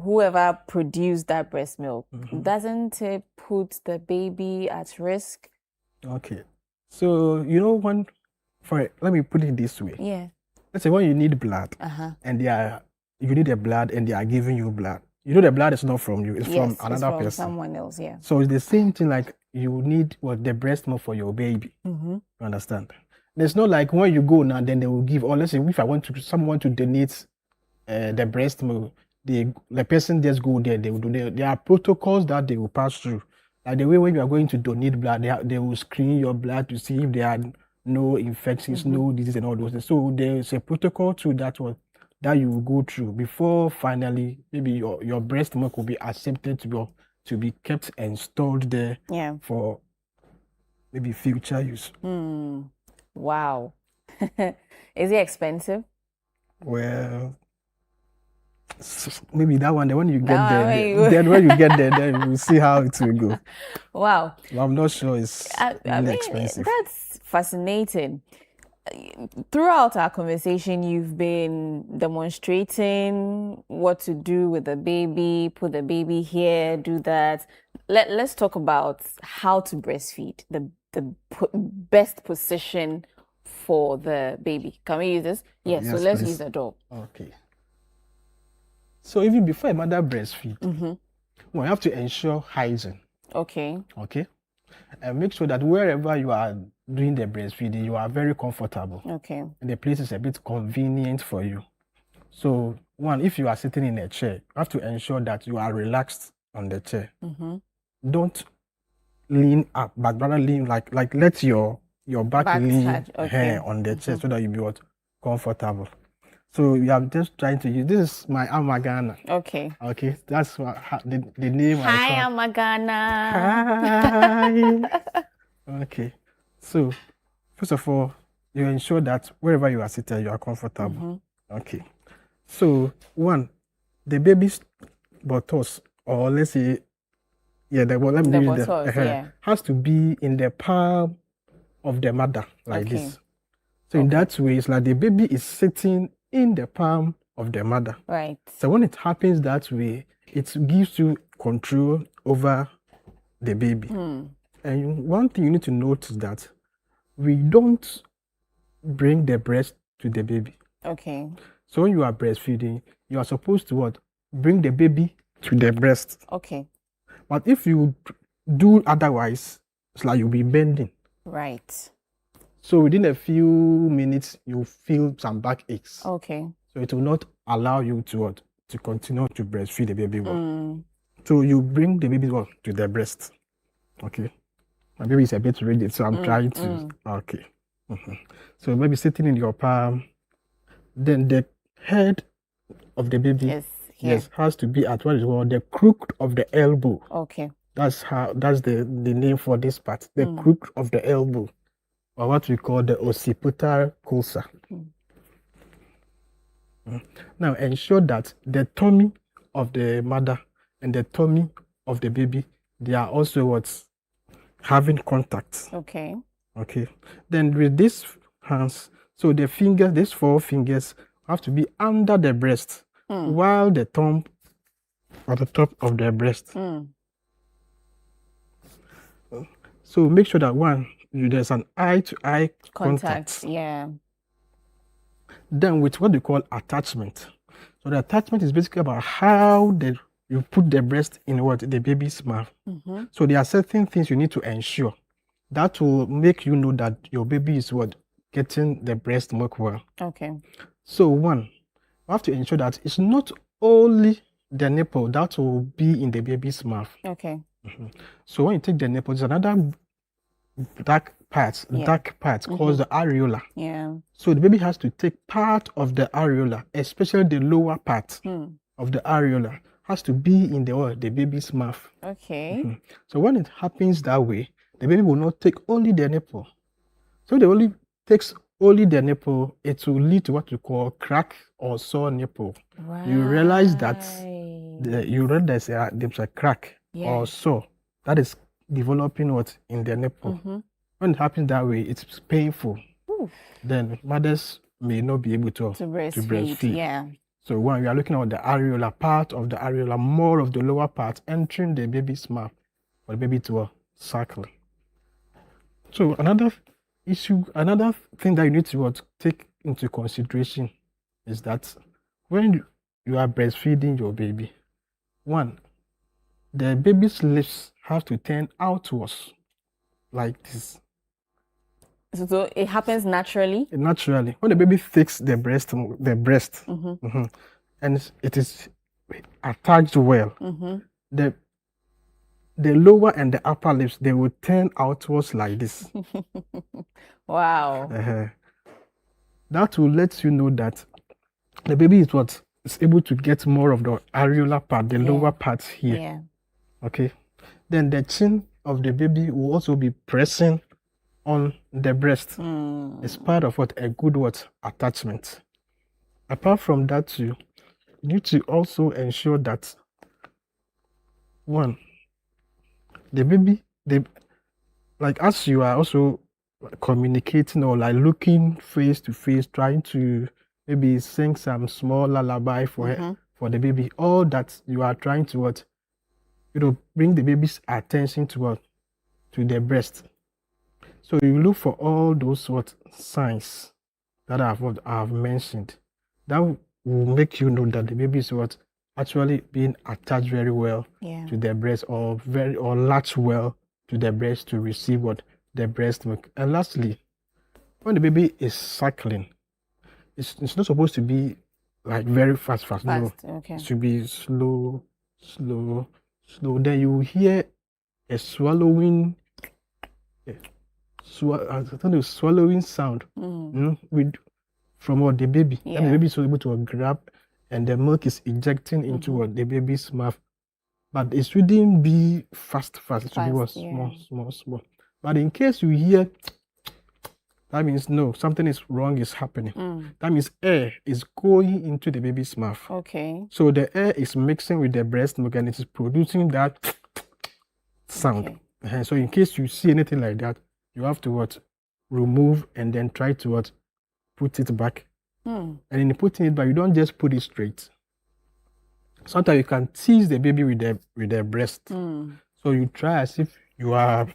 whoever produced that breast milk. Doesn't it put the baby at risk? Okay, so let me put it this way. Yeah. Let's say when you need blood, and you need the blood, and they are giving you blood. You know the blood is not from you; it's from another person, someone else. Yeah. So it's the same thing. Like you need the breast milk for your baby. You understand? There's no like when you go now, then they will give. Or let's say if someone to donate the breast milk, the person just go there. They will do. There are protocols that they will pass through. Like the way when you are going to donate blood, they will screen your blood to see if there are no infections, no disease, and all those things. So there is a protocol to that one that you will go through before finally maybe your breast milk will be accepted to be kept and stored there for maybe future use. Wow. Is it expensive? Well, maybe that one, when you get there, then when you get there, then we'll see how it will go. Wow. I'm not sure it's really expensive. That's fascinating. Throughout our conversation, you've been demonstrating what to do with the baby, put the baby here, do that. Let's talk about how to breastfeed, the best position for the baby. Can we use this? Yes, so let's use the door. Okay. So even before a mother breastfeed, we have to ensure hygiene. Okay. Okay. And make sure that wherever you are doing the breastfeeding, you are very comfortable. Okay. And the place is a bit convenient for you. So one, if you are sitting in a chair, you have to ensure that you are relaxed on the chair. Don't lean up, but rather lean like let your back lean on the chair so that you'll be comfortable. So you are just trying to use, this is my Amagana. Okay. Okay, that's what the name. Hi, Amagana. Hi. Okay, so first of all, you ensure that wherever you are seated, you are comfortable. Okay, so one, the baby's buttocks, or let's say, has to be in the palm of the mother like this. So in that way, it's like the baby is sitting in the palm of the mother. Right. So when it happens that way, it gives you control over the baby. And one thing you need to note is that we don't bring the breast to the baby. Okay. So when you are breastfeeding, you are supposed to bring the baby to the breast. Okay. But if you do otherwise, it's like you'll be bending. Right. So within a few minutes, you feel some backaches. Okay. So it will not allow you to continue to breastfeed the baby well. So you bring the baby to the breast. Okay. My baby is a bit rigid, so I'm trying to. Okay. So maybe sitting in your palm. Then the head of the baby has to be at what is called the crook of the elbow. Okay. That's the name for this part. The crook of the elbow, or what we call the occipital coxa. Now ensure that the tummy of the mother and the tummy of the baby, they are also having contact. Okay. Okay. Then with these hands, So the fingers, these 4 fingers, have to be under the breast, while the thumb at the top of the breast. So make sure that there's an eye-to-eye contact. Yeah. Then with what they call attachment. So the attachment is basically about how you put the breast in the baby's mouth. So there are certain things you need to ensure that will make you know that your baby is getting the breast milk well. Okay. So one, you have to ensure that it's not only the nipple that will be in the baby's mouth. Okay. So when you take the nipple, there's another dark part called the areola. Yeah. So the baby has to take part of the areola, especially the lower part of the areola, has to be in the baby's mouth. Okay. So when it happens that way, the baby will not take only the nipple. So they only takes only the nipple, it will lead to what you call crack or sore nipple. Right. You realize that there's a crack or sore that is developing in the nipple. When it happens that way, it's painful. Then mothers may not be able to breastfeed. Yeah. So when we are looking at the areola, part of the areola, more of the lower part entering the baby's mouth for the baby to suckle. So another thing that you need to take into consideration is that when you are breastfeeding your baby, one, the baby's lips have to turn outwards like this. So it happens naturally? Naturally. When the baby takes the breast, and it is attached well, the lower and the upper lips, they will turn outwards like this. Wow. That will let you know that the baby is able to get more of the areola part, the lower part here. Yeah. Okay. Then the chin of the baby will also be pressing on the breast. It's part of a good attachment. Apart from that too, you need to also ensure that one, the baby, as you are also communicating or looking face to face, trying to maybe sing some small lullaby for the baby, all that you are trying to bring the baby's attention to the breast. So you look for all those signs that I've mentioned. That will make you know that the baby is actually being attached very well to the breast, or latch well to the breast to receive the breast milk. And lastly, when the baby is suckling, it's not supposed to be very fast. No, okay. it should be slow. Then you hear a swallowing sound from the baby. Yeah. And the baby is able to grab, and the milk is ejecting into the baby's mouth. But it shouldn't be fast. It should be small. But in case you hear, that means no, something is wrong is happening. That means air is going into the baby's mouth. Okay. So the air is mixing with the breast milk, and it is producing that sound. Okay. So in case you see anything like that, you have to remove and then try to put it back. And in putting it back, you don't just put it straight. Sometimes you can tease the baby with the breast. So you try as if you are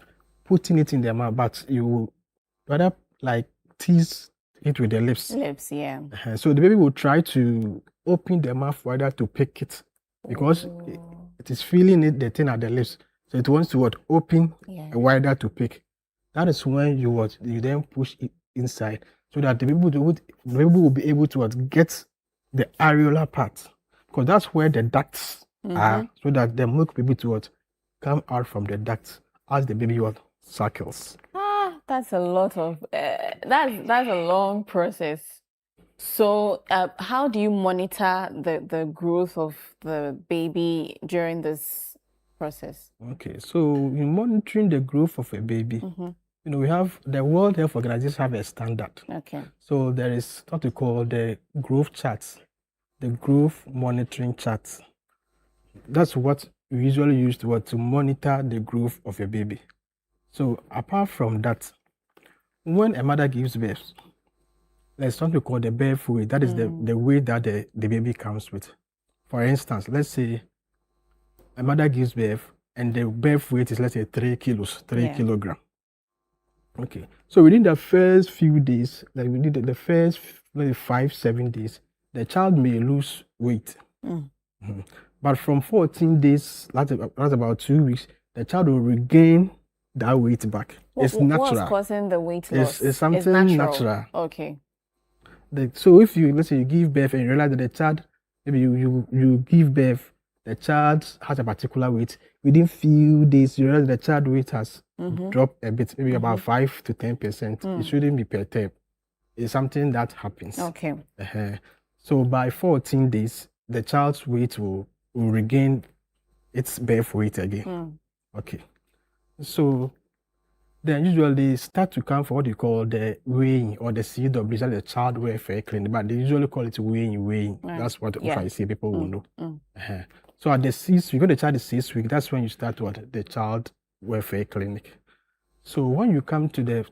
putting it in the mouth, but you rather tease it with the lips. Yeah. So the baby will try to open the mouth wider to pick it, because it is feeling the thing at the lips. So it wants to open wider to pick. That is when you then push it inside, so that the baby will be able to get the areola part, because that's where the ducts are, so that the milk will be able to come out from the ducts as the baby suckles. That's a lot of that's a long process. So how do you monitor the growth of the baby during this process? Okay, so in monitoring the growth of a baby, we have the World Health Organization have a standard. Okay. So there is what we call the growth charts, the growth monitoring charts. That's what we usually use to monitor the growth of a baby. So apart from that, when a mother gives birth, there's something called the birth weight. That is the weight that the baby comes with. For instance, let's say a mother gives birth and the birth weight is, let's say, 3 kilos, 3 kilograms. Okay. So within the first few days, like within the first maybe 5-7 days, the child may lose weight. But from 14 days, that's about 2 weeks, the child will regain that weight back. It's natural. What's causing the weight loss? It's something natural. Okay. So if you, let's say you give birth and you realize that the child, maybe you give birth, the child has a particular weight. Within few days, you realize the child weight has dropped a bit, maybe about 5 to 10%. It shouldn't be perturbed. It's something that happens. Okay. So by 14 days, the child's weight will regain its birth weight again. Okay. So then usually they start to come for what you call the weighing or the CW, the child welfare clinic, but they usually call it weighing. Right. That's what if I say people will know. So at the 6 week, when the child is 6 weeks, that's when you start the child welfare clinic. So when you come to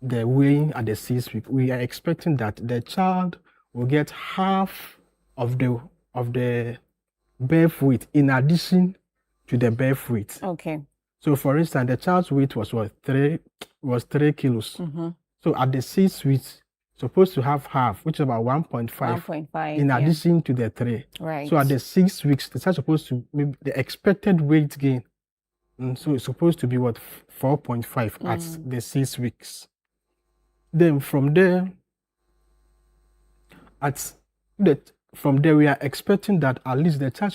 the weighing at the 6 week, we are expecting that the child will get half of the birth weight in addition to the birth weight. Okay. So for instance, the child's weight was 3 kilos. So at the 6 weeks, supposed to have half, which is about 1.5 in addition to the 3. Right. So at the 6 weeks, the child supposed to maybe the expected weight gain. So it's supposed to be 4.5 at the 6 weeks. Then from there, we are expecting that at least the child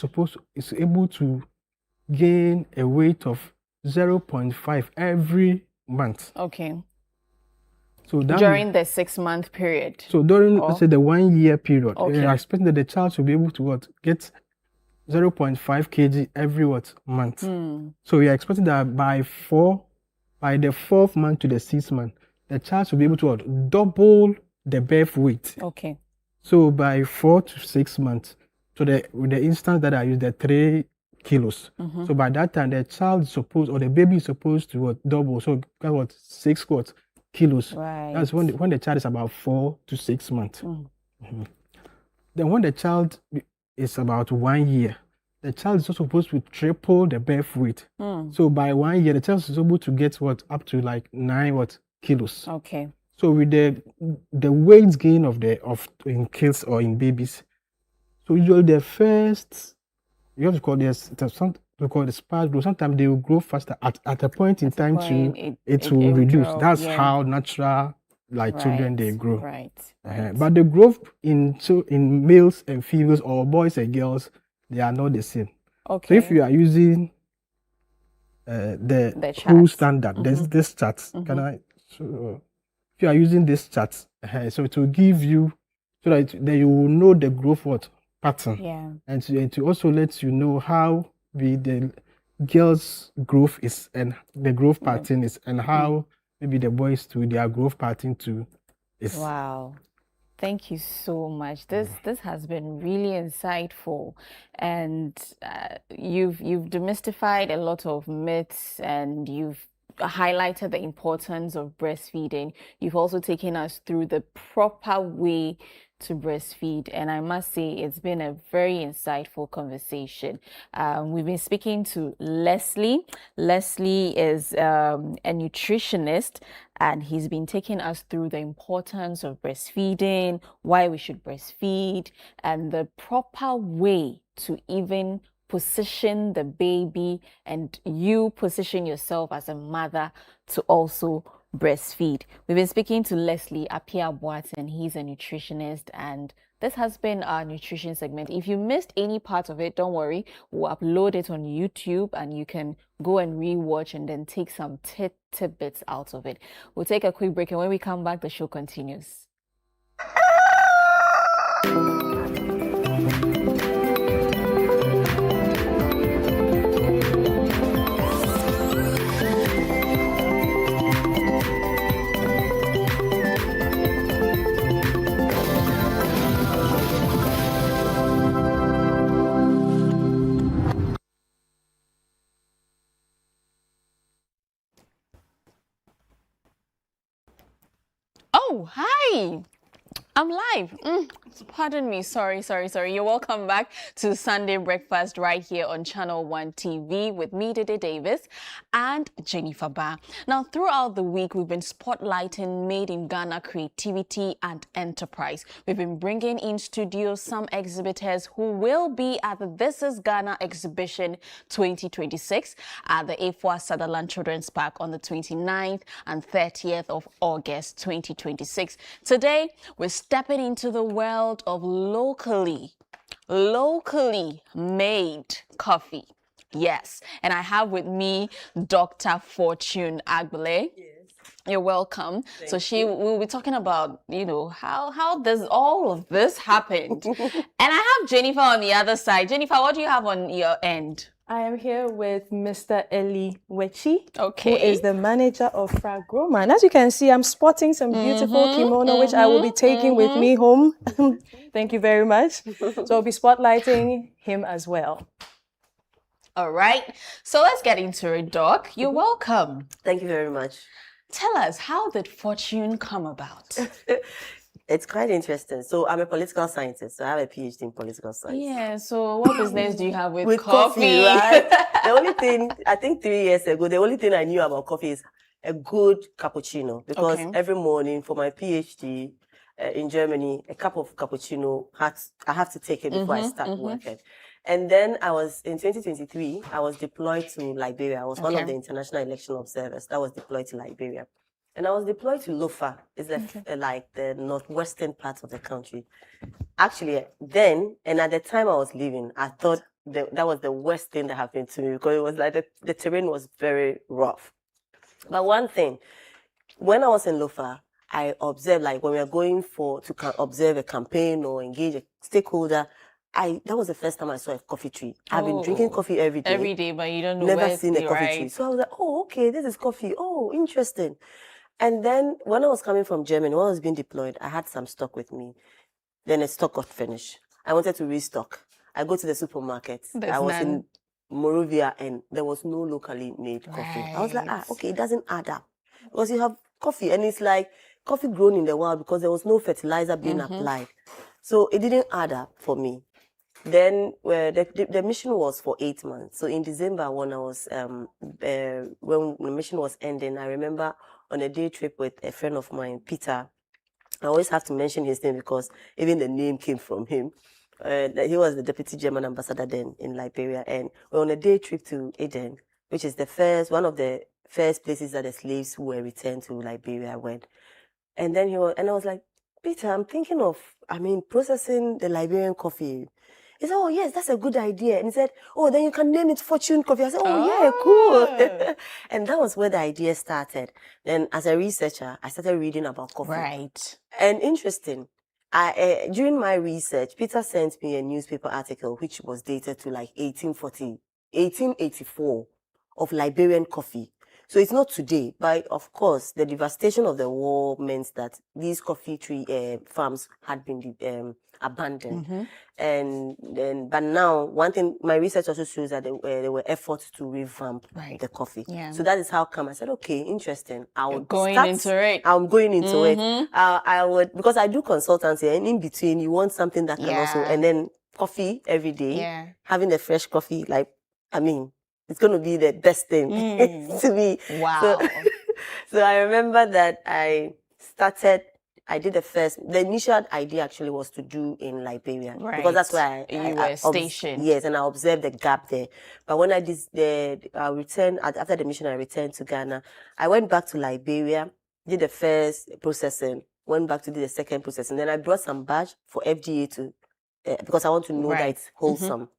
is able to gain a weight of 0.5 every month. Okay. So during the 6-month period. So during let's say the 1 year period, we Okay. are expecting that the child should be able to get 0.5 kg every month. So we are expecting that by the 4th month to the 6th month, the child should be able to double the birth weight. Okay. So by 4 to 6 months, so with the instance that I use the 3 kilos. So by that time, the child is supposed, or the baby is supposed to double. So got 6 kilos. Right. That's when the child is about 4 to 6 months. Then when the child is about 1 year, the child is also supposed to triple the birth weight. So by 1 year, the child is able to get up to like 9 kilos. Okay. So with the weight gain in kids or in babies, so usually the first, you have to call this something we call the sparse growth. Sometimes they will grow faster at a point in time it will reduce. That's how natural children they grow. Right. But the growth in males and females or boys and girls, they are not the same. Okay. So if you are using the whole standard, this chart, if you are using this chart, so it will give you so that you will know the growth pattern, and to also let you know how the girls' growth is and the growth pattern is, and how maybe the boys too, their growth pattern too is. Wow. Thank you so much. This has been really insightful, and you've demystified a lot of myths, and you've highlighted the importance of breastfeeding. You've also taken us through the proper way to breastfeed, and I must say it's been a very insightful conversation. We've been speaking to Leslie. Leslie is a nutritionist, and he's been taking us through the importance of breastfeeding, why we should breastfeed, and the proper way to even position the baby, and you position yourself as a mother to also breastfeed. We've been speaking to Leslie Appiah-Boateng. He's a nutritionist, and this has been our nutrition segment. If you missed any part of it, don't worry. We'll upload it on YouTube, and you can go and re-watch and then take some tidbits out of it. We'll take a quick break, and when we come back, the show continues. Oh, hi. I'm live. Pardon me. Sorry. You're welcome back to Sunday Breakfast right here on Channel 1 TV with me, Dede Davis, and Jennifer Ba. Now, throughout the week, we've been spotlighting Made in Ghana creativity and enterprise. We've been bringing in studio some exhibitors who will be at the This is Ghana exhibition 2026 at the A4 Sutherland Children's Park on the 29th and 30th of August 2026. Today, we're stepping into the world of locally made coffee. Yes, and I have with me Dr. Fortune Agbale. Yes. You're welcome. We'll be talking about, how all of this happened. And I have Jennifer on the other side. Jennifer, what do you have on your end? I am here with Mr. Eli Wechi, who is the manager of Fragroma. And as you can see, I'm sporting some beautiful kimono, which I will be taking with me home. Thank you very much. So I'll be spotlighting him as well. All right. So let's get into it, Doc. You're welcome. Thank you very much. Tell us, how did Fortune come about? It's quite interesting. So I'm a political scientist. So I have a PhD in political science. Yeah. So what business do you have with coffee? Right? The only thing, I think 3 years ago, the only thing I knew about coffee is a good cappuccino. Because every morning for my PhD in Germany, a cup of cappuccino, I have to take it before I start working. And then in 2023, I was deployed to Liberia. I was one of the international election observers that was deployed to Liberia. And I was deployed to Lofa. It's like the northwestern part of the country. Actually, then, and at the time I was leaving, I thought that was the worst thing that happened to me because it was like the terrain was very rough. But one thing, when I was in Lofa, I observed, like when we were going to observe a campaign or engage a stakeholder, that was the first time I saw a coffee tree. I've been drinking coffee every day. Every day, but you don't know Never seen a coffee tree. So I was like, oh, okay, this is coffee. Oh, interesting. And then when I was coming from Germany, when I was being deployed, I had some stock with me. Then the stock got finished. I wanted to restock. I go to the supermarket. I was in Morovia and there was no locally made coffee. I was like, okay, it doesn't add up. Because you have coffee and it's like coffee grown in the wild because there was no fertilizer being applied. So it didn't add up for me. Then the mission was for 8 months. So in December, when I was when the mission was ending, I remember on a day trip with a friend of mine, Peter. I always have to mention his name because even the name came from him. He was the deputy German ambassador then in Liberia, and we're on a day trip to Aden, which is one of the first places that the slaves who were returned to Liberia went. And then I was like, Peter, I'm thinking of, processing the Liberian coffee. He said, oh, yes, that's a good idea. And he said, oh, then you can name it Fortune Coffee. I said, yeah, cool. And that was where the idea started. Then as a researcher, I started reading about coffee. Right. And interesting, during my research, Peter sent me a newspaper article, which was dated to like 1884 of Liberian coffee. So it's not today, but of course, the devastation of the war meant that these coffee tree farms had been abandoned. But now, one thing, my research also shows that there were efforts to revamp the coffee. Yeah. So that is how come I said, okay, interesting. I'm going into it. I would, because I do consultancy, and in between, you want something that can also, and then coffee every day, having a fresh coffee, it's going to be the best thing to me. Wow. So I remember that I did the initial idea actually was to do in Liberia. Right. Because that's where you were stationed. Yes, and I observed the gap there. But when I did after the mission, I returned to Ghana. I went back to Liberia, did the first processing, went back to do the second processing. Then I brought some badge for FDA because I want to know that it's wholesome.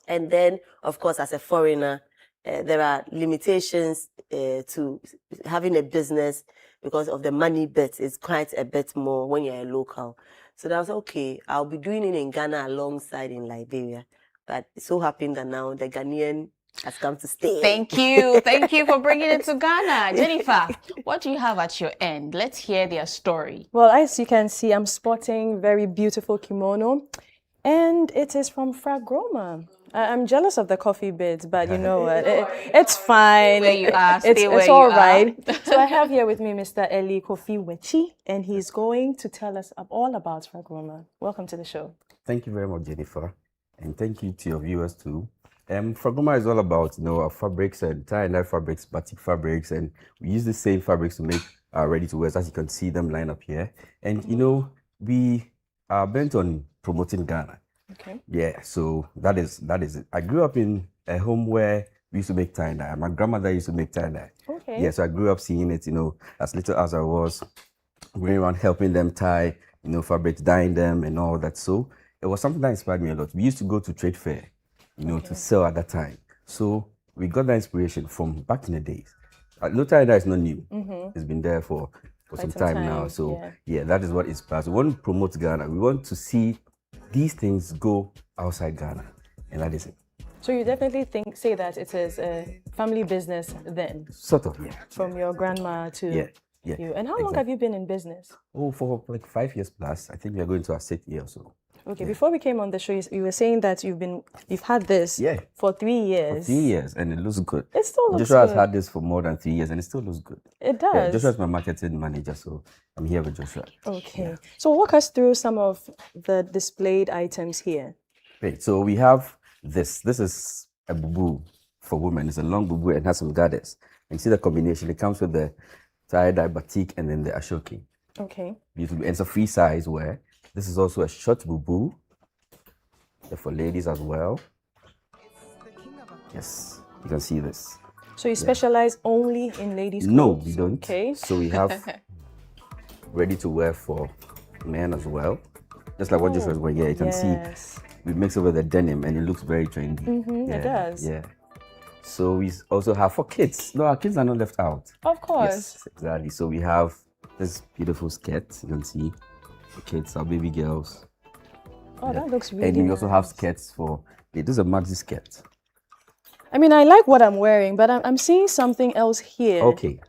And then, of course, as a foreigner, there are limitations to having a business because of the money bit. It's quite a bit more when you're a local. So that was okay. I'll be doing it in Ghana alongside in Liberia. But it so happened that now the Ghanaian has come to stay. Thank you. Thank you for bringing it to Ghana. Jennifer, what do you have at your end? Let's hear their story. Well, as you can see, I'm sporting very beautiful kimono. And it is from Fragroma. I'm jealous of the coffee bit, but you know what? It's fine. Where you are, stay where it's you all are. right. So I have here with me Mr. Eli Kofi Wechi, and he's going to tell us all about Fragroma. Welcome to the show. Thank you very much, Jennifer, and thank you to your viewers too. Fragroma is all about our fabrics and tie-and-dye fabrics, batik fabrics, and we use the same fabrics to make our ready-to-wear, as you can see them line up here. And we are bent on promoting Ghana. Okay. Yeah, so that is it. I grew up in a home where we used to make tie-and-dye. My grandmother used to make tie-and-dye. Okay. Yeah, so I grew up seeing it, as little as I was, going around helping them tie, fabrics, dyeing them and all that. So it was something that inspired me a lot. We used to go to trade fair, to sell at that time. So we got that inspiration from back in the days. No, tie-and-dye is not new. It's been there for some time now. So yeah, that is what inspires. We want to promote Ghana. We want to see these things go outside Ghana, and that is it. So you definitely say that it is a family business then? Sort of, yeah. From your grandma to you. And how long have you been in business? Oh, for like 5 years plus. I think we are going to our 6th year or so. Okay, before we came on the show, you were saying that you've had this for 3 years. For 3 years, and it looks good. It still looks Joshua good. has had this for more than 3 years, and it still looks good. It does. Yeah, Joshua is my marketing manager, so I'm here with Joshua. Okay. So walk us through some of the displayed items here. Great. So we have this. This is a bubu for women. It's a long bubu and has some gathers. And see the combination. It comes with the tie-dye batik and then the ashoki. Okay. Beautiful. And it's a free size wear. This is also a short bubu. They're for ladies as well. Yes, you can see this. So you specialize only in ladies' No, clothes? we don't. Okay. So we have ready to wear for men as well. Just like what Joshua was wearing. Yeah, you can see we mix it with the denim and it looks very trendy. It does. Yeah. So we also have for kids. No, our kids are not left out. Of course. Yes, exactly. So we have this beautiful skirt. You can see for kids, our baby girls. Oh, that looks really And we also have nice. skirts for, this is a maxi skirt. I mean, I like what I'm wearing, but I'm seeing something else here. Okay.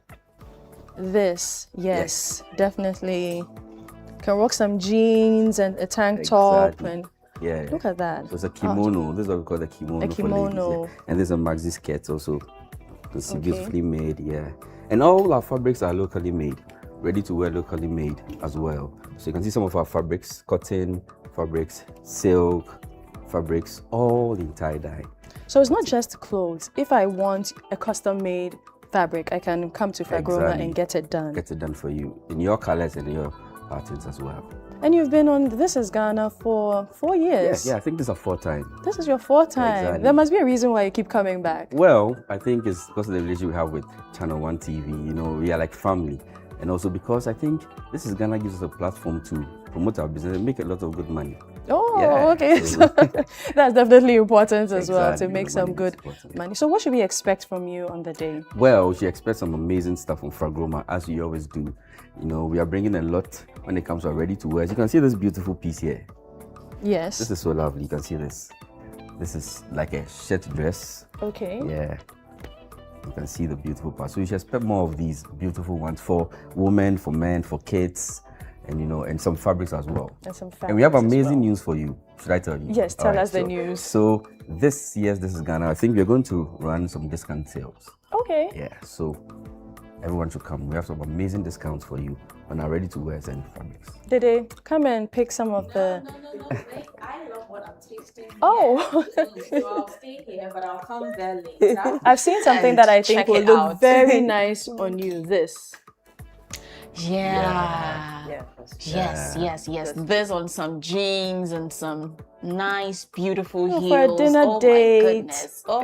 This, yes, definitely. Can rock some jeans and a tank top Exactly. and Yeah. look at that. So it's a kimono. This is what we call the kimono. A For ladies, kimono. yeah. And there's a maxi skirt also. You can see Okay. beautifully made, yeah. And all our fabrics are locally made, ready to wear locally made as well. So you can see some of our fabrics, cotton fabrics, silk fabrics, all in tie-dye. So it's not just clothes. If I want a custom-made fabric, I can come to Fragroma Exactly. and get it done. Get it done for you in your colors and your patterns as well. And you've been on This Is Ghana for 4 years. Yeah, I think this is our 4th time. This is your 4th time. Exactly. There must be a reason why you keep coming back. Well, I think it's because of the relationship we have with Channel One TV. We are like family. And also because I think This Is Ghana gives us a platform to promote our business and make a lot of good money. Oh, Yeah, okay. so- So that's definitely important as well, to Exactly, make the some money good is important. money. So what should we expect from you on the day? Well, you expect some amazing stuff from Fragroma, as we always do. We are bringing a lot when it comes to our ready-to-wear. You can see this beautiful piece here. Yes. This is so lovely. You can see this. This is like a shirt dress. Okay. Yeah. You can see the beautiful part. So you should expect more of these beautiful ones for women, for men, for kids, and some fabrics as well. And some And we have fabrics as amazing well. news for you. Should I tell you? Yes, tell Alright, us the news. So this year's This Is Ghana, I think we're going to run some discount sales. Okay. Yeah, so everyone should come. We have some amazing discounts for you on our ready-to-wear and fabrics. Did they come and pick some of the... I love what I'm tasting. Oh. So I'll stay here, but I'll come there later. I've seen something and that I think check will it look out. very nice on you. This. Yeah. Yes, Yeah. yes. This on some jeans and some nice, beautiful Oh, heels. for a dinner oh date. My goodness. Oh,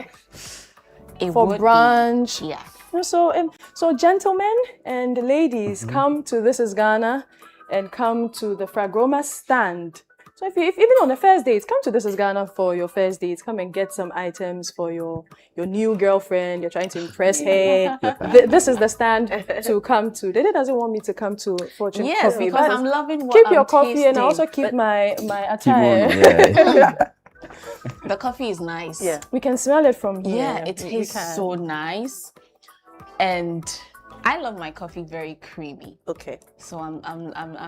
it For would be- brunch. Yeah. So gentlemen and ladies, Mm-hmm. come to This Is Ghana and come to the Fragroma stand. So if even on the first dates, come to This Is Ghana for your first dates. Come and get some items for your new girlfriend. You're trying to impress her. This is the stand to come to. Dede doesn't want me to come to Fortune Yes, Coffee. because That I'm is- loving what Keep I'm your coffee and tasting. also keep my attire. The coffee is nice. Yeah, we can smell it from here. Yeah, it We tastes can. so nice, and I love my coffee very creamy. Okay. So I'm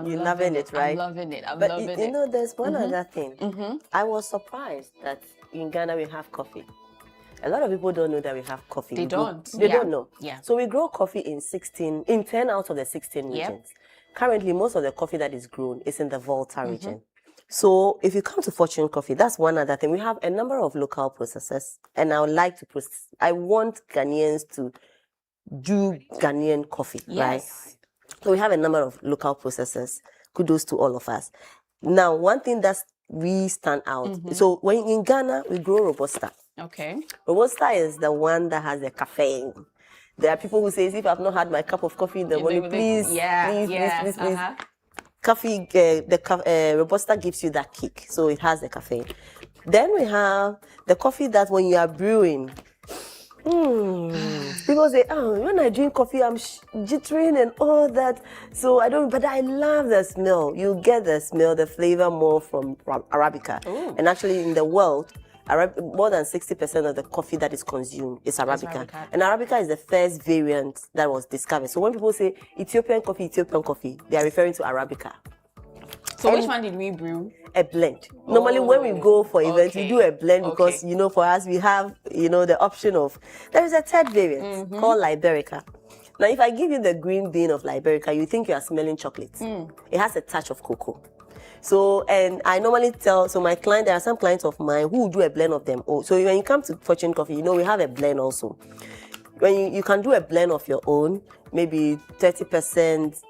You're loving loving it, right? I'm loving it. I'm But loving you it. know, there's one Mhm. other thing. I was surprised that in Ghana we have coffee. A lot of people don't know that we have coffee. They don't. They don't know. Yeah. So we grow coffee in 10 out of the 16 regions. Currently, most of the coffee that is grown is in the Volta region. So if you come to Fortune Coffee, that's one other thing. We have a number of local processors, and I would like to I want Ghanaians to do Ghanaian coffee, right? So we have a number of local processors. Kudos to all of us. Now, one thing that we stand out. So when in Ghana, we grow Robusta. Okay. Robusta is the one that has the caffeine. There are people who say, if I've not had my cup of coffee in the morning, please. Coffee, Robusta gives you that kick, so it has the caffeine. Then we have the coffee that when you are brewing, people say, oh, when I drink coffee, I'm jittering and all that. So I don't, but I love the smell. You get the smell, the flavor more from Arabica. And actually in the world, more than 60% of the coffee that is consumed is Arabica. And Arabica is the first variant that was discovered. So when people say Ethiopian coffee, they are referring to Arabica. So which one did we brew? A blend. Normally when we go for events, we do a blend because, for us, we have, the option of, there is a third variant called Liberica. Now, if I give you the green bean of Liberica, you think you are smelling chocolate. It has a touch of cocoa. So, and I normally tell, my client, there are some clients of mine who do a blend of them all. So when you come to Fortune Coffee, we have a blend also. When you can do a blend of your own, maybe 30%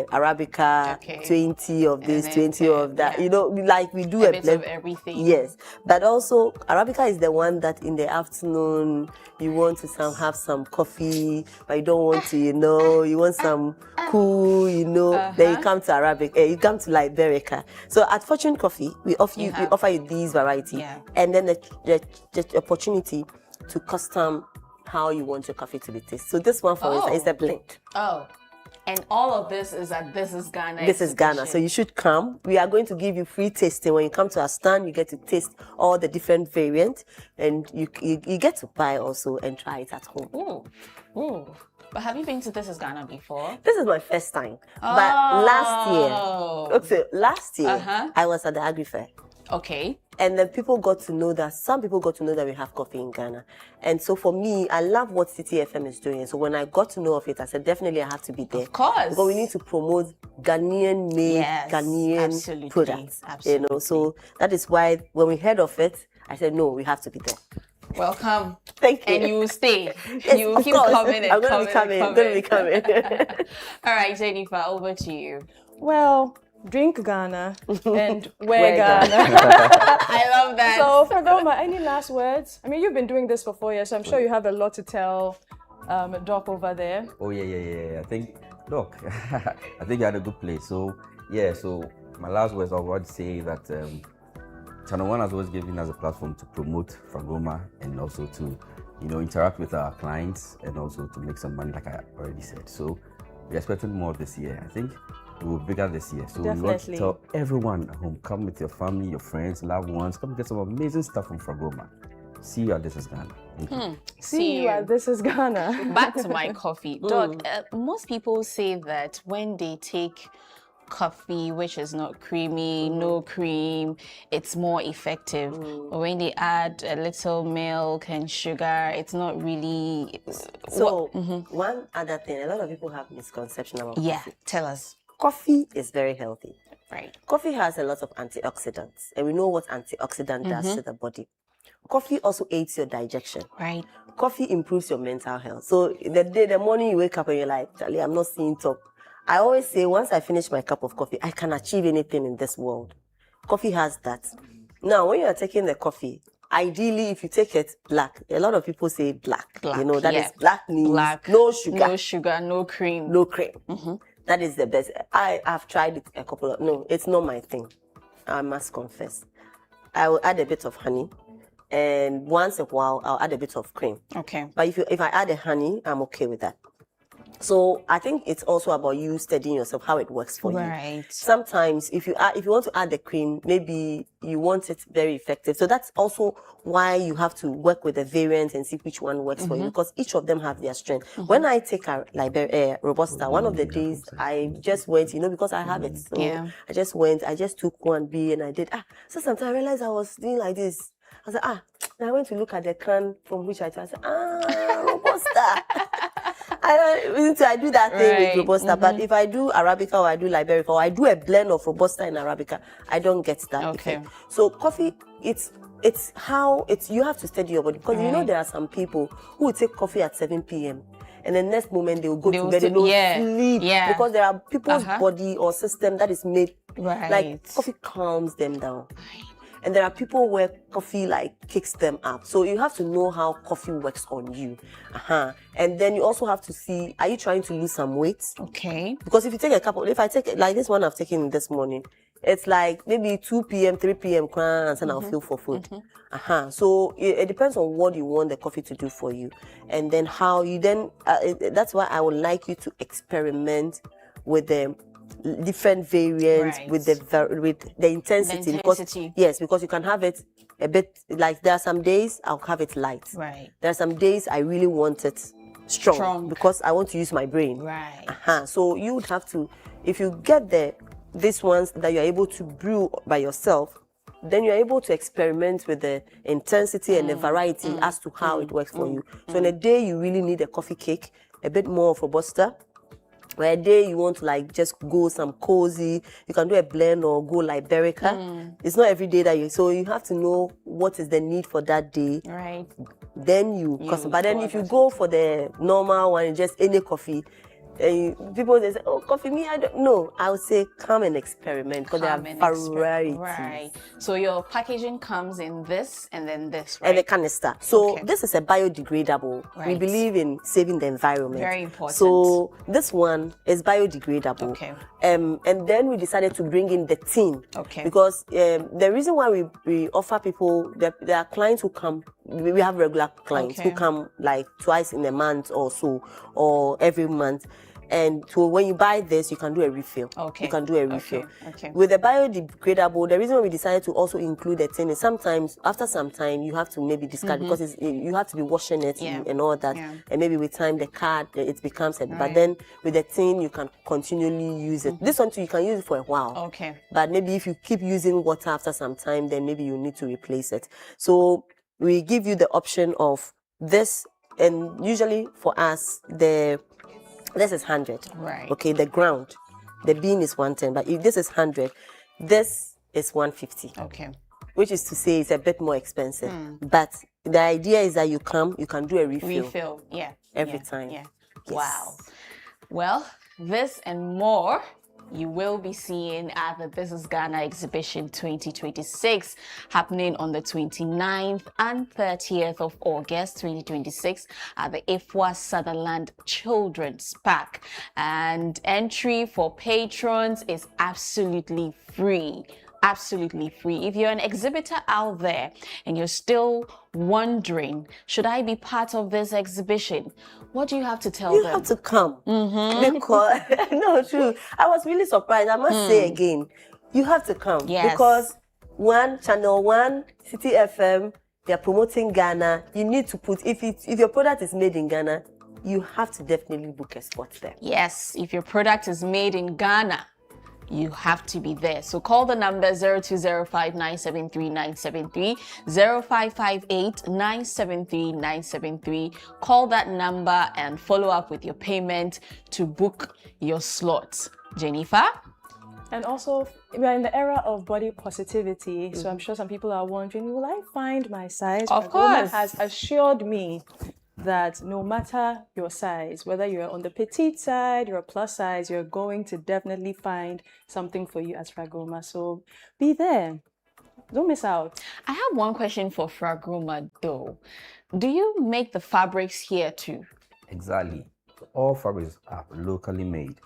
Arabica, 20 of this, 20 of that, like we do a bit blend of everything. Yes, but also Arabica is the one that in the afternoon you want to have some coffee, but you don't want to, you want some cool, then you come to Arabic, you come to Liberica. So at Fortune Coffee, we offer you these variety, and then the opportunity to custom how you want your coffee to be tasted. So this one, for instance, is a blend. And all of this is at This Is Ghana. This is Ghana. So you should come. We are going to give you free tasting. When you come to our stand, you get to taste all the different variants, and you get to buy also and try it at home. Ooh. But have you been to This Is Ghana before? This is my first time. But last year, I was at the Agri Fair. Okay. And then some people got to know that we have coffee in Ghana. And so for me, I love what City FM is doing. So when I got to know of it, I said, definitely I have to be there. Of course. But we need to promote Ghanaian-made, Ghanaian products. Absolutely. So that is why when we heard of it, I said, no, we have to be there. Welcome. Thank you. And you will stay. Yes, you will keep course. coming and I'm going to be coming. All right, Jennifer, over to you. Well, drink Ghana and wear Ghana. I love that. So, Fragoma, any last words? I mean, you've been doing this for 4 years, so I'm sure you have a lot to tell Doc over there. Oh, yeah. I think, Doc, I think you had a good place. So my last words, I would say that Channel One has always given us a platform to promote Fragoma and also to, interact with our clients and also to make some money, like I already said. So we're expecting more this year. I think we will be bigger this year. So we want to tell everyone at home, come with your family, your friends, loved ones, come get some amazing stuff from Fragoma. See you at This Is Ghana. See you at This Is Ghana. Back to my coffee. Doc, most people say that when they take coffee which is not creamy, no cream, it's more effective. But when they add a little milk and sugar, it's not really. So one other thing, a lot of people have misconception about coffee. Tell us. Coffee is very healthy. Right. Coffee has a lot of antioxidants, and we know what antioxidant does to the body. Coffee also aids your digestion. Right. Coffee improves your mental health. So the morning you wake up and you're like, Charlie, I'm not seeing top. I always say, once I finish my cup of coffee, I can achieve anything in this world. Coffee has that. Now, when you are taking the coffee, ideally, if you take it black, a lot of people say black. That is black means no sugar. No sugar, no cream. No cream. That is the best. I have tried it a couple of, no, it's not my thing. I must confess. I will add a bit of honey, and once in a while, I'll add a bit of cream. Okay. But if I add a honey, I'm okay with that. So I think it's also about you studying yourself, how it works for you. Sometimes if you want to add the cream, maybe you want it very effective. So that's also why you have to work with the variant and see which one works for you, because each of them have their strength. When I take a Robusta, one of the days I just went, because I have it. So I just took 1B and I did. So sometimes I realized I was doing like this. I said, and I went to look at the can from which I said, Robusta. I do that thing with Robusta, but if I do Arabica or I do Liberica or I do a blend of Robusta and Arabica, I don't get that effect. So coffee, you have to steady your body, because you know there are some people who will take coffee at 7 p.m. and the next moment they will go to bed and sleep because there are people's body or system that is made like coffee calms them down. And there are people where coffee like kicks them up. So you have to know how coffee works on you. And then you also have to see, are you trying to lose some weight? Okay. Because if you take if I take like this one I've taken this morning, it's like maybe 2 p.m., 3 p.m. and then I'll feel for food. So it depends on what you want the coffee to do for you. And then how you then, that's why I would like you to experiment with the different variants with the intensity. Because you can have it a bit like, there are some days I'll have it light. There are some days I really want it strong because I want to use my brain. So you would have to, if you get these ones that you're able to brew by yourself, then you're able to experiment with the intensity and the variety as to how it works for you. So in a day you really need a coffee cake, a bit more of Robusta. Where a day you want to like just go some cozy, you can do a blend or go Liberica. It's not every day that so you have to know what is the need for that day. Then but then if you go for the normal one, just any coffee, people they say, coffee, me, I don't know. I would say come and experiment because there are varieties. So your packaging comes in this and then this, and a canister. So this is a biodegradable. We believe in saving the environment. Very important. So this one is biodegradable. And then we decided to bring in the tin. Because the reason why we offer people, there are clients who come, we have regular clients who come like twice in a month or so, or every month. And so when you buy this, you can do a refill. You can do a refill. With the biodegradable, the reason why we decided to also include the tin is sometimes, after some time, you have to maybe discard because you have to be washing it and all that. And maybe with time, the card, it becomes it. But then with the tin, you can continually use it. This one too, you can use it for a while. But maybe if you keep using water after some time, then maybe you need to replace it. So we give you the option of this, and usually for us, this is 100. Okay, the ground, the bean is 110, but if this is 100, this is 150. Which is to say it's a bit more expensive. But the idea is that you can do a refill. Every time. Wow. Well, this and more you will be seeing at the This is Ghana Exhibition 2026 happening on the 29th and 30th of August 2026 at the IFWA Sutherland Children's Park. And entry for patrons is absolutely free. Absolutely free. If you're an exhibitor out there and you're still wondering, should I be part of this exhibition? What do you have to tell them? You have to come. Because, no, true. I was really surprised. I must say again, you have to come. Because Channel 1, City FM, they're promoting Ghana. You need to put, if your product is made in Ghana, you have to definitely book a spot there. Yes, if your product is made in Ghana, you have to be there. So call the number 0205 973 973, 0558 973 973. Call that number and follow up with your payment to book your slot. Jennifer? And also, we are in the era of body positivity, so I'm sure some people are wondering, will I find my size? Of course. Has assured me that no matter your size, whether you're on the petite side, you're a plus size, you're going to definitely find something for you at Fragoma. So be there. Don't miss out. I have one question for Fragoma though. Do you make the fabrics here too? Exactly. All fabrics are locally made,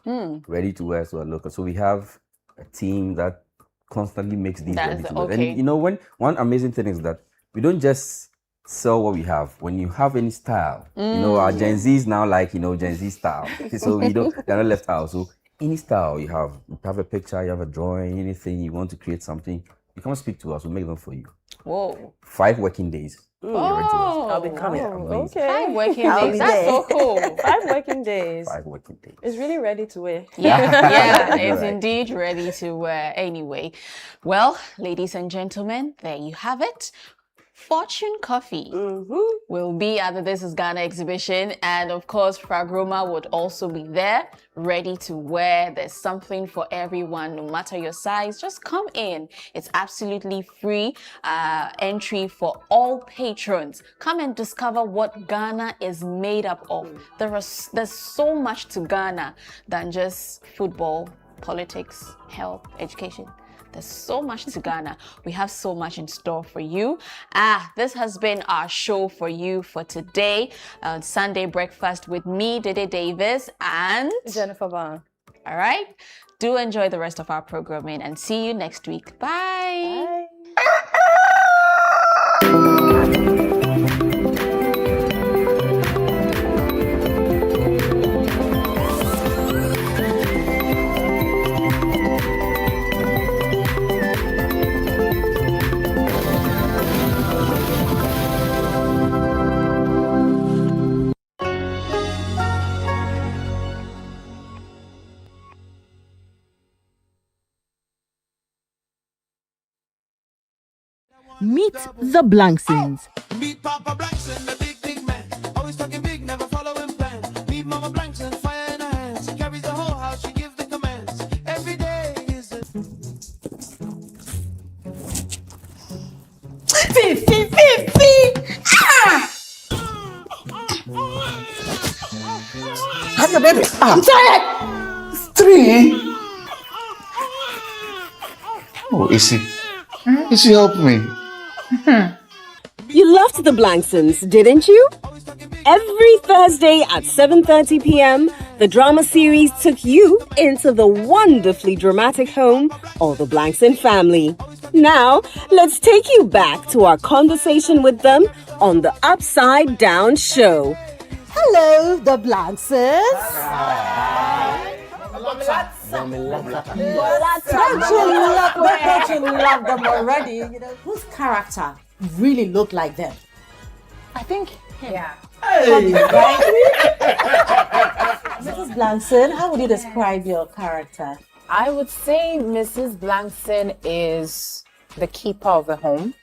ready to wear, so are local. So we have a team that constantly makes these ready to wear. And you know, one amazing thing is that we don't just sell what we have. When you have any style, you know, our Gen Zs now like, you know, Gen Z style. So they're not left out. So any style you have a picture, you have a drawing, anything, you want to create something, you come speak to us, we'll make them for you. Whoa. 5 working days. I'll be coming. Okay. 5 working days. That's so cool. 5 working days. 5 working days. It's really ready to wear. Yeah, it's indeed ready to wear anyway. Well, ladies and gentlemen, there you have it. Fortune Coffee will be at the This is Ghana exhibition, and of course Fragroma would also be there, ready to wear. There's something for everyone, no matter your size. Just come in. It's absolutely free entry for all patrons. Come and discover what Ghana is made up of. There's so much to Ghana than just football, politics, health, education. There's so much to Ghana. We have so much in store for you. This has been our show for you for today. Sunday breakfast with me, Dede Davis, and Jennifer Bond. All right. Do enjoy the rest of our programming and see you next week. Bye. Meet the Blanksons. Meet Papa Blankson, the big man. Always talking big, never following plan. Meet Mama Blankson, fire in her hands. She carries the whole house, she gives the commands. Every day is a... Have your baby. I'm tired. It's 3. Oh, Issy. Issy, help me. You loved the Blanksons, didn't you? Every Thursday at 7:30 p.m., the drama series took you into the wonderfully dramatic home of the Blankson family. Now, let's take you back to our conversation with them on the Upside Down Show. Hello, the Blanksons. Don't you love them already? You know, whose character really looked like them? I think him. Yeah. Hey. Mrs. Blankson, how would you describe your character? I would say Mrs. Blankson is the keeper of the home.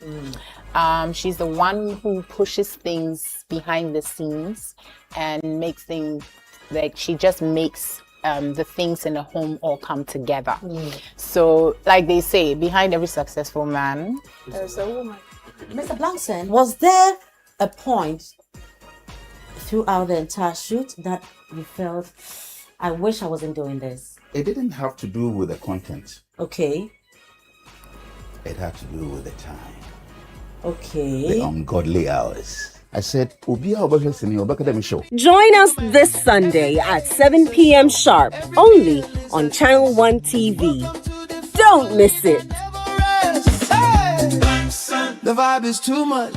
She's the one who pushes things behind the scenes and makes things, like she just makes the things in the home all come together. So, like they say, behind every successful man, there's a woman. Mr. Blankson, was there a point throughout the entire shoot that you felt, I wish I wasn't doing this? It didn't have to do with the content. Okay. It had to do with the time. Okay. The ungodly hours. I said, show. Join us this Sunday at 7 p.m. sharp, only on Channel 1 TV. Don't miss it. The vibe is too much.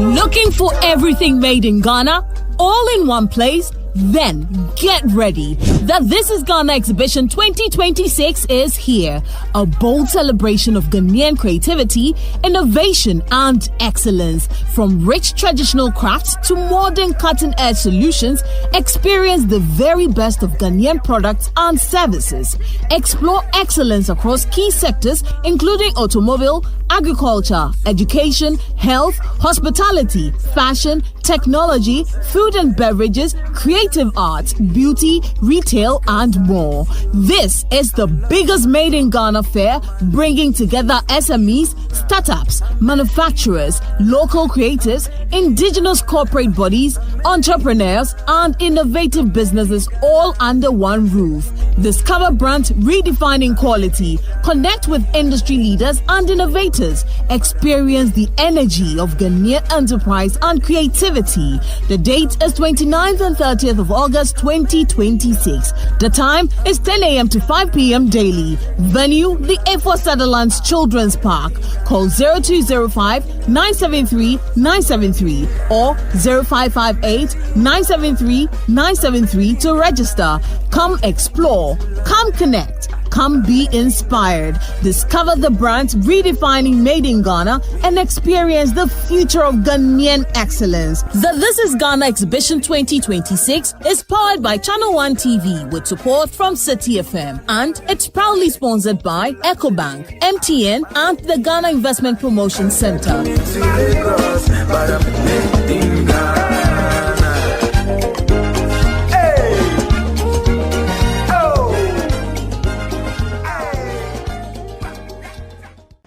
Looking for everything made in Ghana, all in one place? Then get ready. The This is Ghana Exhibition 2026 is here. A bold celebration of Ghanaian creativity, innovation, and excellence. From rich traditional crafts to modern cutting-edge solutions, experience the very best of Ghanaian products and services. Explore excellence across key sectors, including automobile, agriculture, education, health, hospitality, fashion, technology, food and beverages, creative arts, beauty, retail, and more. This is the biggest Made in Ghana fair, bringing together SMEs, startups, manufacturers, local creators, indigenous corporate bodies, entrepreneurs, and innovative businesses all under one roof. Discover brands redefining quality, connect with industry leaders and innovators, experience the energy of Ghanaian enterprise and creativity. The date is 29th and 30th of August 2026. The time is 10 a.m. to 5 p.m. daily. Venue, the A4 Sutherland's Children's Park. Call 0205-973-973 or 0558-973-973 to register. Come explore. more. Come connect. Come be inspired. Discover the brands redefining Made in Ghana and experience the future of Ghanaian excellence. The This is Ghana Exhibition 2026 is powered by Channel One TV with support from City FM, and it's proudly sponsored by EcoBank, MTN, and the Ghana Investment Promotion Center.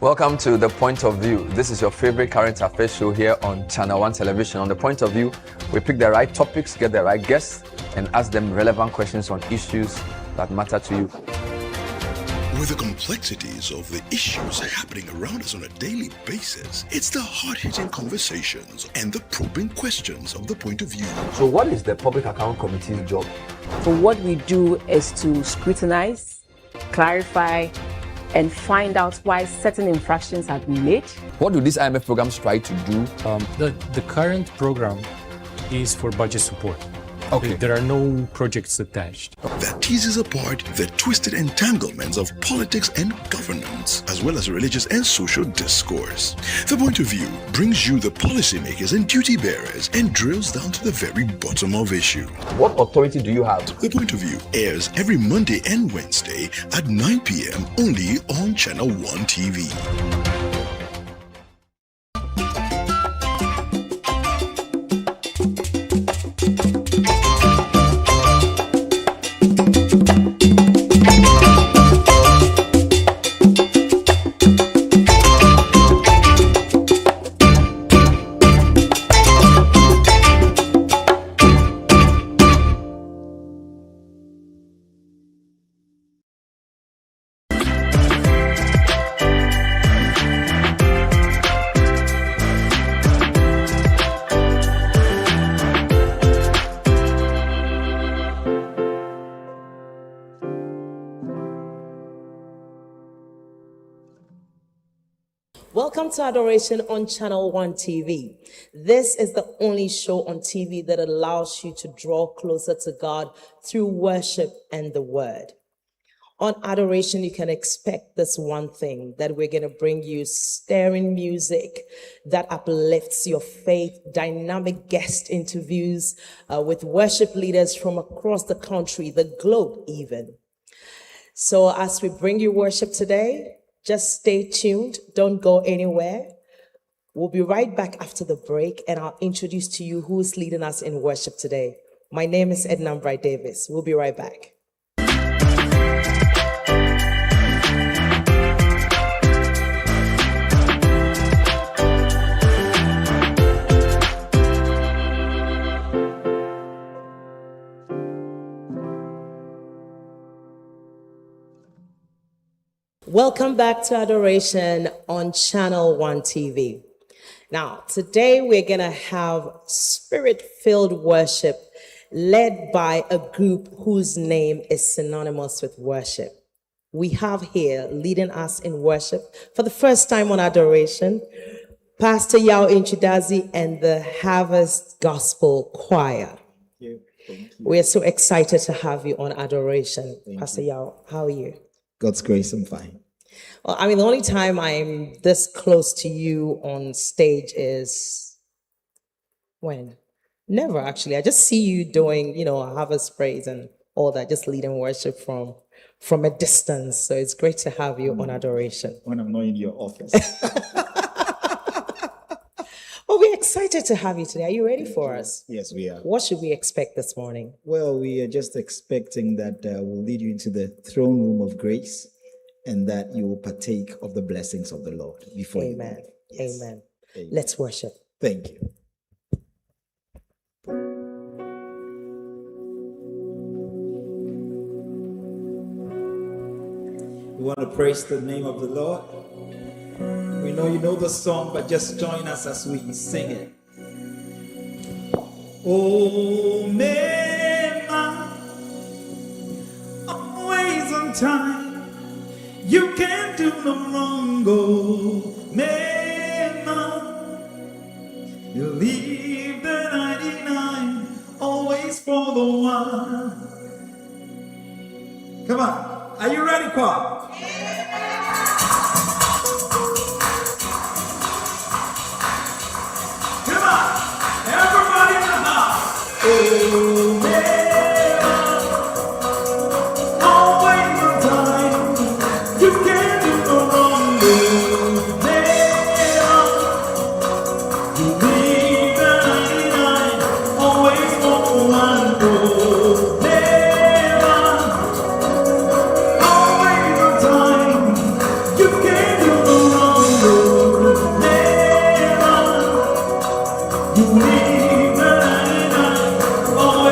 Welcome to The Point of View. This is your favorite current affairs show here on Channel One Television. On The Point of View, we pick the right topics, get the right guests, and ask them relevant questions on issues that matter to you. With the complexities of the issues happening around us on a daily basis, it's the hard-hitting conversations and the probing questions of The Point of View. So what is the Public Account Committee's job? So what we do is to scrutinize, clarify, and find out why certain infractions have been made. What do these IMF programs try to do? The current program is for budget support. Okay. There are no projects attached. That teases apart the twisted entanglements of politics and governance, as well as religious and social discourse. The Point of View brings you the policymakers and duty bearers and drills down to the very bottom of issue. What authority do you have? The Point of View airs every Monday and Wednesday at 9 p.m. only on Channel One TV. Welcome to Adoration on Channel One TV. This is the only show on TV that allows you to draw closer to God through worship and the Word. On Adoration, you can expect this one thing, that we're going to bring you stirring music that uplifts your faith, dynamic guest interviews with worship leaders from across the country, the globe even. So as we bring you worship today, just stay tuned. Don't go anywhere. We'll be right back after the break, and I'll introduce to you who's leading us in worship today. My name is Edna Bright Davis. We'll be right back. Welcome back to Adoration on Channel One TV. Now, today we're going to have spirit-filled worship led by a group whose name is synonymous with worship. We have here leading us in worship for the first time on Adoration, Pastor Yao Inchidazi and the Harvest Gospel Choir. We're so excited to have you on Adoration. Pastor Yao, how are you? God's grace, I'm fine. Well, I mean, the only time I'm this close to you on stage is when? Never, actually. I just see you doing, harvest praise and all that, just leading worship from a distance. So it's great to have you on Adoration. When I'm not in your office. Well, we're excited to have you today. Are you ready for us? Yes, we are. What should we expect this morning? Well, we are just expecting that we'll lead you into the throne room of grace, and that you will partake of the blessings of the Lord before you leave. Yes. Amen. Let's worship. Thank you. We want to praise the name of the Lord. We know you know the song, but just join us as we sing it. Oh, Mema, always on time. You can't do no wrong, oh, Mema. You leave the 99 always for the one. Come on. Are you ready, choir? Come on. Everybody in the house. Always on time. You can't do no wrong. You leave the 99. Always want one go. Always on time. You can't do no wrong. You leave the 99. Always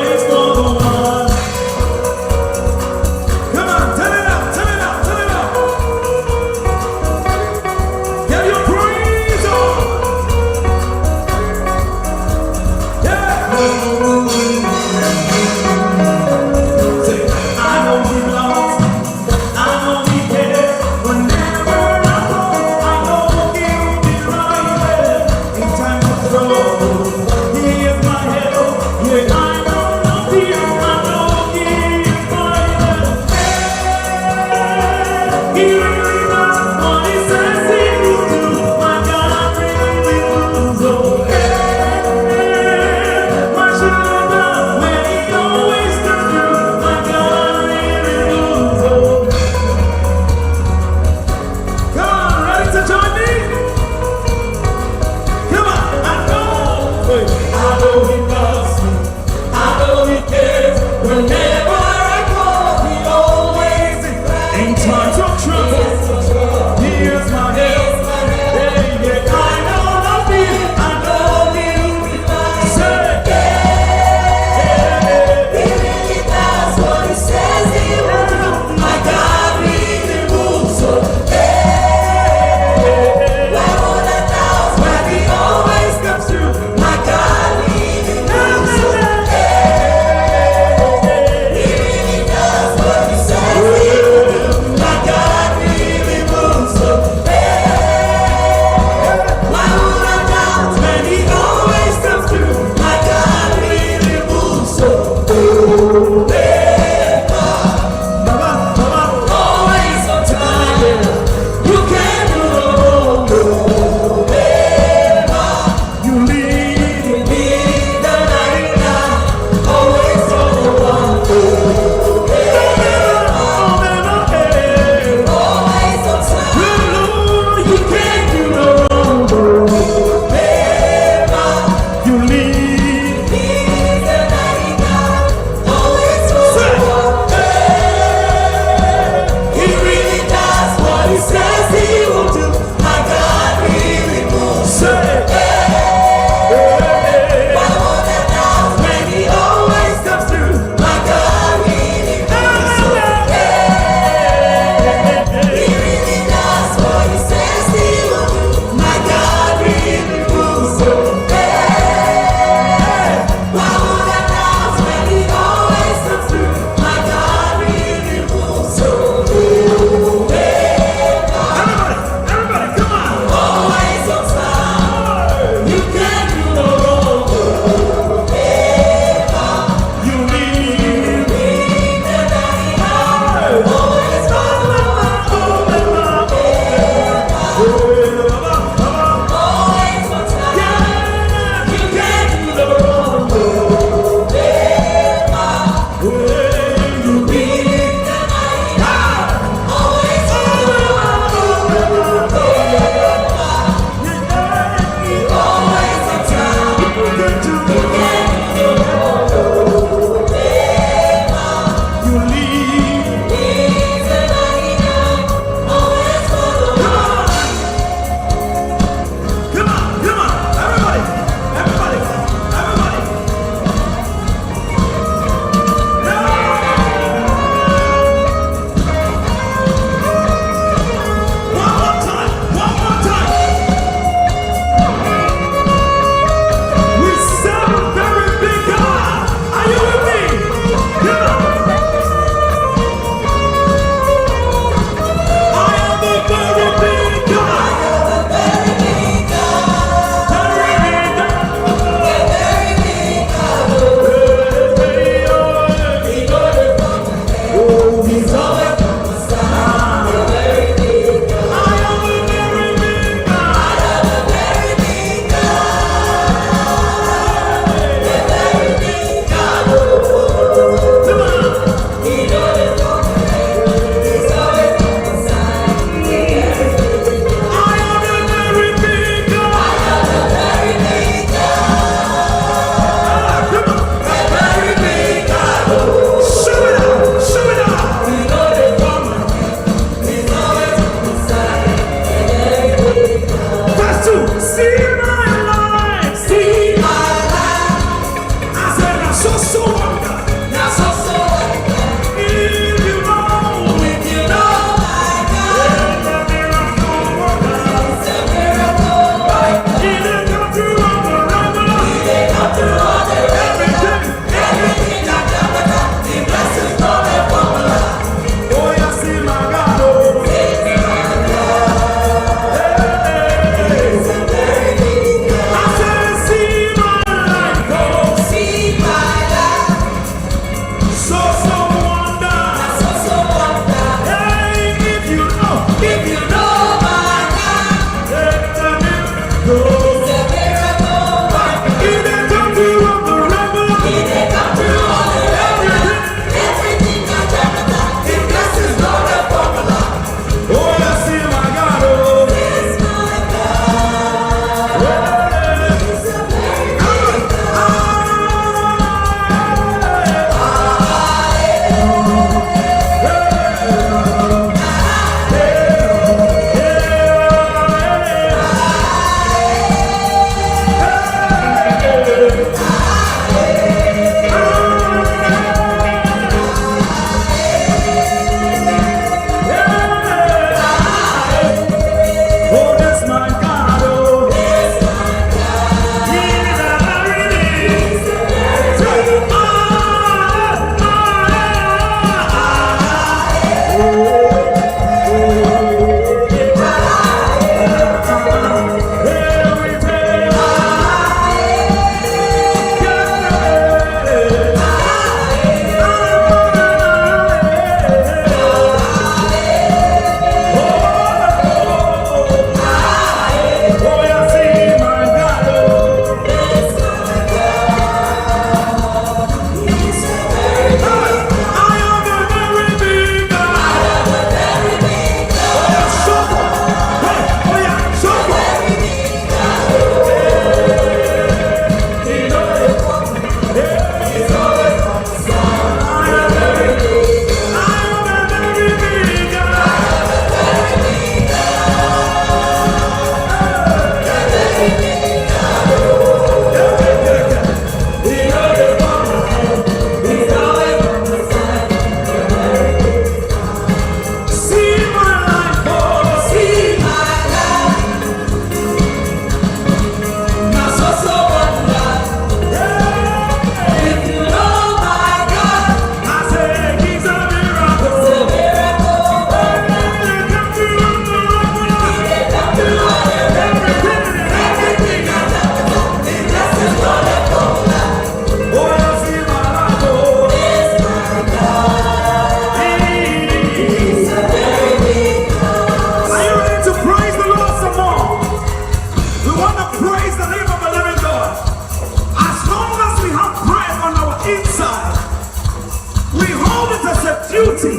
hold it as a duty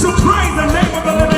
to praise the name of the living